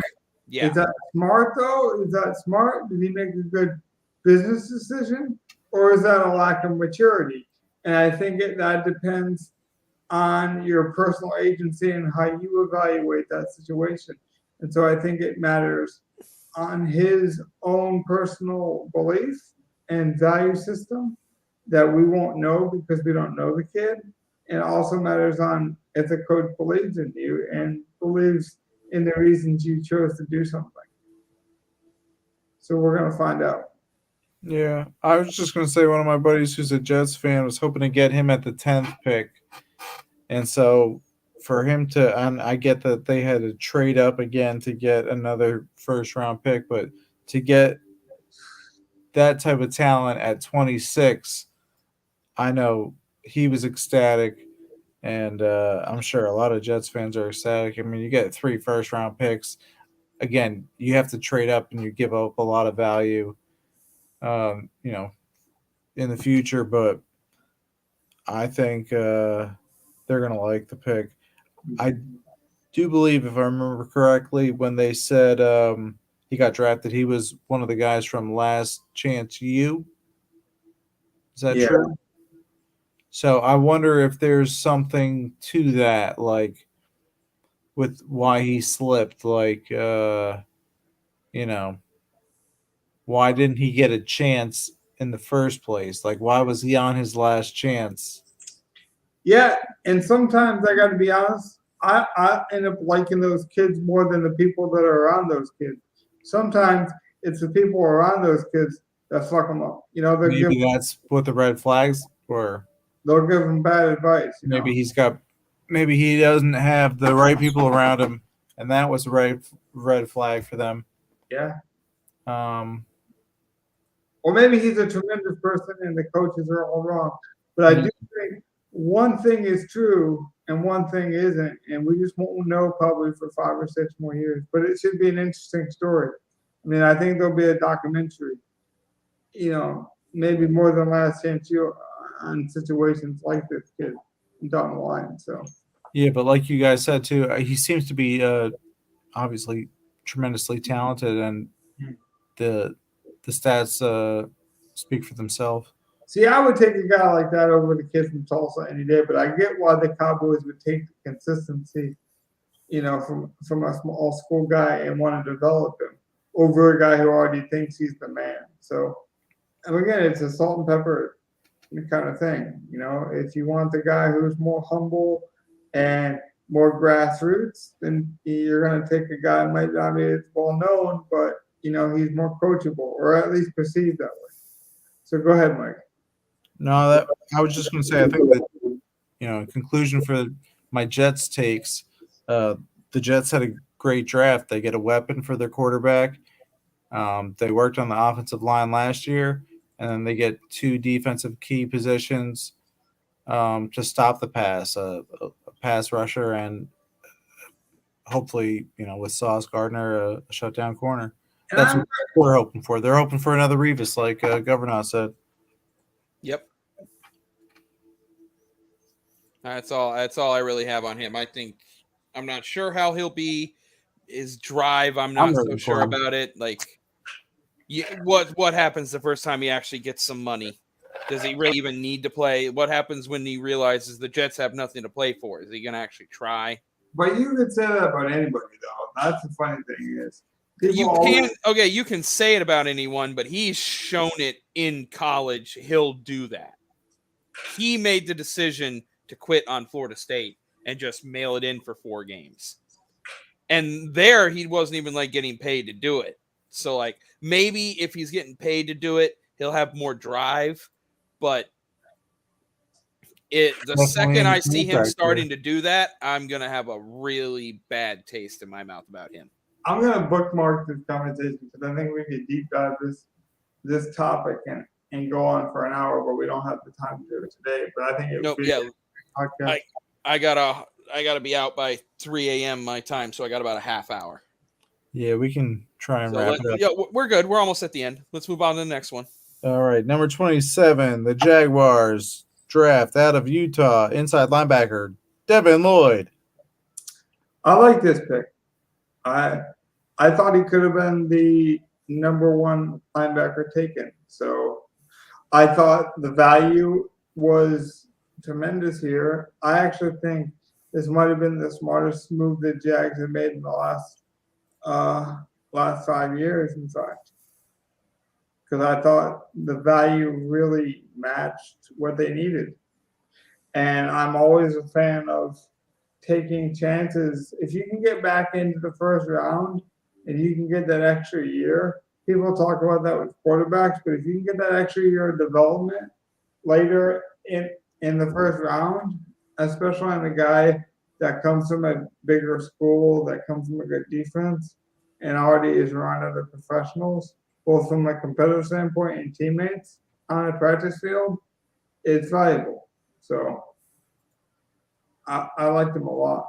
yeah. Is that smart, though? Is that smart? Did he make a good business decision? Or is that a lack of maturity? And I think that depends on your personal agency and how you evaluate that situation. And so I think it matters on his own personal belief and value system that we won't know because we don't know the kid. And it also matters on if the coach believes in you and believes in the reasons you chose to do something. So we're going to find out. Yeah, I was just going to say one of my buddies who's a Jets fan was hoping to get him at the 10th pick. And so for him to, and I get that they had to trade up again to get another first-round pick, but to get that type of talent at 26, I know he was ecstatic. And I'm sure a lot of Jets fans are ecstatic. I mean, you get 3 first-round picks. Again, you have to trade up and you give up a lot of value, in the future. But I think they're going to like the pick. I do believe, if I remember correctly, when they said he got drafted, he was one of the guys from Last Chance U. Is that true? So I wonder if there's something to that, like with why he slipped, like, why didn't he get a chance in the first place? Like, why was he on his last chance? Yeah, and sometimes I got to be honest, I end up liking those kids more than the people that are around those kids. Sometimes it's the people around those kids that fuck them up. Maybe that's what the red flags were. They'll give him bad advice. Maybe he doesn't have the right people around him, and that was the right red flag for them. Yeah. Or maybe he's a tremendous person and the coaches are all wrong. But I do think one thing is true and one thing isn't, and we just won't know probably for 5 or 6 more years. But it should be an interesting story. I mean, I think there'll be a documentary, maybe more than Last Chance U on situations like this kid down the line. So yeah, but like you guys said too, he seems to be obviously tremendously talented, and the stats speak for themselves. See, I would take a guy like that over the kid from Tulsa any day, but I get why the Cowboys would take the consistency, from a small school guy and want to develop him over a guy who already thinks he's the man. So, and again, it's a salt and pepper kind of thing. If you want the guy who's more humble and more grassroots, then you're going to take a guy who might not be as well known, but he's more coachable, or at least perceived that way. So go ahead, Mike. No, I was just going to say, I think that in conclusion for my Jets takes, the Jets had a great draft. They get a weapon for their quarterback. They worked on the offensive line last year. And then they get 2 defensive key positions to stop the pass, a pass rusher, and hopefully, with Sauce Gardner, a shutdown corner. That's what we're hoping for. They're hoping for another Revis, like Governor said. Yep. That's all I really have on him. I'm not sure how he'll be. His drive, I'm not so sure about it. Like, what happens the first time he actually gets some money? Does he really even need to play? What happens when he realizes the Jets have nothing to play for? Is he going to actually try? But you could say that about anybody, though. That's the funny thing is. You can say it about anyone, but he's shown it in college. He'll do that. He made the decision to quit on Florida State and just mail it in for 4 games. And there he wasn't even like getting paid to do it. So like maybe if he's getting paid to do it, he'll have more drive. But the second I see him starting to do that, I'm going to have a really bad taste in my mouth about him. I'm going to bookmark this conversation because I think we can deep dive this topic and go on for an hour, but we don't have the time to do it today. But I think it would be a podcast. I gotta be out by 3 a.m. my time, so I got about a half hour. Yeah, we can try and wrap it up. Yeah, we're good. We're almost at the end. Let's move on to the next one. All right, number 27, the Jaguars draft out of Utah, inside linebacker Devin Lloyd. I like this pick. I thought he could have been the number 1 linebacker taken. So I thought the value was tremendous here. I actually think this might have been the smartest move the Jags have made in the last 5 years, in fact. Because I thought the value really matched what they needed. And I'm always a fan of taking chances. If you can get back into the first round and you can get that extra year, people talk about that with quarterbacks, but if you can get that extra year of development later in the first round, especially on a guy that comes from a bigger school, that comes from a good defense, and already is around other professionals, both from a competitive standpoint and teammates on a practice field, it's valuable. So I like them a lot.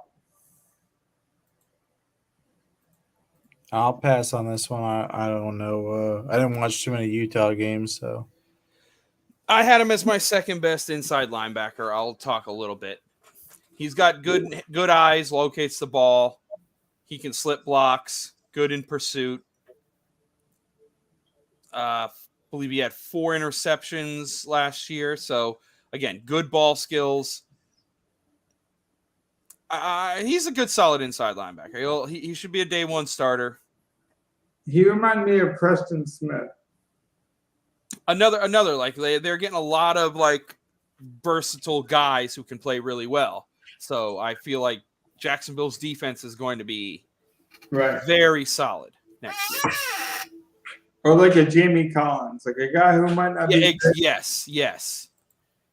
I'll pass on this one. I don't know. I didn't watch too many Utah games, so. I had him as my second best inside linebacker. I'll talk a little bit. He's got good eyes, locates the ball. He can slip blocks, good in pursuit. Believe he had 4 interceptions last year. So, again, good ball skills. He's a good, solid inside linebacker. He should be a day 1 starter. He reminded me of Preston Smith. Another like they're getting a lot of like versatile guys who can play really well. So I feel like Jacksonville's defense is going to be very solid next year. Or like a Jamie Collins, like a guy who might not be. Yes.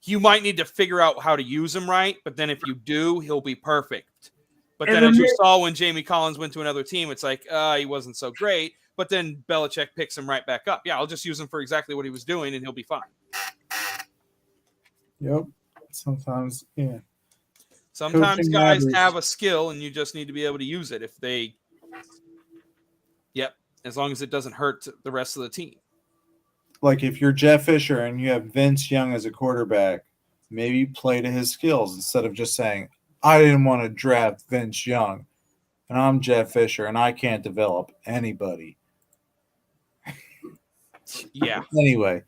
You might need to figure out how to use him right, but then if you do, he'll be perfect. But then as you saw when Jamie Collins went to another team, it's like, he wasn't so great. But then Belichick picks him right back up. Yeah, I'll just use him for exactly what he was doing, and he'll be fine. Yep. Sometimes, yeah. Sometimes Coaching guys matters. have a skill, and you just need to be able to use it as long as it doesn't hurt the rest of the team. Like if you're Jeff Fisher and you have Vince Young as a quarterback, maybe play to his skills instead of just saying, I didn't want to draft Vince Young, and I'm Jeff Fisher, and I can't develop anybody. Yeah. Anyway,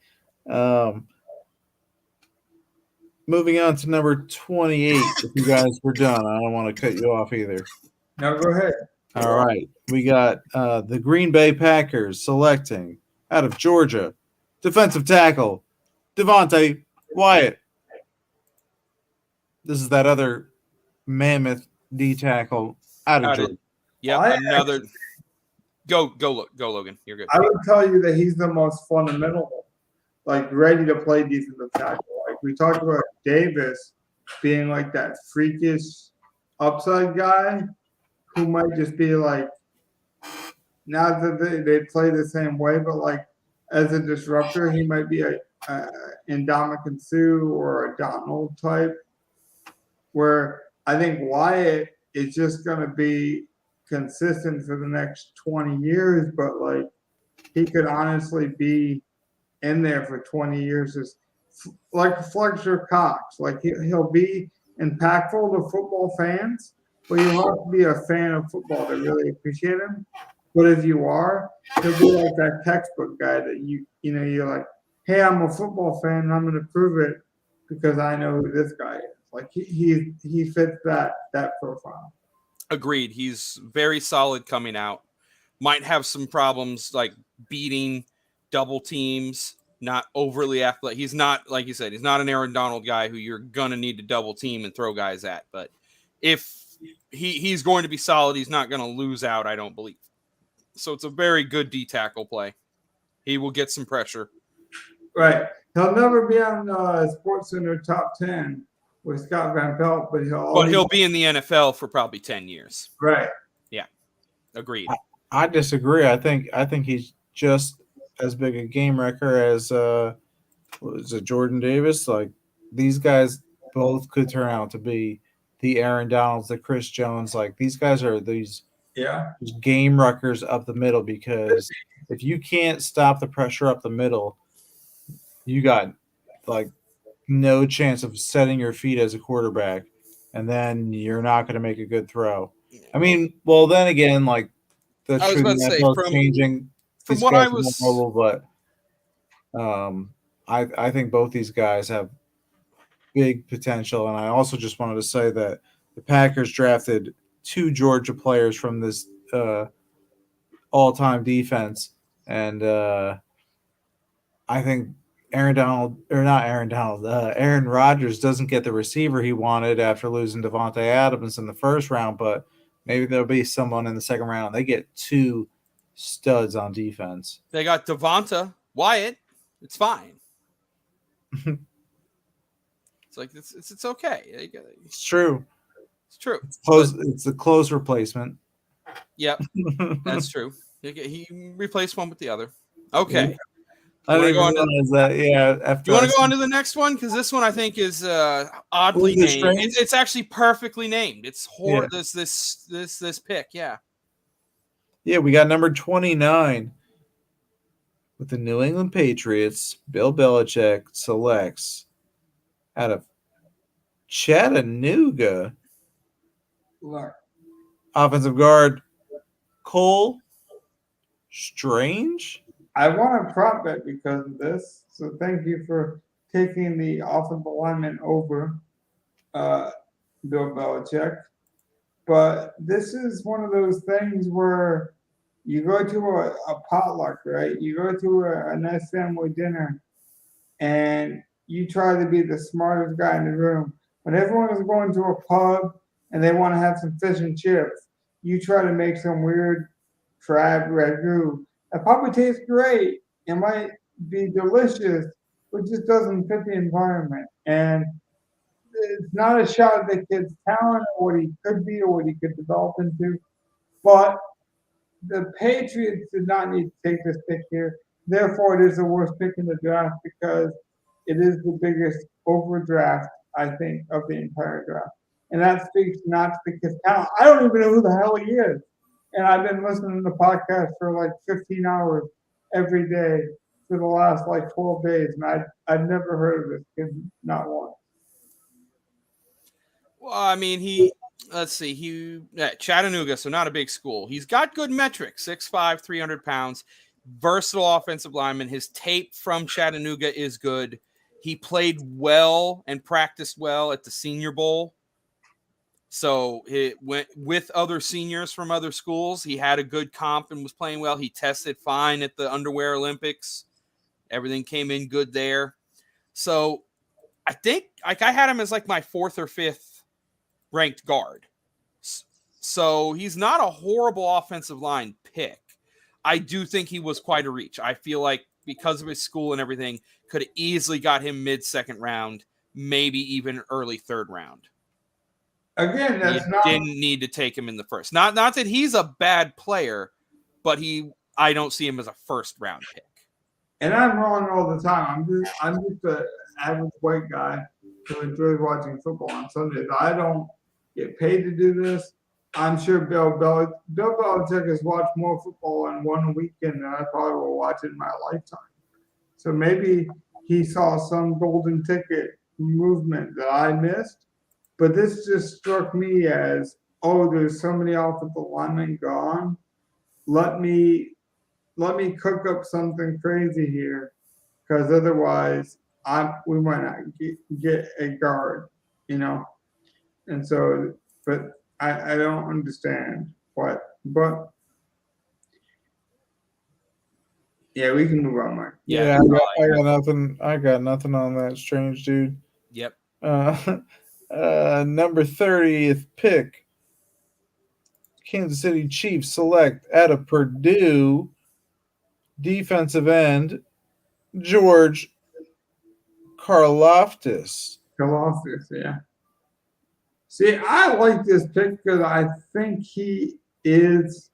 moving on to number 28. If you guys were done, I don't want to cut you off either. No, go ahead. All right. We got the Green Bay Packers selecting out of Georgia, defensive tackle, Devontae Wyatt. This is that other mammoth D tackle out of Georgia. Yep, another. Go, Logan. You're good. I would tell you that he's the most fundamental, like ready to play defensive tackle. Like we talked about Davis being like that freakish upside guy who might just be like, not that they play the same way, but like as a disruptor, he might be a Ndamukong Suh or a Donald type, where I think Wyatt is just going to be consistent for the next 20 years, but like he could honestly be in there for 20 years, just like Fletcher Cox. Like he'll be impactful to football fans, but you have to be a fan of football to really appreciate him. But if you are, he'll be like that textbook guy that you're like, hey, I'm a football fan, and I'm going to prove it because I know who this guy is. Like he fits that profile. Agreed. He's very solid coming out. Might have some problems like beating double teams, not overly athletic. He's not, like you said, he's not an Aaron Donald guy who you're going to need to double team and throw guys at. But if he's going to be solid, he's not going to lose out, I don't believe. So it's a very good D tackle play. He will get some pressure. Right. He'll never be on SportsCenter top 10 with Scott Van Pelt, but he'll be in the NFL for probably 10 years. Right. Yeah. Agreed. I disagree. I think he's just as big a game wrecker as Jordan Davis. Like, these guys both could turn out to be the Aaron Donalds, the Chris Jones. Like, these guys are these game wreckers up the middle, because if you can't stop the pressure up the middle, you got like no chance of setting your feet as a quarterback, and then you're not going to make a good throw. I mean, well, then again, like, the truth changing. From what I was mobile, but I think both these guys have big potential, and I also just wanted to say that the Packers drafted 2 Georgia players from this all-time defense, and I think Aaron Rodgers doesn't get the receiver he wanted after losing Devontae Adams in the first round, but maybe there'll be someone in the second round. They get 2 studs on defense. They got Devonta Wyatt. It's fine. It's like it's okay. It's true. It's true. It's a close replacement. Yep, that's true. He replaced one with the other. Okay. I think that. Yeah. Do you want to go on to the next one? Because this one I think is oddly named. It's actually perfectly named. It's this pick. Yeah. Yeah, we got number 29 with the New England Patriots. Bill Belichick selects out of Chattanooga offensive guard Cole Strange. I want to prop it because of this. So thank you for taking the offensive lineman over Bill Belichick. But this is one of those things where you go to a potluck, right? You go to a nice family dinner, and you try to be the smartest guy in the room. When everyone is going to a pub and they want to have some fish and chips, you try to make some weird crab ragu. It probably tastes great. It might be delicious, but just doesn't fit the environment. And it's not a shot at the kid's talent or what he could be or what he could develop into. But the Patriots did not need to take this pick here. Therefore, it is the worst pick in the draft because it is the biggest overdraft, I think, of the entire draft. And that speaks not to the kid's talent. I don't even know who the hell he is. And I've been listening to the podcast for like 15 hours every day for the last like 12 days. And I'd never heard of this kid, not once. Well, I mean, he Chattanooga, so not a big school. He's got good metrics, 6'5", 300 pounds, versatile offensive lineman. His tape from Chattanooga is good. He played well and practiced well at the Senior Bowl. So it went with other seniors from other schools. He had a good comp and was playing well. He tested fine at the Underwear Olympics. Everything came in good there. So I think I had him as like my 4th or 5th ranked guard. So he's not a horrible offensive line pick. I do think he was quite a reach. I feel like because of his school and everything, could have easily got him mid-second round, maybe even early 3rd round. Again, didn't need to take him in the first. Not that he's a bad player, but I don't see him as a 1st round pick. And I'm wrong all the time. I'm just an average white guy who enjoys watching football on Sundays. I don't get paid to do this. I'm sure Bill Belichick has watched more football in one weekend than I probably will watch in my lifetime. So maybe he saw some golden ticket movement that I missed. But this just struck me as, oh, there's so many offensive linemen gone. Let me cook up something crazy here, because otherwise, we might not get a guard, you know. And so, but I don't understand what, but yeah, we can move on, Mike. Yeah, I got nothing. I got nothing on that strange dude. Yep. Number 30th pick, Kansas City Chiefs select out of Purdue defensive end George Karlaftis. Colossus, yeah. See, I like this pick because I think he is.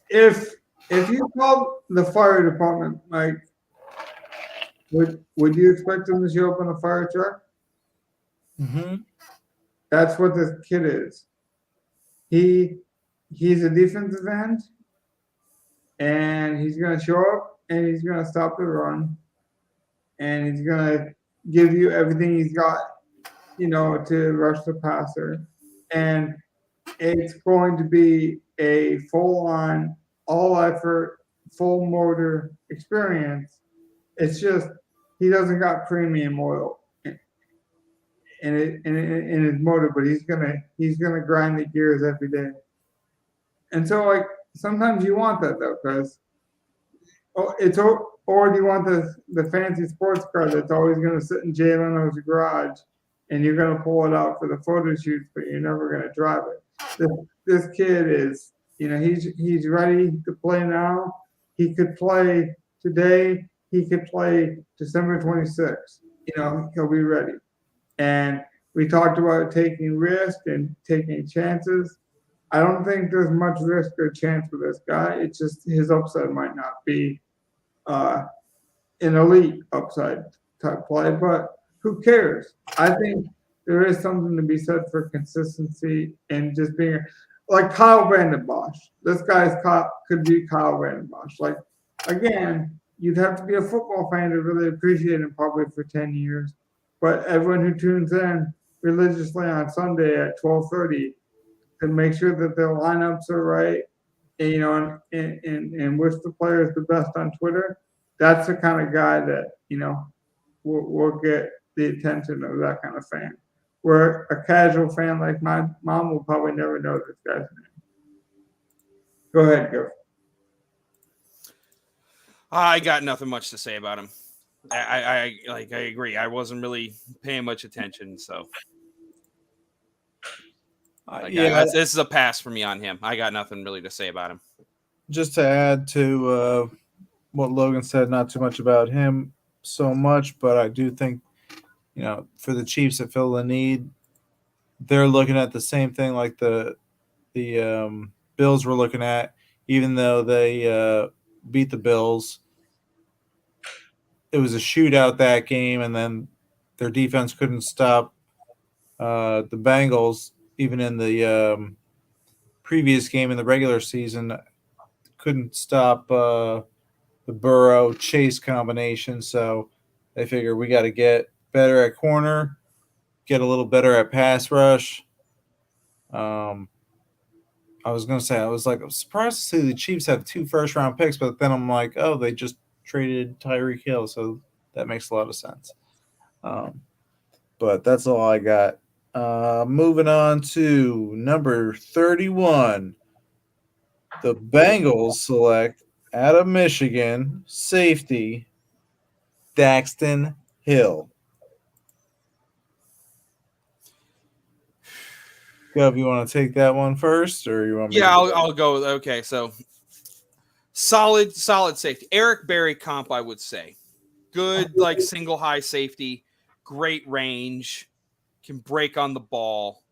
If you called the fire department, Mike, would you expect him to show up in a fire truck? Mm-hmm. That's what this kid is. He's a defensive end, and he's gonna show up and he's gonna stop the run, and he's gonna give you everything he's got, to rush the passer, and it's going to be a full-on, all-effort, full-motor experience. It's just he doesn't got premium oil in his motor, but he's gonna grind the gears every day. And so, like, sometimes you want that though, because or do you want the fancy sports car that's always gonna sit in Jay Leno's garage, and you're gonna pull it out for the photo shoots, but you're never gonna drive it. This kid is, he's ready to play now. He could play today. He could play December 26th. He'll be ready. And we talked about taking risk and taking chances. I don't think there's much risk or chance with this guy. It's just his upside might not be an elite upside type play, but who cares? I think there is something to be said for consistency and just being like Kyle Vanden Bosch. This guy could be Kyle Vanden Bosch. Like, again, you'd have to be a football fan to really appreciate him probably for 10 years. But everyone who tunes in religiously on Sunday at 12:30 can make sure that their lineups are right, and wish the players the best on Twitter. That's the kind of guy that, will get the attention of that kind of fan. Where a casual fan like my mom will probably never know this guy's name. Go ahead, go. I got nothing much to say about him. I agree. I wasn't really paying much attention, so this is a pass for me on him. I got nothing really to say about him. Just to add to what Logan said, not too much about him so much, but I do think, for the Chiefs that fill the need, they're looking at the same thing like the Bills were looking at, even though they beat the Bills. It was a shootout that game, and then their defense couldn't stop the Bengals, even in the previous game in the regular season, couldn't stop the Burrow-Chase combination. So they figure we got to get better at corner, get a little better at pass rush. I was going to say, I was surprised to see the Chiefs have 2 first-round picks, but then I'm like, oh, they just traded Tyreek Hill, so that makes a lot of sense. But that's all I got. Moving on to number 31. The Bengals select out of Michigan safety Daxton Hill. Gov, you want to take that one first, or you want me? Yeah, I'll go. Okay, so solid safety. Eric Berry comp, I would say. Good, single high safety, great range, can break on the ball.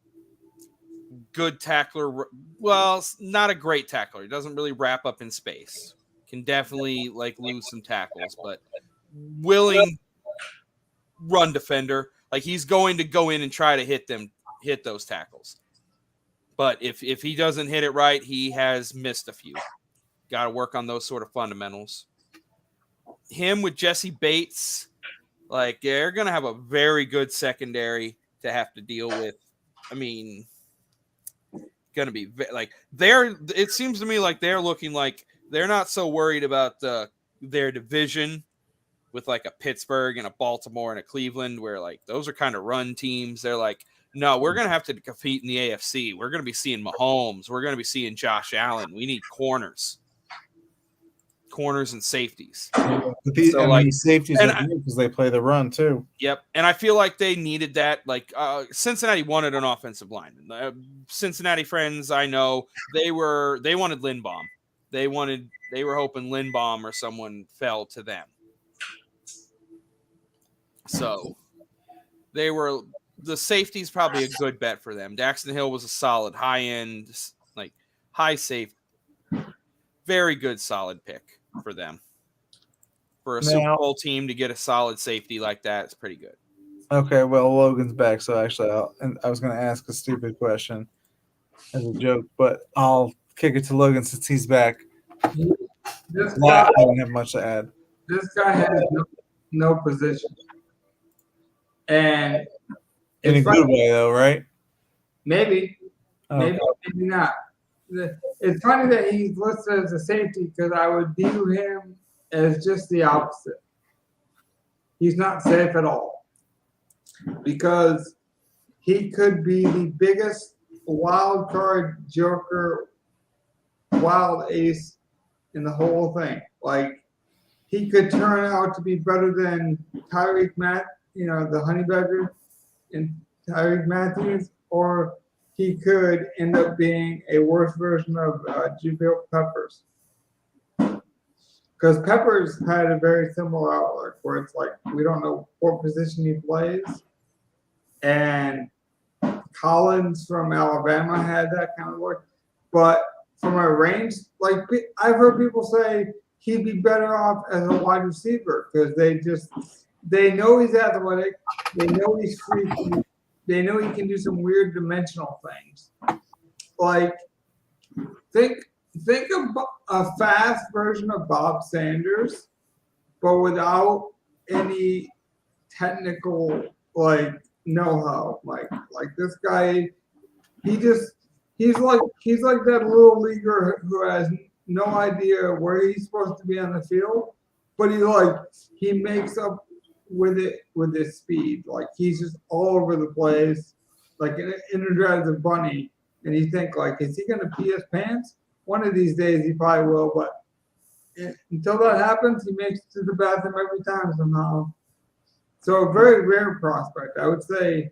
Good tackler. Well, not a great tackler. He doesn't really wrap up in space. Can definitely lose some tackles, but willing run defender. He's going to go in and try to hit those tackles. But if he doesn't hit it right, he has missed a few. Got to work on those sort of fundamentals. Him with Jesse Bates Like they're going to have a very good secondary to have to deal with. I mean, going to be like it seems to me like they're looking like they're not so worried about their division with like a Pittsburgh and a Baltimore and a Cleveland, where like those are kind of run teams. They're like, no, we're going to have to compete in the AFC. We're going to be seeing Mahomes. We're going to be seeing Josh Allen. We need corners and safeties. These safeties are good because they play the run too. Yep, and I feel like they needed that. Like Cincinnati wanted an offensive lineman. Cincinnati friends I know, they wanted Lindbaum. They were hoping Lindbaum or someone fell to them. So the safety's probably a good bet for them. Daxton Hill was a solid high end, like high safe, very good solid pick for them. For a Super Bowl team to get a solid safety like that, it's pretty good. Okay, well, Logan's back, so actually I was going to ask a stupid question as a joke, but I'll kick it to Logan since he's back. I don't have much to add. This guy has no position. And in a good way, though, right? Maybe. Maybe not. It's funny that he's listed as a safety because I would view him as just the opposite. He's not safe at all because he could be the biggest wild card joker, wild ace in the whole thing. Like he could turn out to be better than Tyreek the Honey Badger and Tyreek Matthews, or he could end up being a worse version of Jabril Peppers. Because Peppers had a very similar outlook where it's like we don't know what position he plays. And Collins from Alabama had that kind of look. But from a range, like I've heard people say he'd be better off as a wide receiver because they know he's athletic. They know he's freaky. They know he can do some weird dimensional things. Like, think of a fast version of Bob Sanders, but without any technical know-how. Like this guy, he's like that little leaguer who has no idea where he's supposed to be on the field, but he makes up with it with his speed. Like he's just all over the place, like an energizer bunny. And you think is he gonna pee his pants? One of these days he probably will, but until that happens, he makes it to the bathroom every time somehow. So a very rare prospect. I would say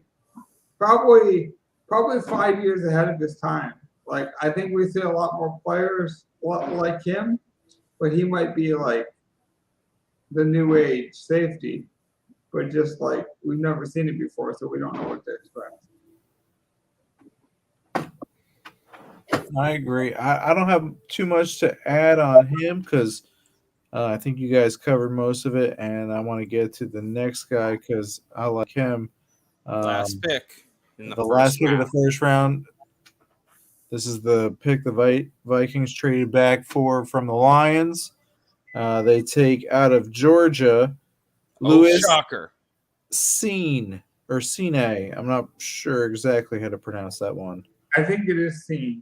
probably 5 years ahead of his time. Like I think we see a lot more players like him, but he might be like the new age safety. But just like we've never seen it before, so we don't know what to expect. I agree. I don't have too much to add on him because I think you guys covered most of it, and I want to get to the next guy because I like him. Last pick in the last pick of the first round. This is the pick the Vikings traded back from the Lions. They take out of Georgia. Louis shocker. Cine. I'm not sure exactly how to pronounce that one. I think it is Cine.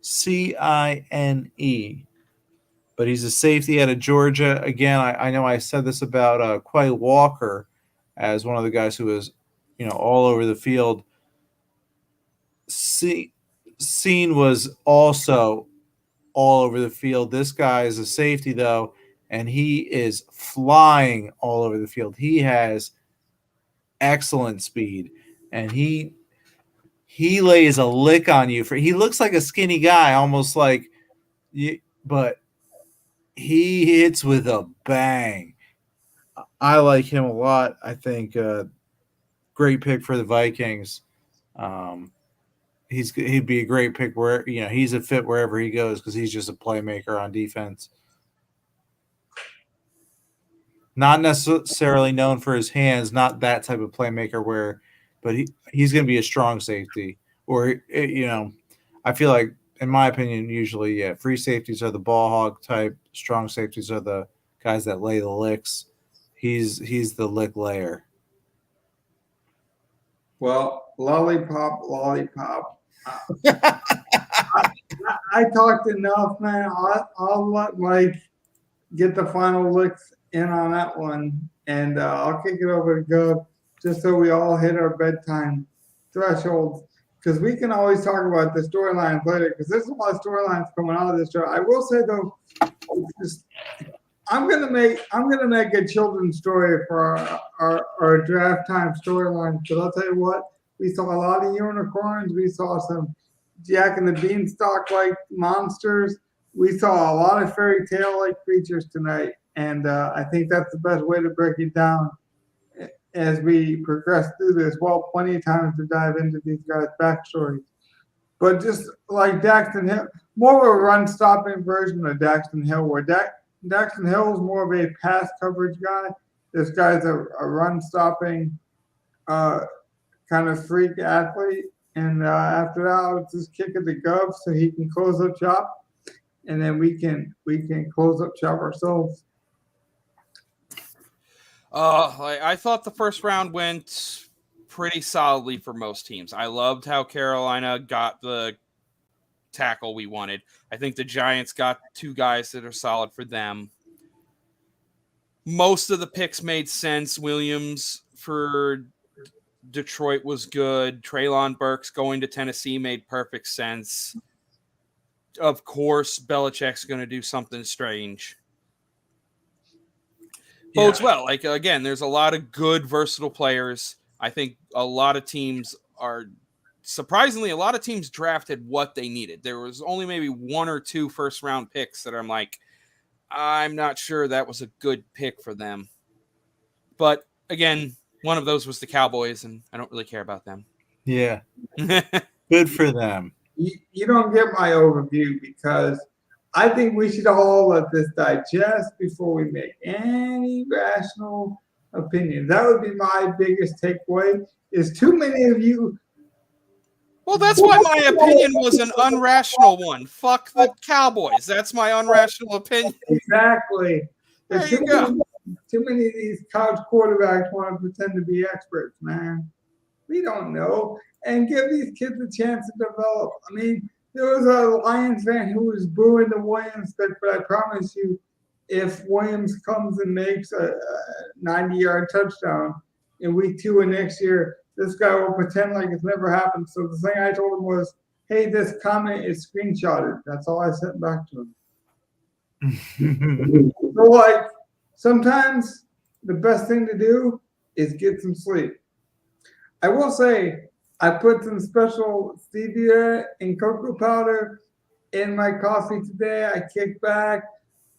Cine. But he's a safety out of Georgia. Again, I know I said this about Quay Walker as one of the guys who was, all over the field. Cine was also all over the field. This guy is a safety, though, and he is flying all over the field. He has excellent speed, and he lays a lick on you. He looks like a skinny guy, almost like but he hits with a bang. I like him a lot. I think great pick for the Vikings. He'd be a great pick where he's a fit wherever he goes because he's just a playmaker on defense. Not necessarily known for his hands, not that type of playmaker but he's going to be a strong safety. Or I feel like, in my opinion, usually, free safeties are the ball hog type. Strong safeties are the guys that lay the licks. he's the lick layer. Well, lollipop. I talked enough, man. I'll let Mike get the final licks in on that one, and I'll kick it over to Gov just so we all hit our bedtime thresholds. Because we can always talk about the storylines later. Because there's a lot of storylines coming out of this show. I will say though, I'm gonna make a children's story for our draft time storyline. Because I'll tell you what, we saw a lot of unicorns. We saw some Jack and the Beanstalk like monsters. We saw a lot of fairy tale like creatures tonight, and I think that's the best way to break it down as we progress through this. Well, plenty of times to dive into these guys' backstories, but just like Daxton Hill, more of a run-stopping version of Daxton Hill, where Daxton Hill is more of a pass coverage guy. This guy's a run-stopping kind of freak athlete. And after that, I'll just kick it to Gov so he can close up shop, and then we can close up shop ourselves. I thought the first round went pretty solidly for most teams. I loved how Carolina got the tackle we wanted. I think the Giants got two guys that are solid for them. Most of the picks made sense. Williams for Detroit was good. Treylon Burks going to Tennessee made perfect sense. Of course, Belichick's going to do something strange. Bodes well. Like, again, there's a lot of good, versatile players. I think a lot of teams surprisingly, a lot of teams drafted what they needed. There was only maybe one or two first-round picks that I'm like, I'm not sure that was a good pick for them. But, again, one of those was the Cowboys, and I don't really care about them. Yeah. Good for them. You don't get my overview because I think we should all let this digest before we make any rational opinion. That would be my biggest takeaway, is too many of you. Well, that's why my opinion was an unrational one. Fuck the Cowboys. That's my unrational opinion. Exactly. There you go. Too many of these college quarterbacks want to pretend to be experts, man. We don't know. And give these kids a chance to develop. I mean, there was a Lions fan who was booing the Williams pick, but I promise you, if Williams comes and makes a 90-yard touchdown in week 2 of next year, this guy will pretend like it's never happened. So the thing I told him was, hey, this comment is screenshotted. That's all I sent back to him. So, like, sometimes the best thing to do is get some sleep. I will say, I put some special stevia and cocoa powder in my coffee today. I kicked back.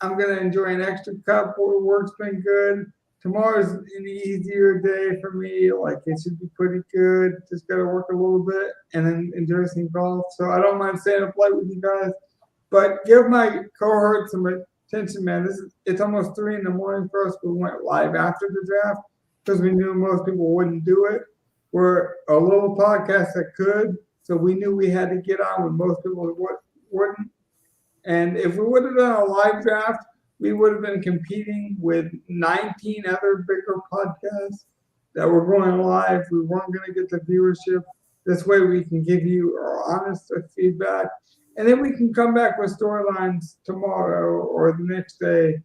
I'm going to enjoy an extra cup. Work's been good. Tomorrow's an easier day for me. Like, it should be pretty good. Just got to work a little bit and then enjoy some golf. So I don't mind staying up late with you guys. But give my cohort some attention, man. It's almost 3 a.m. for us. We went live after the draft because we knew most people wouldn't do it. We're a little podcast that could, so we knew we had to get on when most people wouldn't. And if we would have done a live draft, we would have been competing with 19 other bigger podcasts that were going live. We weren't going to get the viewership. This way we can give you our honest feedback. And then we can come back with storylines tomorrow or the next day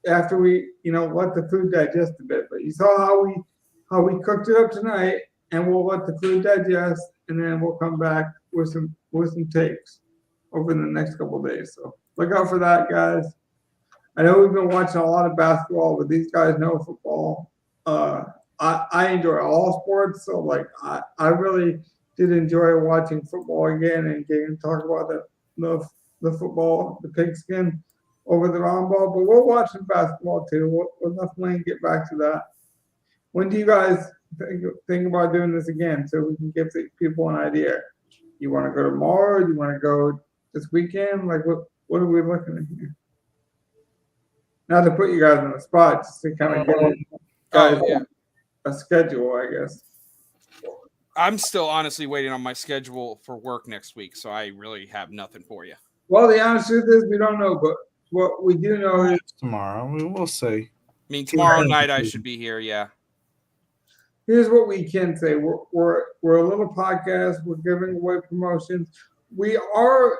after we, let the food digest a bit. But you saw how we cooked it up tonight. And we'll let the food digest, and then we'll come back with some takes over the next couple of days. So look out for that, guys. I know we've been watching a lot of basketball, but these guys know football. I enjoy all sports, so I really did enjoy watching football again and getting to talk about the football, the pigskin over the round ball. But we're watching basketball too. We'll definitely get back to that. When do you guys think about doing this again so we can give people an idea? You want to go tomorrow? Do you want to go this weekend? Like, what are we looking at here? Not to put you guys on the spot, just to kind of give a schedule, I guess. I'm still honestly waiting on my schedule for work next week, so I really have nothing for you. Well, the honest truth is we don't know, but what we do know is tomorrow. We'll see. I mean, tomorrow night I should be here. Yeah. Here's what we can say: we're a little podcast. We're giving away promotions. We are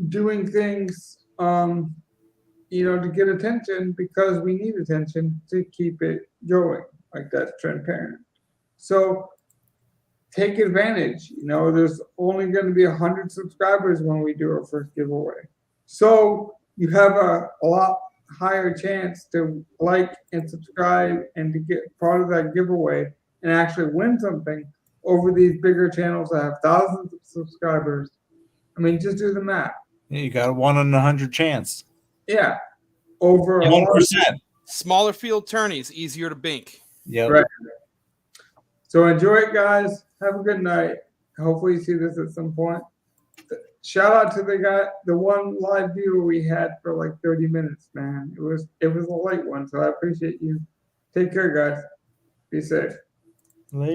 doing things, to get attention because we need attention to keep it going. Like that's transparent. So take advantage. There's only going to be 100 subscribers when we do our first giveaway. So you have a lot higher chance to like and subscribe and to get part of that giveaway and actually win something over these bigger channels that have thousands of subscribers. I mean, just do the math. Yeah, you got a 1 in 100 chance. Yeah. Over 1%. Smaller field tourneys, easier to bink. Yeah. Right. So enjoy it, guys. Have a good night. Hopefully you see this at some point. Shout out to the one live viewer we had for like 30 minutes, man. It was a late one, so I appreciate you. Take care, guys. Be safe.